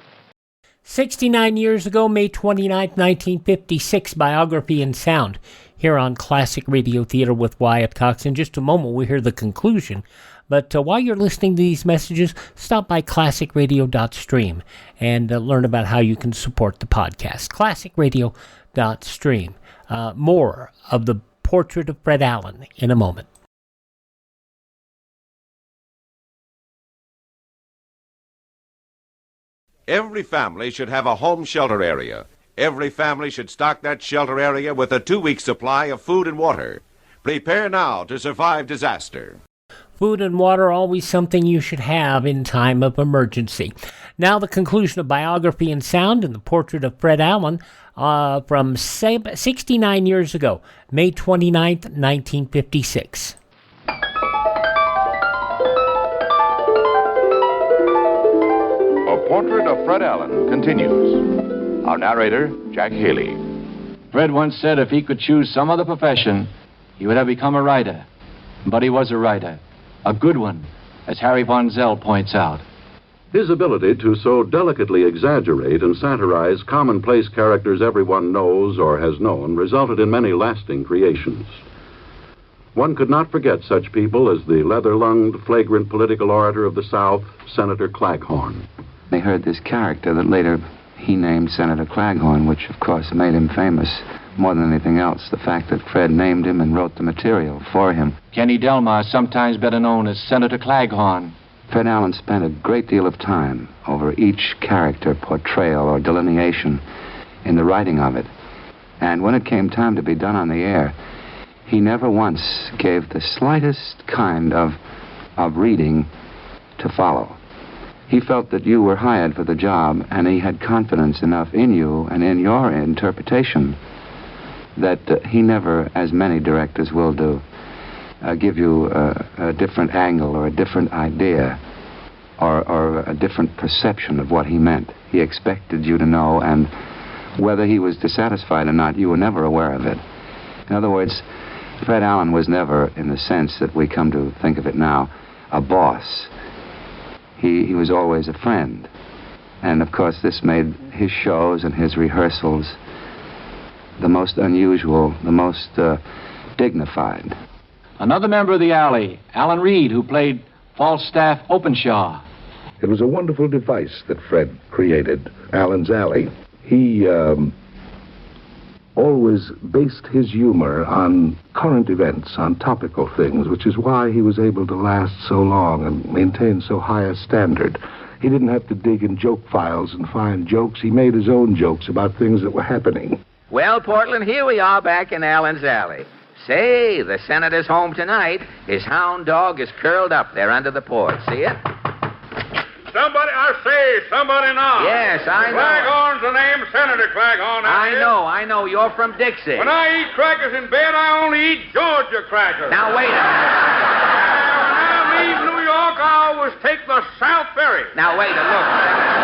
69 years ago, May 29, 1956, Biography in Sound, here on Classic Radio Theater with Wyatt Cox. In just a moment, we'll hear the conclusion. But while you're listening to these messages, stop by classicradio.stream and learn about how you can support the podcast. classicradio.stream. More of the portrait of Fred Allen in a moment. Every family should have a home shelter area. Every family should stock that shelter area with a 2-week supply of food and water. Prepare now to survive disaster. Food and water, always something you should have in time of emergency. Now the conclusion of Biography in Sound and the portrait of Fred Allen from 69 years ago, May 29th, 1956. A Portrait of Fred Allen continues. Our narrator, Jack Haley. Fred once said if he could choose some other profession, he would have become a writer. But he was a writer. A good one, as Harry Von Zell points out. His ability to so delicately exaggerate and satirize commonplace characters everyone knows or has known resulted in many lasting creations. One could not forget such people as the leather-lunged, flagrant political orator of the South, Senator Claghorn. They heard this character that later he named Senator Claghorn, which of course made him famous more than anything else. The fact that Fred named him and wrote the material for him. Kenny Delmar, sometimes better known as Senator Claghorn. Fred Allen spent a great deal of time over each character portrayal or delineation in the writing of it. And when it came time to be done on the air, he never once gave the slightest kind of reading to follow. He felt that you were hired for the job, and he had confidence enough in you and in your interpretation that he never, as many directors will do, give you a different angle or a different idea or a different perception of what he meant. He expected you to know, and whether he was dissatisfied or not, you were never aware of it. In other words, Fred Allen was never, in the sense that we come to think of it now, a boss. He was always a friend. And, of course, this made his shows and his rehearsals the most unusual, the most dignified. Another member of the Alley, Alan Reed, who played Falstaff Openshaw. It was a wonderful device that Fred created, Allen's Alley. He always based his humor on current events, on topical things, which is why he was able to last so long and maintain so high a standard. He didn't have to dig in joke files and find jokes. He made his own jokes about things that were happening. Well, Portland, here we are back in Allen's Alley. Say, the senator's home tonight. His hound dog is curled up there under the porch. See it? Somebody, I say, somebody now. Yes, I know. Claghorn's the name, Senator Claghorn. I know. You're from Dixie. When I eat crackers in bed, I only eat Georgia crackers. Now, wait a minute. When I leave New York, I always take the South Ferry. Now, wait a look.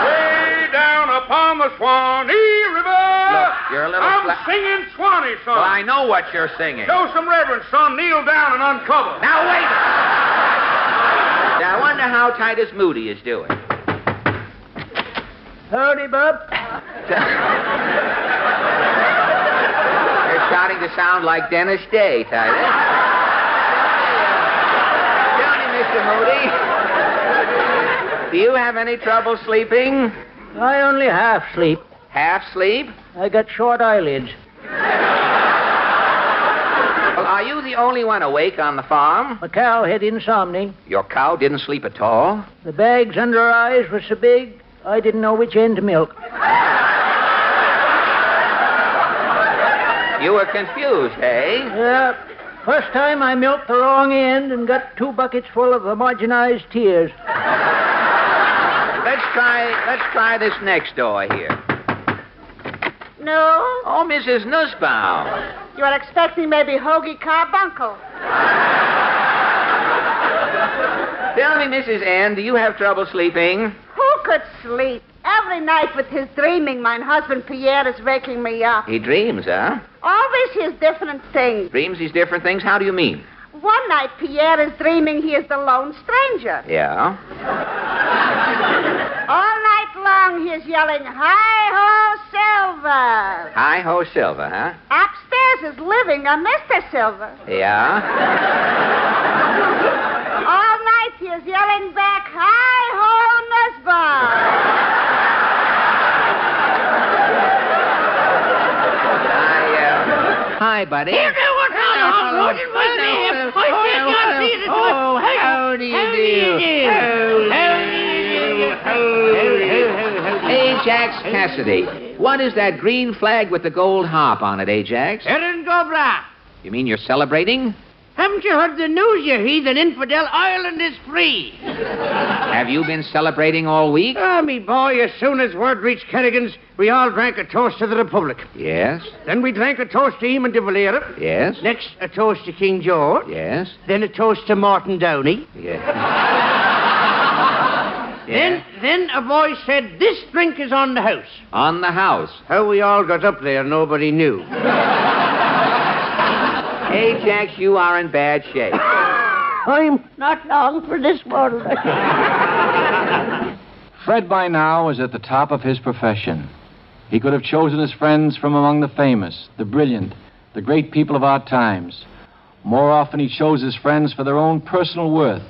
Way down upon the Swanee River. Look, you're a little... I'm singing Swanee song. Well, I know what you're singing. Show some reverence, son. Kneel down and uncover. Now, wait a minute. Now, I wonder how Titus Moody is doing. Howdy, Bub. You're starting to sound like Dennis Day, Titus. Tell me, Mr. Moody, do you have any trouble sleeping? I only half sleep. Half sleep? I got short eyelids. Well, are you the only one awake on the farm? My cow had insomnia. Your cow didn't sleep at all? The bags under her eyes were so big, I didn't know which end to milk. You were confused, eh? Yeah. First time I milked the wrong end and got 2 buckets full of homogenized tears. Let's try this next door here. No? Oh, Mrs. Nussbaum. You are expecting maybe Hoagie Carbuncle. Tell me, Mrs. N, do you have trouble sleeping? Who could sleep? Every night with his dreaming, my husband Pierre is waking me up. He dreams, huh? Always his different things. Dreams these different things? How do you mean? One night, Pierre is dreaming he is the lone stranger. Yeah? All night long, he is yelling, Hi-ho, Silver. Hi-ho, Silver, huh? Upstairs is living a Mr. Silver. Yeah? All night, he is yelling back, Hi-ho, Nussbaum. Hi, buddy. How do you do? Ajax Cassidy. What is that green flag with the gold harp on it, Ajax? Erin Gobra. You mean you're celebrating? Haven't you heard the news, you heathen infidel? Ireland is free. Have you been celebrating all week? Me boy, as soon as word reached Kerrigan's, we all drank a toast to the Republic. Yes. Then we drank a toast to Eamon de Valera. Yes. Next, a toast to King George. Yes. Then a toast to Martin Downey. Yes. Then a voice said, this drink is on the house. On the house? How we all got up there, nobody knew. Ajax, you are in bad shape. I'm not long for this world. Fred by now was at the top of his profession. He could have chosen his friends from among the famous, the brilliant, the great people of our times. More often he chose his friends for their own personal worth,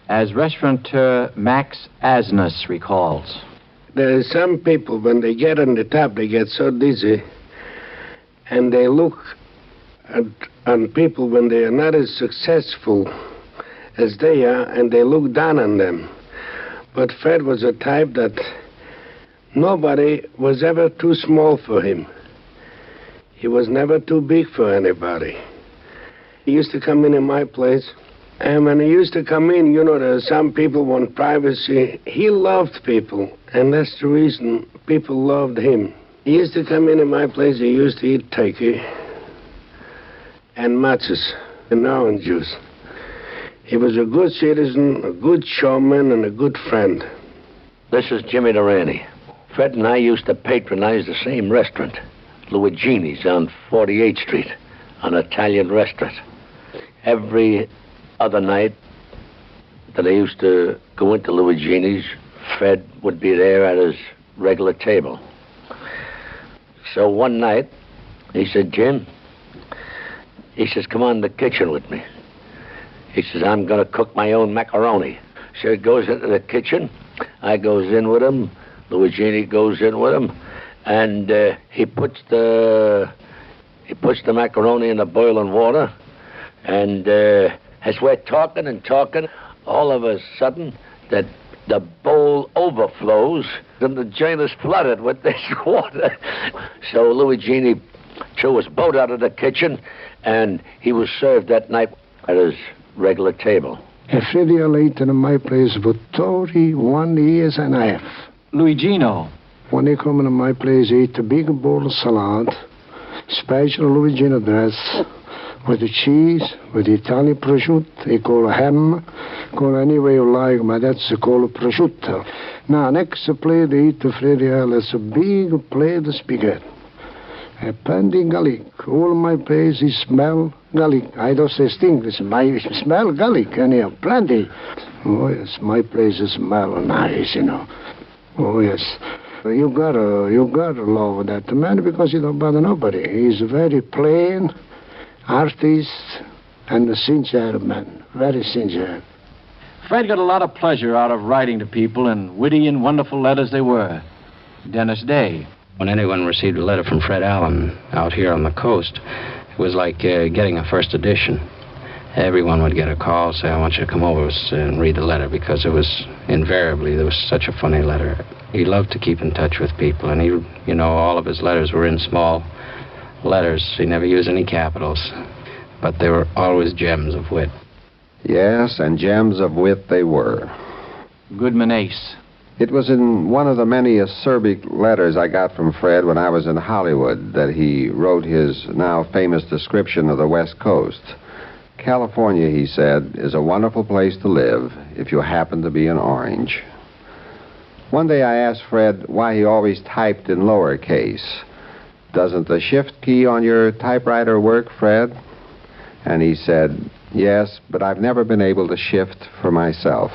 as restaurateur Max Asnus recalls. There are some people, when they get on the top, they get so dizzy, and they look on people when they are not as successful as they are, and they look down on them. But Fred was a type that nobody was ever too small for him. He was never too big for anybody. He used to come in my place, and when he used to come in, you know, there are some people want privacy. He loved people, and that's the reason people loved him. He used to come in my place, he used to eat turkey and matches and orange juice. He was a good citizen, a good showman, and a good friend. This is Jimmy Durante. Fred and I used to patronize the same restaurant, Luigini's on 48th Street, an Italian restaurant. Every other night that I used to go into Luigini's, Fred would be there at his regular table. So one night, he said, Jim, he says, come on in the kitchen with me. He says, I'm going to cook my own macaroni. So he goes into the kitchen. I goes in with him. Luigini goes in with him. And he puts the macaroni in the boiling water. And as we're talking and talking, all of a sudden, the bowl overflows and the joint is flooded with this water. So Luigini threw his boat out of the kitchen, and he was served that night at his regular table. Fred ate in my place for 31 years and a half. Luigino. When he come in my place, he ate a big bowl of salad, special Luigino dress, with the cheese, with the Italian prosciutto. He call a ham, call any way you like, but that's called prosciutto. Now, next plate, they eat the Freddy is a big plate of spaghetti. A plenty garlic. All my place is smell garlic. I don't say stink. It's my smell garlic. Anyhow, plenty. Oh yes, my place is smell nice, you know. Oh yes, you gotta love that man because he don't bother nobody. He's a very plain artist and a sincere man. Very sincere. Fred got a lot of pleasure out of writing to people, and witty and wonderful letters they were. Dennis Day. When anyone received a letter from Fred Allen out here on the coast, it was like getting a first edition. Everyone would get a call, say, I want you to come over and read the letter, because it was invariably, there was such a funny letter. He loved to keep in touch with people, and he, you know, all of his letters were in small letters. He never used any capitals, but they were always gems of wit. Yes, and gems of wit they were. Goodman Ace. It was in one of the many acerbic letters I got from Fred when I was in Hollywood that he wrote his now famous description of the West Coast. California, he said, is a wonderful place to live if you happen to be an orange. One day I asked Fred why he always typed in lowercase. Doesn't the shift key on your typewriter work, Fred? And he said, yes, but I've never been able to shift for myself.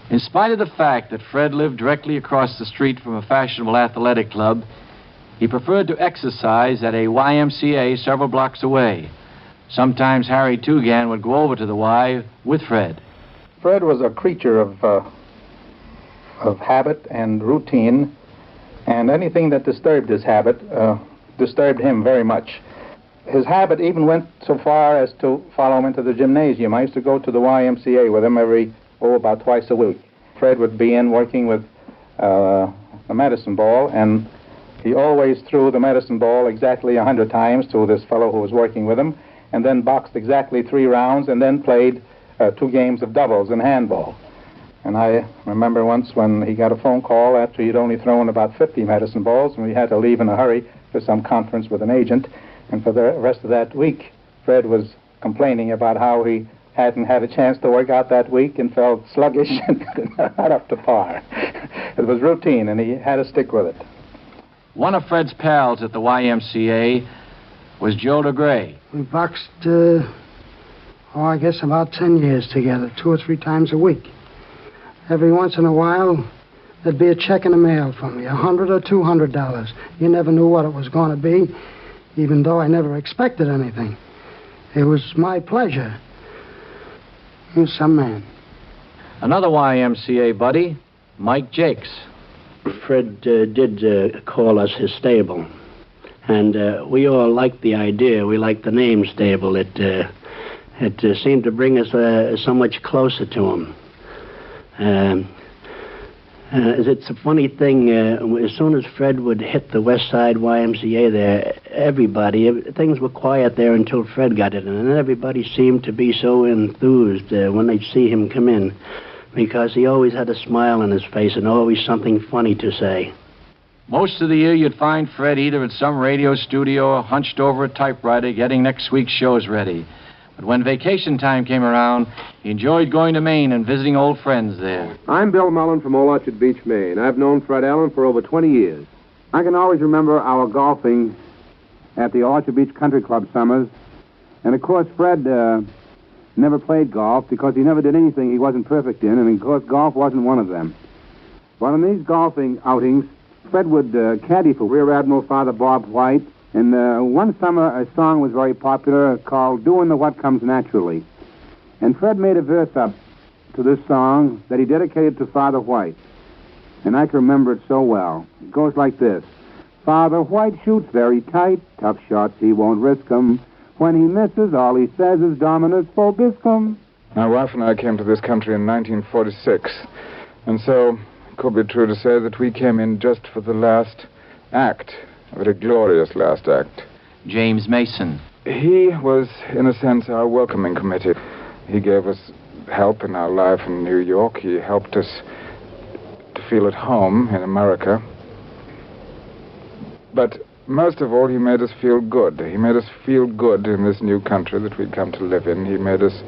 In spite of the fact that Fred lived directly across the street from a fashionable athletic club, he preferred to exercise at a YMCA several blocks away. Sometimes Harry Toogan would go over to the Y with Fred. Fred was a creature of habit and routine, and anything that disturbed his habit disturbed him very much. His habit even went so far as to follow him into the gymnasium. I used to go to the YMCA with him about twice a week. Fred would be in working with a medicine ball, and he always threw the medicine ball exactly 100 times to this fellow who was working with him, and then boxed exactly 3 rounds, and then played 2 games of doubles in handball. And I remember once when he got a phone call after he'd only thrown about 50 medicine balls, and we had to leave in a hurry for some conference with an agent. And for the rest of that week, Fred was complaining about how he hadn't had a chance to work out that week and felt sluggish and not up to par. It was routine, and he had to stick with it. One of Fred's pals at the YMCA was Joe LeGray. We boxed, I guess about 10 years together, 2 or 3 times a week. Every once in a while, there'd be a check in the mail from me, $100 or $200. You never knew what it was going to be, even though I never expected anything. It was my pleasure. He was some man. Another YMCA buddy, Mike Jakes. Fred did call us his stable, and we all liked the idea. We liked the name stable. It seemed to bring us so much closer to him. It's a funny thing. As soon as Fred would hit the West Side YMCA there, things were quiet there until Fred got it, and then everybody seemed to be so enthused when they'd see him come in, because he always had a smile on his face and always something funny to say. Most of the year you'd find Fred either at some radio studio or hunched over a typewriter getting next week's shows ready. But when vacation time came around, he enjoyed going to Maine and visiting old friends there. I'm Bill Mullen from Old Orchard Beach, Maine. I've known Fred Allen for over 20 years. I can always remember our golfing at the Orchard Beach Country Club summers. And, of course, Fred never played golf because he never did anything he wasn't perfect in, and, of course, golf wasn't one of them. But on these golfing outings, Fred would caddy for Rear Admiral Father Bob White. And one summer, a song was very popular called Doing the What Comes Naturally. And Fred made a verse up to this song that he dedicated to Father White. And I can remember it so well. It goes like this. Father White shoots very tight, tough shots he won't risk 'em. When he misses, all he says is Dominus Vobiscum. My wife and I came to this country in 1946. And so it could be true to say that we came in just for the last act. A very glorious last act. James Mason. He was, in a sense, our welcoming committee. He gave us help in our life in New York. He helped us to feel at home in America. But most of all, he made us feel good. He made us feel good in this new country that we'd come to live in. He made us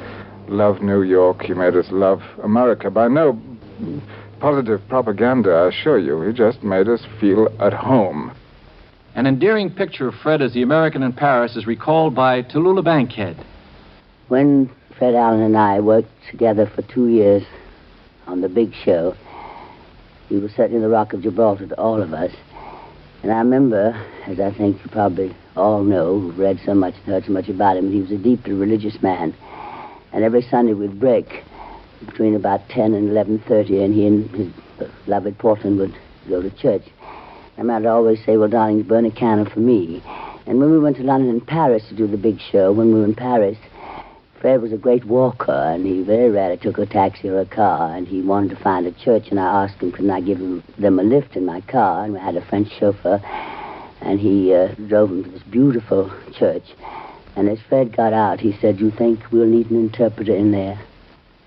love New York. He made us love America. By no positive propaganda, I assure you. He just made us feel at home. An endearing picture of Fred as the American in Paris is recalled by Tallulah Bankhead. When Fred Allen and I worked together for 2 years on the big show, he was certainly the Rock of Gibraltar to all of us. And I remember, as I think you probably all know, who've read so much and heard so much about him, he was a deeply religious man. And every Sunday we'd break between about 10 and 11:30, and he and his beloved Portland would go to church. And I'd always say, well, darlings, burn a candle for me. And when we went to London and Paris to do the big show, when we were in Paris, Fred was a great walker, and he very rarely took a taxi or a car, and he wanted to find a church, and I asked him, couldn't I give them a lift in my car? And we had a French chauffeur, and he drove them to this beautiful church. And as Fred got out, he said, you think we'll need an interpreter in there?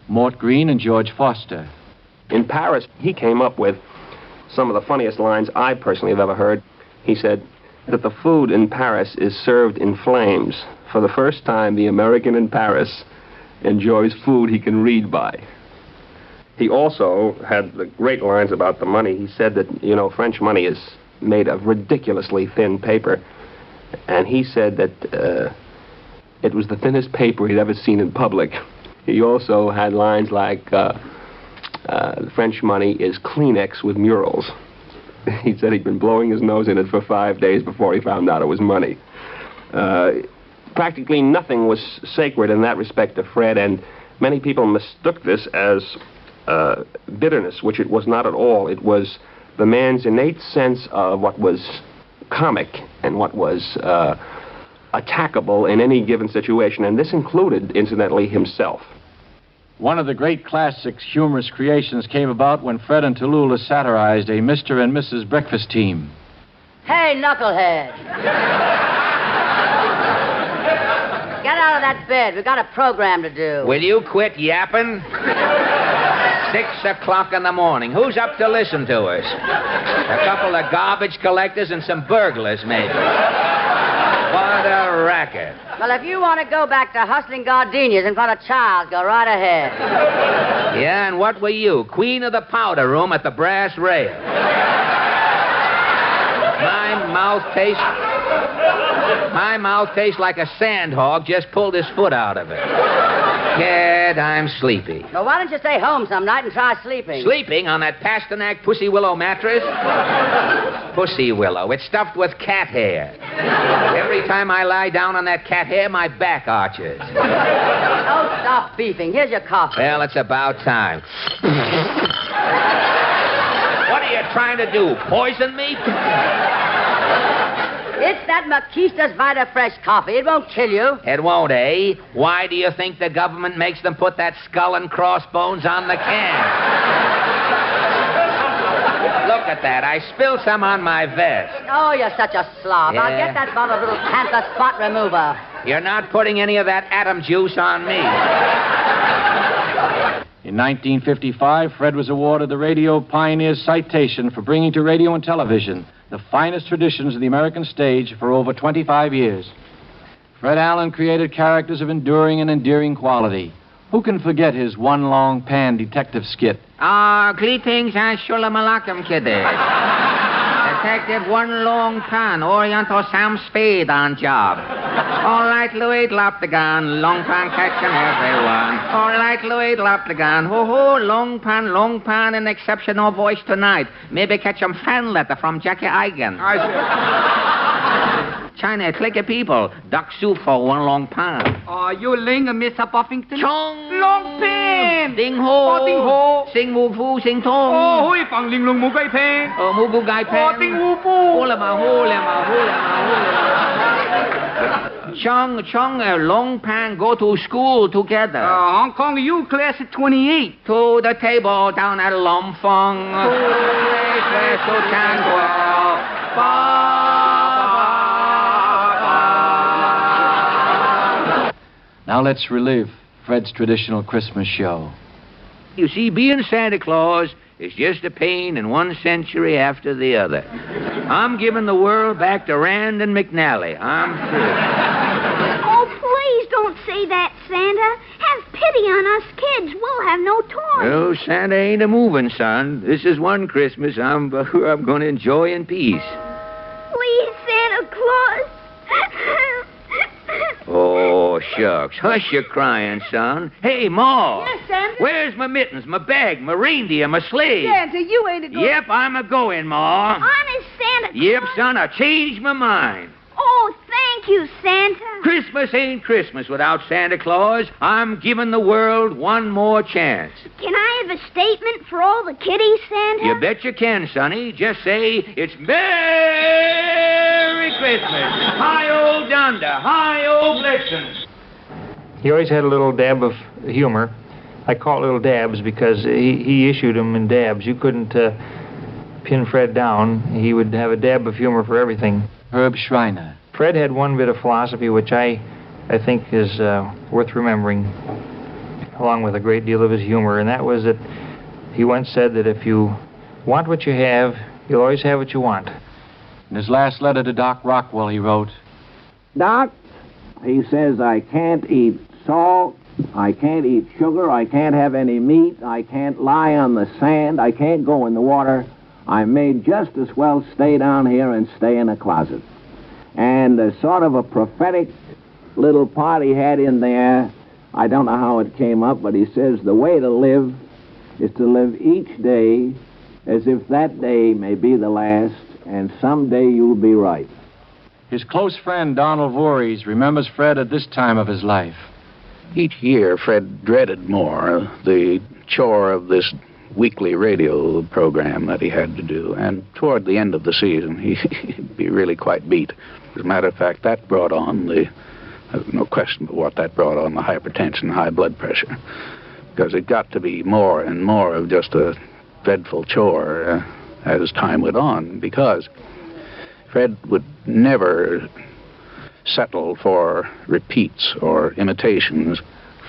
Mort Green and George Foster. In Paris, he came up with some of the funniest lines I personally have ever heard. He said that the food in Paris is served in flames. For the first time, the American in Paris enjoys food he can read by. He also had the great lines about the money. He said that, you know, French money is made of ridiculously thin paper. And he said that it was the thinnest paper he'd ever seen in public. He also had lines like, French money is Kleenex with murals. He said he'd been blowing his nose in it for 5 days before he found out it was money. Practically nothing was sacred in that respect to Fred, and many people mistook this as bitterness, which it was not at all. It was the man's innate sense of what was comic and what was attackable in any given situation, and this included, incidentally, himself. One of the great classics, humorous creations, came about when Fred and Tallulah satirized a Mr. and Mrs. Breakfast team. Hey, knucklehead. Get out of that bed. We've got a program to do. Will you quit yapping? 6 o'clock in the morning. Who's up to listen to us? A couple of garbage collectors and some burglars, maybe. What a racket. Well, if you want to go back to hustling gardenias in front of Charles, go right ahead. Yeah, and what were you? Queen of the powder room at the brass rail. My mouth tastes like a sandhog just pulled his foot out of it. Kid, I'm sleepy. Well, why don't you stay home some night and try sleeping? Sleeping on that Pasternak Pussy Willow mattress? Pussy Willow. It's stuffed with cat hair. Every time I lie down on that cat hair, my back arches. Don't stop beefing. Here's your coffee. Well, it's about time. What are you trying to do? Poison me? It's that Maquista's Vita Fresh coffee. It won't kill you. It won't, eh? Why do you think the government makes them put that skull and crossbones on the can? Look at that. I spilled some on my vest. Oh, you're such a slob. Yeah. I'll get that bottle of little panther spot remover. You're not putting any of that atom juice on me. In 1955, Fred was awarded the Radio Pioneer's Citation for bringing to radio and television the finest traditions of the American stage for over 25 years. Fred Allen created characters of enduring and endearing quality. Who can forget his one long pan detective skit? Greetings and shalom alaikum, kiddies. Detective One Long Pan, Oriental Sam Spade on job. All right, Louis, drop the gun. Long pan catching everyone. All right, Louis, drop the gun. Ho-ho, long pan, an exceptional voice tonight. Maybe catch some fan letter from Jackie Eigen. China, clicky people. Duck soup for one long pan. You ling, Mr. Buffington? Chong. Long pan. Ding ho. Oh, ding ho. Sing wu fu, sing tong. Oh, hui fang ling lung mu gai pan. Mu gu gai pan. Oh, ding wu fu. Hula ma, hula ma, hula ma, hula ma. Chong, long pan go to school together. Hong Kong, you class of 28. To the table down at Lum Fong. Now let's relive Fred's traditional Christmas show. You see, being Santa Claus is just a pain in one century after the other. I'm giving the world back to Rand and McNally. I'm through. Oh, please don't say that, Santa. Have pity on us kids. We'll have no toys. No, Santa ain't a-moving, son. This is one Christmas I'm going to enjoy in peace. Please, Santa Claus. Oh, shucks. Hush your crying, son. Hey, Ma. Yes, Santa? Where's my mittens, my bag, my reindeer, my sleigh? Santa, you ain't a-going. Yep, I'm a-going, Ma. Honest, Santa Claus. Yep, son, I changed my mind. Oh, thank you, Santa. Christmas ain't Christmas without Santa Claus. I'm giving the world one more chance. Can I have a statement for all the kiddies, Santa? You bet you can, Sonny. Just say, it's Merry Christmas. Hi-oh, Donder. Hi-oh, Blitzen. He always had a little dab of humor. I call it little dabs because he issued them in dabs. You couldn't pin Fred down. He would have a dab of humor for everything. Herb Schreiner. Fred had one bit of philosophy which I think is worth remembering, along with a great deal of his humor, and that was that He once said that if you want what you have, you'll always have what you want. In his last letter to Doc Rockwell, he wrote, Doc, he says, I can't eat salt, I can't eat sugar, I can't have any meat, I can't lie on the sand, I can't go in the water. I may just as well stay down here and stay in a closet. And sort of a prophetic little part he had in there, I don't know how it came up, but he says the way to live is to live each day as if that day may be the last, and someday you'll be right. His close friend, Donald Voorhees, remembers Fred at this time of his life. Each year, Fred dreaded more the chore of this weekly radio program that he had to do, and toward the end of the season, he'd be really quite beat. As a matter of fact, that brought on no question but what that brought on, the hypertension, high blood pressure, because it got to be more and more of just a dreadful chore as time went on, because Fred would never settle for repeats or imitations.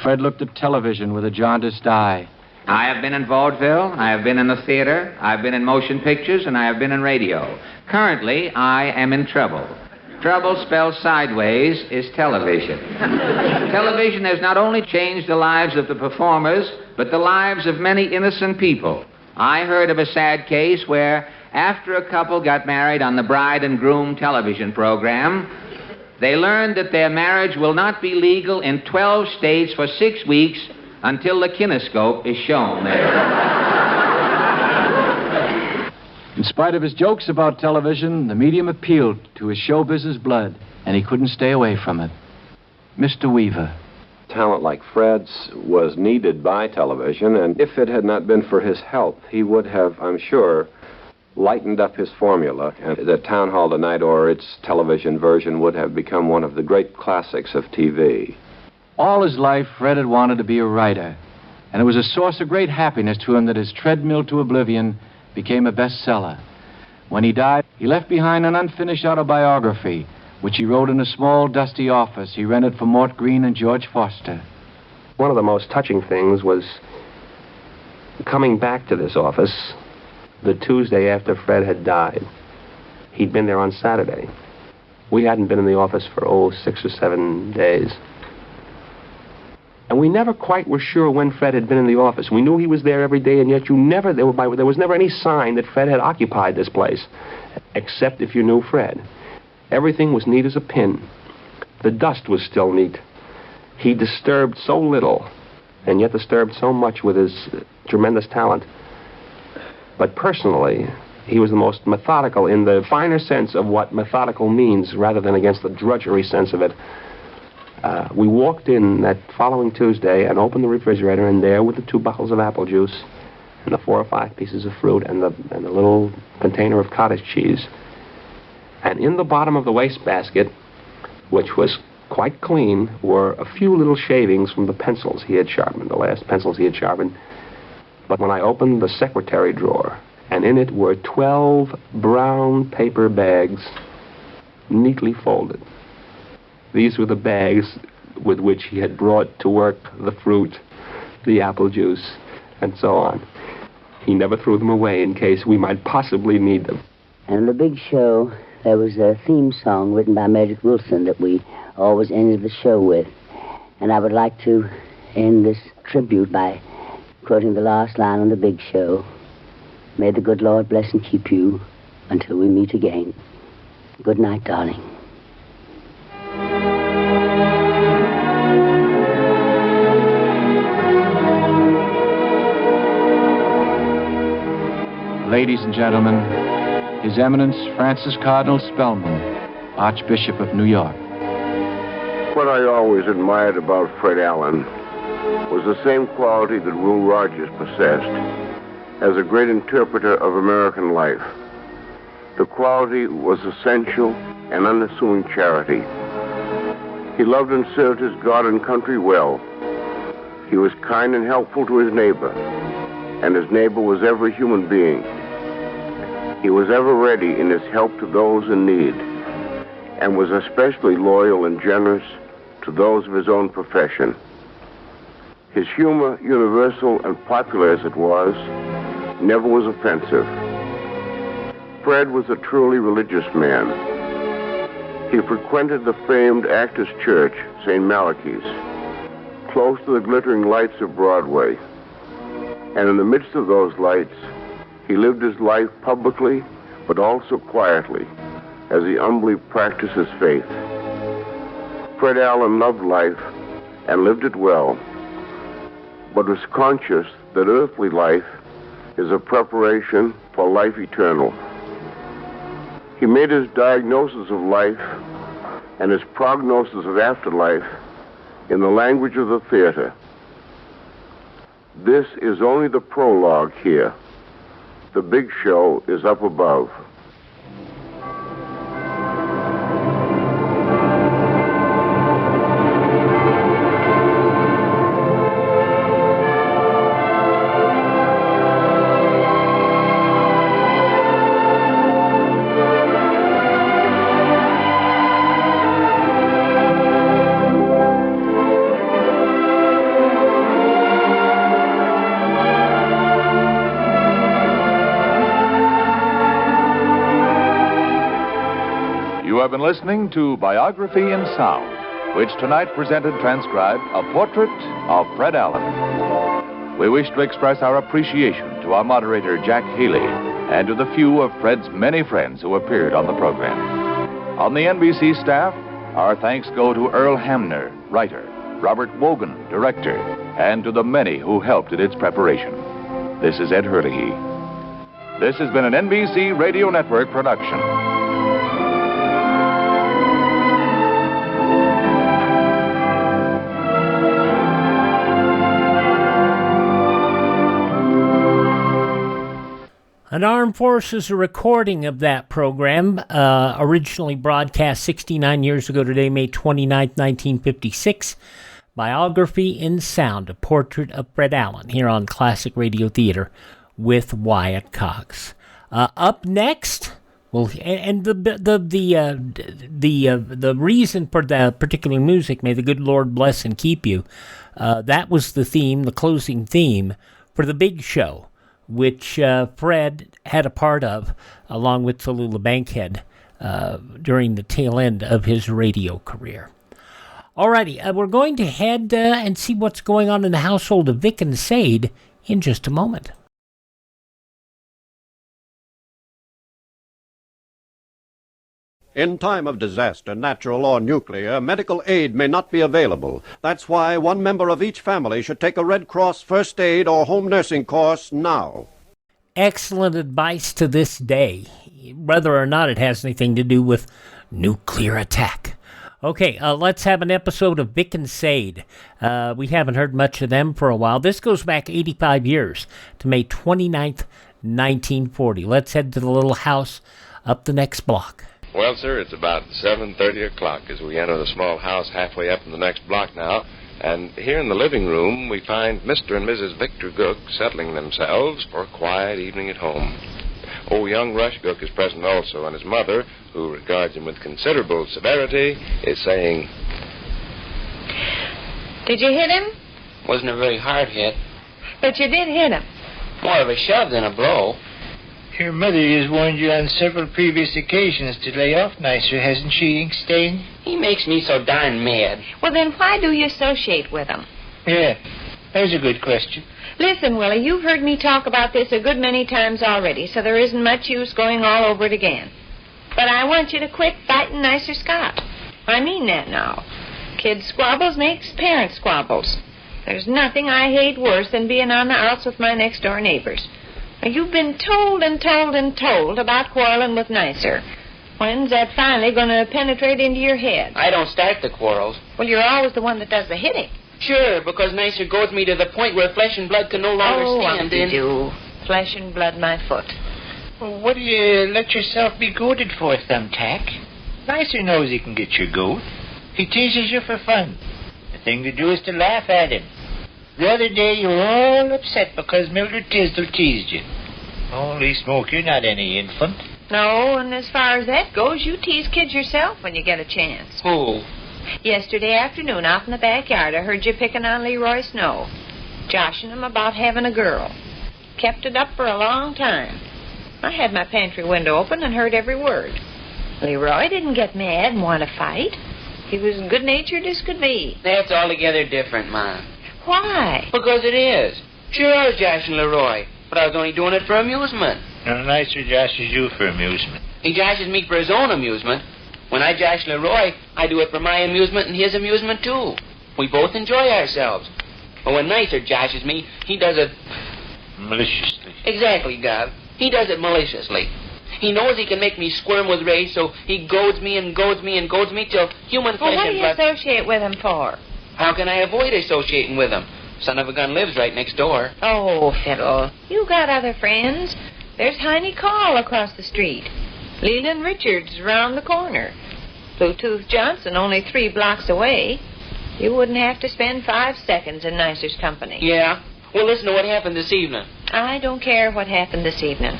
Fred looked at television with a jaundiced eye. I have been in vaudeville, I have been in the theater, I've been in motion pictures, and I have been in radio. Currently, I am in trouble. Trouble spelled sideways is television. Television has not only changed the lives of the performers, but the lives of many innocent people. I heard of a sad case where, after a couple got married on the Bride and Groom television program, they learned that their marriage will not be legal in 12 states for 6 weeks until the kinescope is shown there. In spite of his jokes about television, the medium appealed to his show business blood, and he couldn't stay away from it. Mr. Weaver. Talent like Fred's was needed by television, and if it had not been for his health, he would have, I'm sure, lightened up his formula, and the Town Hall Tonight or its television version would have become one of the great classics of TV. All his life, Fred had wanted to be a writer, and it was a source of great happiness to him that his Treadmill to Oblivion became a bestseller. When he died, he left behind an unfinished autobiography, which he wrote in a small, dusty office he rented for Mort Green and George Foster. One of the most touching things was coming back to this office the Tuesday after Fred had died. He'd been there on Saturday. We hadn't been in the office for, 6 or 7 days. And we never quite were sure when Fred had been in the office. We knew he was there every day, and yet there was never any sign that Fred had occupied this place, except if you knew Fred. Everything was neat as a pin. The dust was still neat. He disturbed so little, and yet disturbed so much with his tremendous talent. But personally, he was the most methodical in the finer sense of what methodical means, rather than against the drudgery sense of it. We walked in that following Tuesday and opened the refrigerator, and there were the 2 bottles of apple juice and the 4 or 5 pieces of fruit and the little container of cottage cheese. And in the bottom of the wastebasket, which was quite clean, were a few little shavings from the pencils he had sharpened, the last pencils he had sharpened. But when I opened the secretary drawer, and in it were 12 brown paper bags neatly folded. These were the bags with which he had brought to work the fruit, the apple juice, and so on. He never threw them away in case we might possibly need them. And on the big show, there was a theme song written by Magic Wilson that we always ended the show with. And I would like to end this tribute by quoting the last line on the big show. May the good Lord bless and keep you until we meet again. Good night, darling. Ladies and gentlemen, His Eminence Francis Cardinal Spellman, Archbishop of New York. What I always admired about Fred Allen was the same quality that Will Rogers possessed as a great interpreter of American life. The quality was essential and unassuming charity. He loved and served his God and country well. He was kind and helpful to his neighbor, and his neighbor was every human being. He was ever ready in his help to those in need, and was especially loyal and generous to those of his own profession. His humor, universal and popular as it was, never was offensive. Fred was a truly religious man. He frequented the famed Actors Church, St. Malachy's, close to the glittering lights of Broadway. And in the midst of those lights, he lived his life publicly, but also quietly, as he humbly practiced his faith. Fred Allen loved life and lived it well, but was conscious that earthly life is a preparation for life eternal. He made his diagnosis of life and his prognosis of afterlife in the language of the theater. This is only the prologue here. The big show is up above. You have been listening to Biography in Sound, which tonight presented transcribed a portrait of Fred Allen. We wish to express our appreciation to our moderator, Jack Healy, and to the few of Fred's many friends who appeared on the program. On the NBC staff, our thanks go to Earl Hamner, writer, Robert Wogan, director, and to the many who helped in its preparation. This is Ed Herlihy. This has been an NBC Radio Network production. An Armed Forces recording of that program, originally broadcast 69 years ago today, May 29, 1956. Biography in Sound, a portrait of Fred Allen, here on Classic Radio Theater with Wyatt Cox. Up next, well, and the reason for the particular music, may the good Lord bless and keep you, that was the theme, the closing theme for The Big Show, which Fred had a part of, along with Tallulah Bankhead, during the tail end of his radio career. Alrighty, we're going to head and see what's going on in the household of Vic and Sade in just a moment. In time of disaster, natural or nuclear, medical aid may not be available. That's why one member of each family should take a Red Cross first aid or home nursing course now. Excellent advice to this day, whether or not it has anything to do with nuclear attack. Okay, let's have an episode of Vic and Sade. We haven't heard much of them for a while. This goes back 85 years to May 29th, 1940. Let's head to the little house up the next block. Well, sir, it's about 7:30 o'clock as we enter the small house halfway up in the next block now. And here in the living room, we find Mr. and Mrs. Victor Gook settling themselves for a quiet evening at home. Oh, young Rush Gook is present also, and his mother, who regards him with considerable severity, is saying, "Did you hit him?" Wasn't a very hard hit. But you did hit him. More of a shove than a blow. Your mother has warned you on several previous occasions to lay off nicer, hasn't she, Inkstein? He makes me so darn mad. Well, then why do you associate with him? Yeah, there's a good question. Listen, Willie, you've heard me talk about this a good many times already, so there isn't much use going all over it again. But I want you to quit fighting nicer Scott. I mean that now. Kids' squabbles makes parents' squabbles. There's nothing I hate worse than being on the outs with my next-door neighbors. Now, you've been told and told and told about quarreling with Nicer. When's that finally going to penetrate into your head? I don't start the quarrels. Well, you're always the one that does the hitting. Sure, because Nicer goads me to the point where flesh and blood can no longer stand in. You. Flesh and blood, my foot. Well, what do you let yourself be goaded for, Thumbtack? Nicer knows he can get your goat. He teases you for fun. The thing to do is to laugh at him. The other day you were all upset because Mildred Tisdall teased you. Holy smoke, you're not any infant. No, and as far as that goes, you tease kids yourself when you get a chance. Who? Yesterday afternoon, out in the backyard, I heard you picking on Leroy Snow. joshing him about having a girl. Kept it up for a long time. I had my pantry window open and heard every word. Leroy didn't get mad and want to fight. He was good-natured as could be. That's altogether different, Ma. Why? Because it is. Sure, I was joshing Leroy, but I was only doing it for amusement. And Nicer joshes you for amusement. He joshes me for his own amusement. When I josh Leroy, I do it for my amusement and his amusement, too. We both enjoy ourselves. But when Nicer joshes me, he does it... maliciously. Exactly, Gov. He does it maliciously. He knows he can make me squirm with rage, so he goads me and goads me and goads me till human flesh Well, what do and you blood... associate with him for? How can I avoid associating with him? Son of a gun lives right next door. Oh, fiddle. You got other friends. There's Heine Call across the street. Leland Richards around the corner. Bluetooth Johnson only 3 blocks away. You wouldn't have to spend 5 seconds in Nicer's company. Yeah? Well, listen to what happened this evening. I don't care what happened this evening.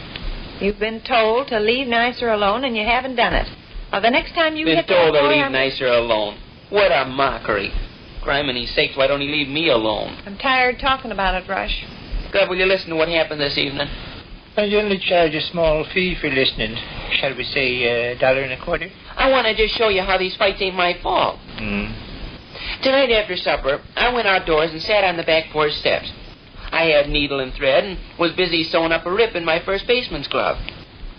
You've been told to leave Nicer alone, and you haven't done it. Well, the next time you Been hit told that to boy, leave Nicer alone. What a mockery. Criminy sakes, why don't he leave me alone? I'm tired talking about it, Rush. God, will you listen to what happened this evening? I only charge a small fee for listening. Shall we say $1.25? I want to just show you how these fights ain't my fault. Tonight after supper, I went outdoors and sat on the back porch steps. I had needle and thread and was busy sewing up a rip in my first baseman's glove.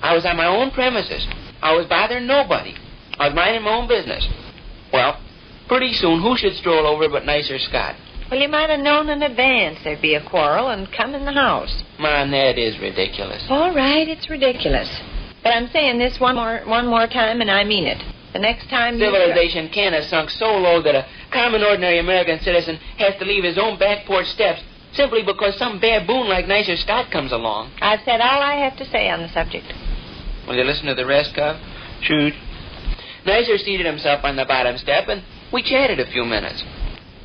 I was on my own premises. I was bothering nobody. I was minding my own business. Well, pretty soon, who should stroll over but Nicer Scott? Well, you might have known in advance there'd be a quarrel and come in the house. Man, that is ridiculous. All right, it's ridiculous. But I'm saying this one more time, and I mean it. The next time Civilization can have sunk so low that a common, ordinary American citizen has to leave his own back porch steps simply because some baboon like Nicer Scott comes along. I've said all I have to say on the subject. Will you listen to the rest, Cub? Shoot. Nicer seated himself on the bottom step, and we chatted a few minutes.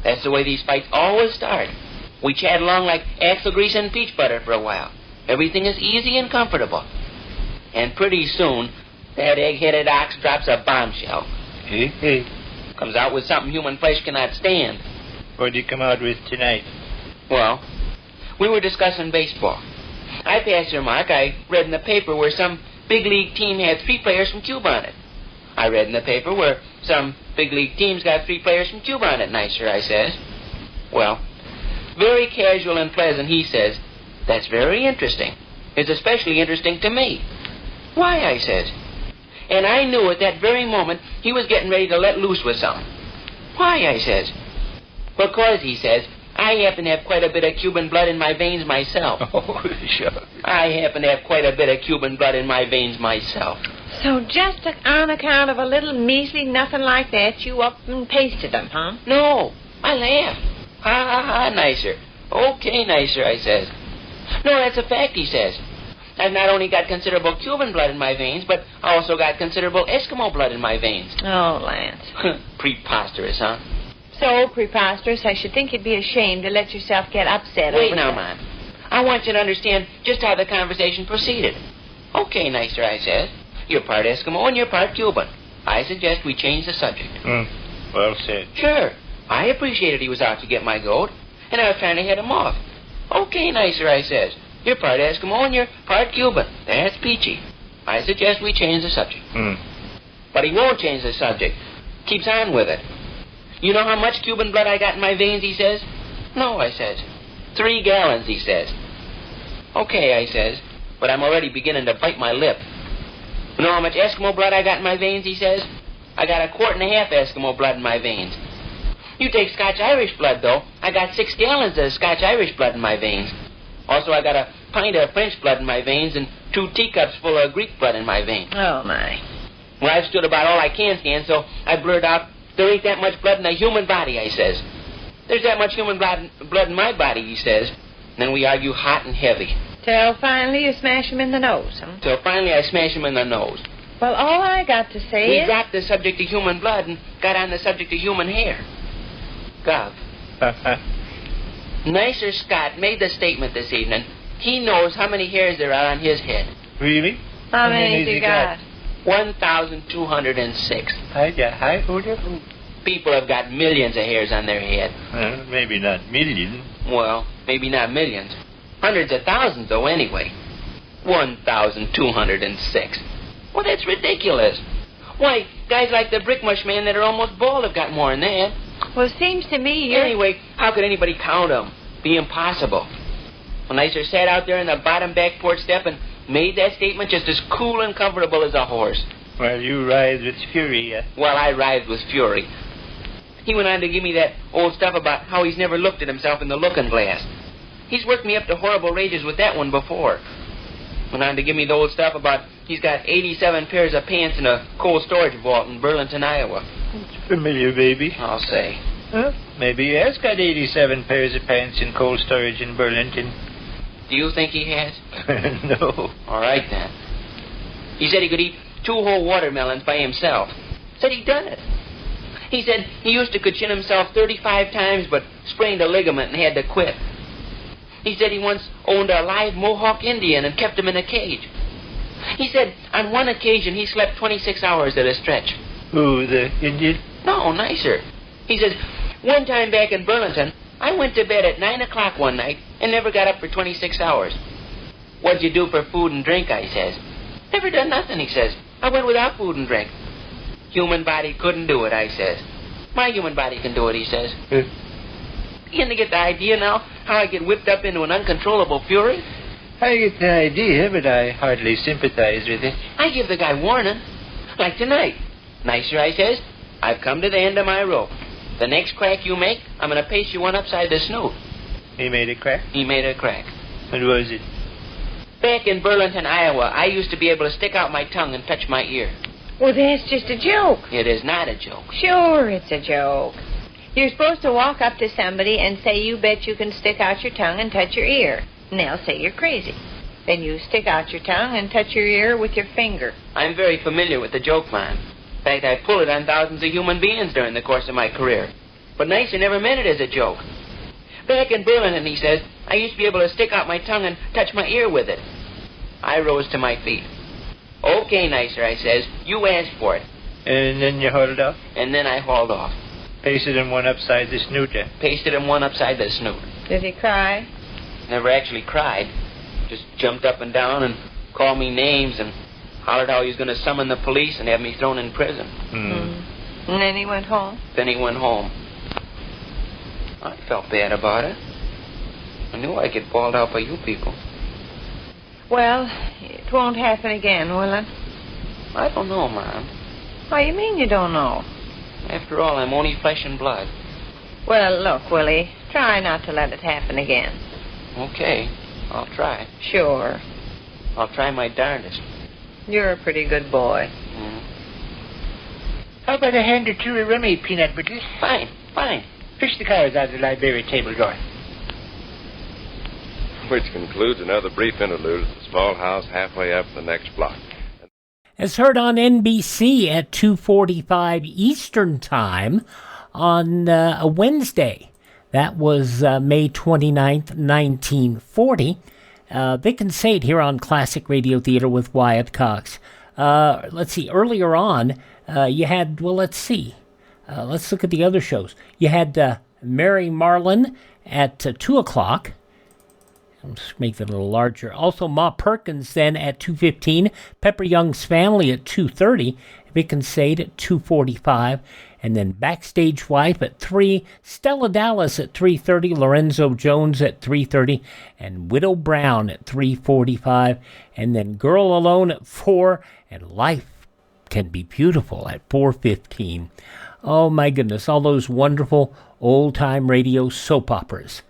That's the way these fights always start. We chat along like axle grease and peach butter for a while. Everything is easy and comfortable. And pretty soon, that egg-headed ox drops a bombshell. Hey. Comes out with something human flesh cannot stand. What did you come out with tonight? Well, we were discussing baseball. I passed the remark I read in the paper where some big league team had 3 players from Cuba on it. I read in the paper where some big league teams got 3 players from Cuba on it, Nicer, I says. Well, very casual and pleasant, he says, that's very interesting. It's especially interesting to me. Why, I says. And I knew at that very moment he was getting ready to let loose with something. Why, I says. Because, he says, I happen to have quite a bit of Cuban blood in my veins myself. Oh, sure. I happen to have quite a bit of Cuban blood in my veins myself. So just on account of a little measly nothing like that, you up and pasted them, huh? No, I laughed. Ha, Nicer. Okay, Nicer, I says. No, that's a fact, he says. I've not only got considerable Cuban blood in my veins, but I also got considerable Eskimo blood in my veins. Oh, Lance. Preposterous, huh? So preposterous, I should think you'd be ashamed to let yourself get upset over Wait now, that. man. I want you to understand just how the conversation proceeded. Okay, Nicer, I says. You're part Eskimo and you're part Cuban. I suggest we change the subject. Well said. Sure. I appreciated he was out to get my goat, and I was trying to head him off. Okay, Nicer, I says. You're part Eskimo and you're part Cuban. That's peachy. I suggest we change the subject. But he won't change the subject. Keeps on with it. You know how much Cuban blood I got in my veins, he says? No, I says. 3 gallons, he says. Okay, I says. But I'm already beginning to bite my lip. You know how much Eskimo blood I got in my veins, he says? I got 1.5 quarts Eskimo blood in my veins. You take Scotch-Irish blood, though. I got 6 gallons of Scotch-Irish blood in my veins. Also, I got a pint of French blood in my veins and 2 teacups full of Greek blood in my veins. Oh, my. Well, I've stood about all I can stand, so I blurted out, there ain't that much blood in a human body, I says. There's that much human blood in my body, he says. And then we argue hot and heavy. Till finally you smash him in the nose, huh? Till finally I smash him in the nose. Well, all I got to say is... We dropped the subject of human blood and got on the subject of human hair. Gov. Nicer Scott made the statement this evening. He knows how many hairs there are on his head. Really? How many you got? 1,206. Hi, People have got millions of hairs on their head. Well, maybe not millions. Well, maybe not millions. Hundreds of thousands, though, anyway. 1,206. Well, that's ridiculous. Why, guys like the Brickmush man that are almost bald have got more than that. Well, it seems to me you're... Anyway, how could anybody count them? Be impossible. When Nicer sat out there in the bottom back porch step and made that statement just as cool and comfortable as a horse. Well, you writhed with fury. Well, I writhed with fury. He went on to give me that old stuff about how he's never looked at himself in the looking glass. He's worked me up to horrible rages with that one before. Went on to give me the old stuff about he's got 87 pairs of pants in a cold storage vault in Burlington, Iowa. It's familiar, baby. I'll say. Huh? Maybe he has got 87 pairs of pants in cold storage in Burlington. Do you think he has? No. All right, then. He said he could eat 2 whole watermelons by himself. Said he'd done it. He said he used to chin himself 35 times but sprained a ligament and had to quit. He said he once owned a live Mohawk Indian and kept him in a cage. He said on one occasion he slept 26 hours at a stretch. Who, the Indian? No, nicer. He says, one time back in Burlington, I went to bed at 9 o'clock one night and never got up for 26 hours. What'd you do for food and drink, I says. Never done nothing, he says. I went without food and drink. Human body couldn't do it, I says. My human body can do it, he says. Begin to get the idea now how I get whipped up into an uncontrollable fury? I get the idea, but I hardly sympathize with it. I give the guy warning. Like tonight. Nicer, I says. I've come to the end of my rope. The next crack you make, I'm going to paste you one upside the snoot. He made a crack? He made a crack. What was it? Back in Burlington, Iowa, I used to be able to stick out my tongue and touch my ear. Well, that's just a joke. It is not a joke. Sure, it's a joke. You're supposed to walk up to somebody and say you bet you can stick out your tongue and touch your ear. And they'll say you're crazy. Then you stick out your tongue and touch your ear with your finger. I'm very familiar with the joke, man. In fact, I pulled it on thousands of human beings during the course of my career. But Nicer never meant it as a joke. Back in Burlington, he says, I used to be able to stick out my tongue and touch my ear with it. I rose to my feet. Okay, Nicer, I says, you asked for it. And then you hauled off? And then I hauled off. Pasted him one upside the snoot, eh? Pasted him one upside the snoot. Did he cry? Never actually cried. Just jumped up and down and called me names and hollered how he was going to summon the police and have me thrown in prison. And then he went home? Then he went home. I felt bad about it. I knew I'd get bawled out by you people. Well, it won't happen again, will it? I don't know, Mom. What do you mean you don't know? After all, I'm only flesh and blood. Well, look, Willie, try not to let it happen again. Okay, I'll try. Sure. I'll try my darndest. You're a pretty good boy. How about a hand or two of rummy, peanut butter? Fine, fine. Fish the cards out of the library table drawer. Which concludes another brief interlude at the small house halfway up the next block. As heard on NBC at 2:45 Eastern Time on a Wednesday. That was May 29th, 1940. Vic and Sade here on Classic Radio Theater with Wyatt Cox. Let's see, earlier on, you had, well, let's see. Let's look at the other shows. You had Mary Marlin at 2 o'clock. Let's make that a little larger. Also, Ma Perkins then at 2:15. Pepper Young's Family at 2:30. Vic and Sade at 2:45. And then Backstage Wife at 3. Stella Dallas at 3:30. Lorenzo Jones at 3:30. And Widow Brown at 3:45. And then Girl Alone at 4. And Life Can Be Beautiful at 4:15. Oh, my goodness. All those wonderful old-time radio soap operas.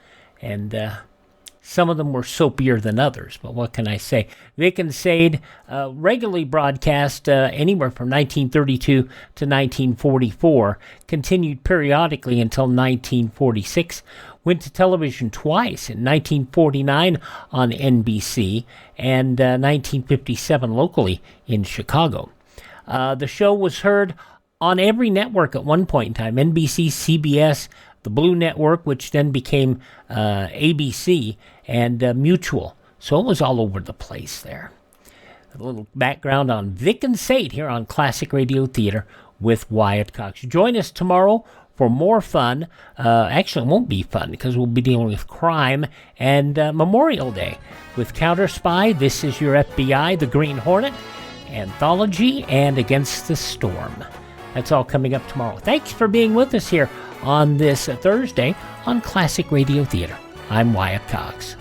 And, some of them were soapier than others, but what can I say? Vic and Sade regularly broadcast anywhere from 1932 to 1944, continued periodically until 1946, went to television twice, in 1949 on NBC and 1957 locally in Chicago. The show was heard on every network at one point in time, NBC, CBS, the Blue Network, which then became ABC, and Mutual. So it was all over the place there. A little background on Vic and Sade here on Classic Radio Theater with Wyatt Cox. Join us tomorrow for more fun. Actually, it won't be fun because we'll be dealing with crime and Memorial Day. With Counter Spy, This Is Your FBI, The Green Hornet, Anthology, and Against the Storm. That's all coming up tomorrow. Thanks for being with us here on this Thursday on Classic Radio Theater. I'm Wyatt Cox.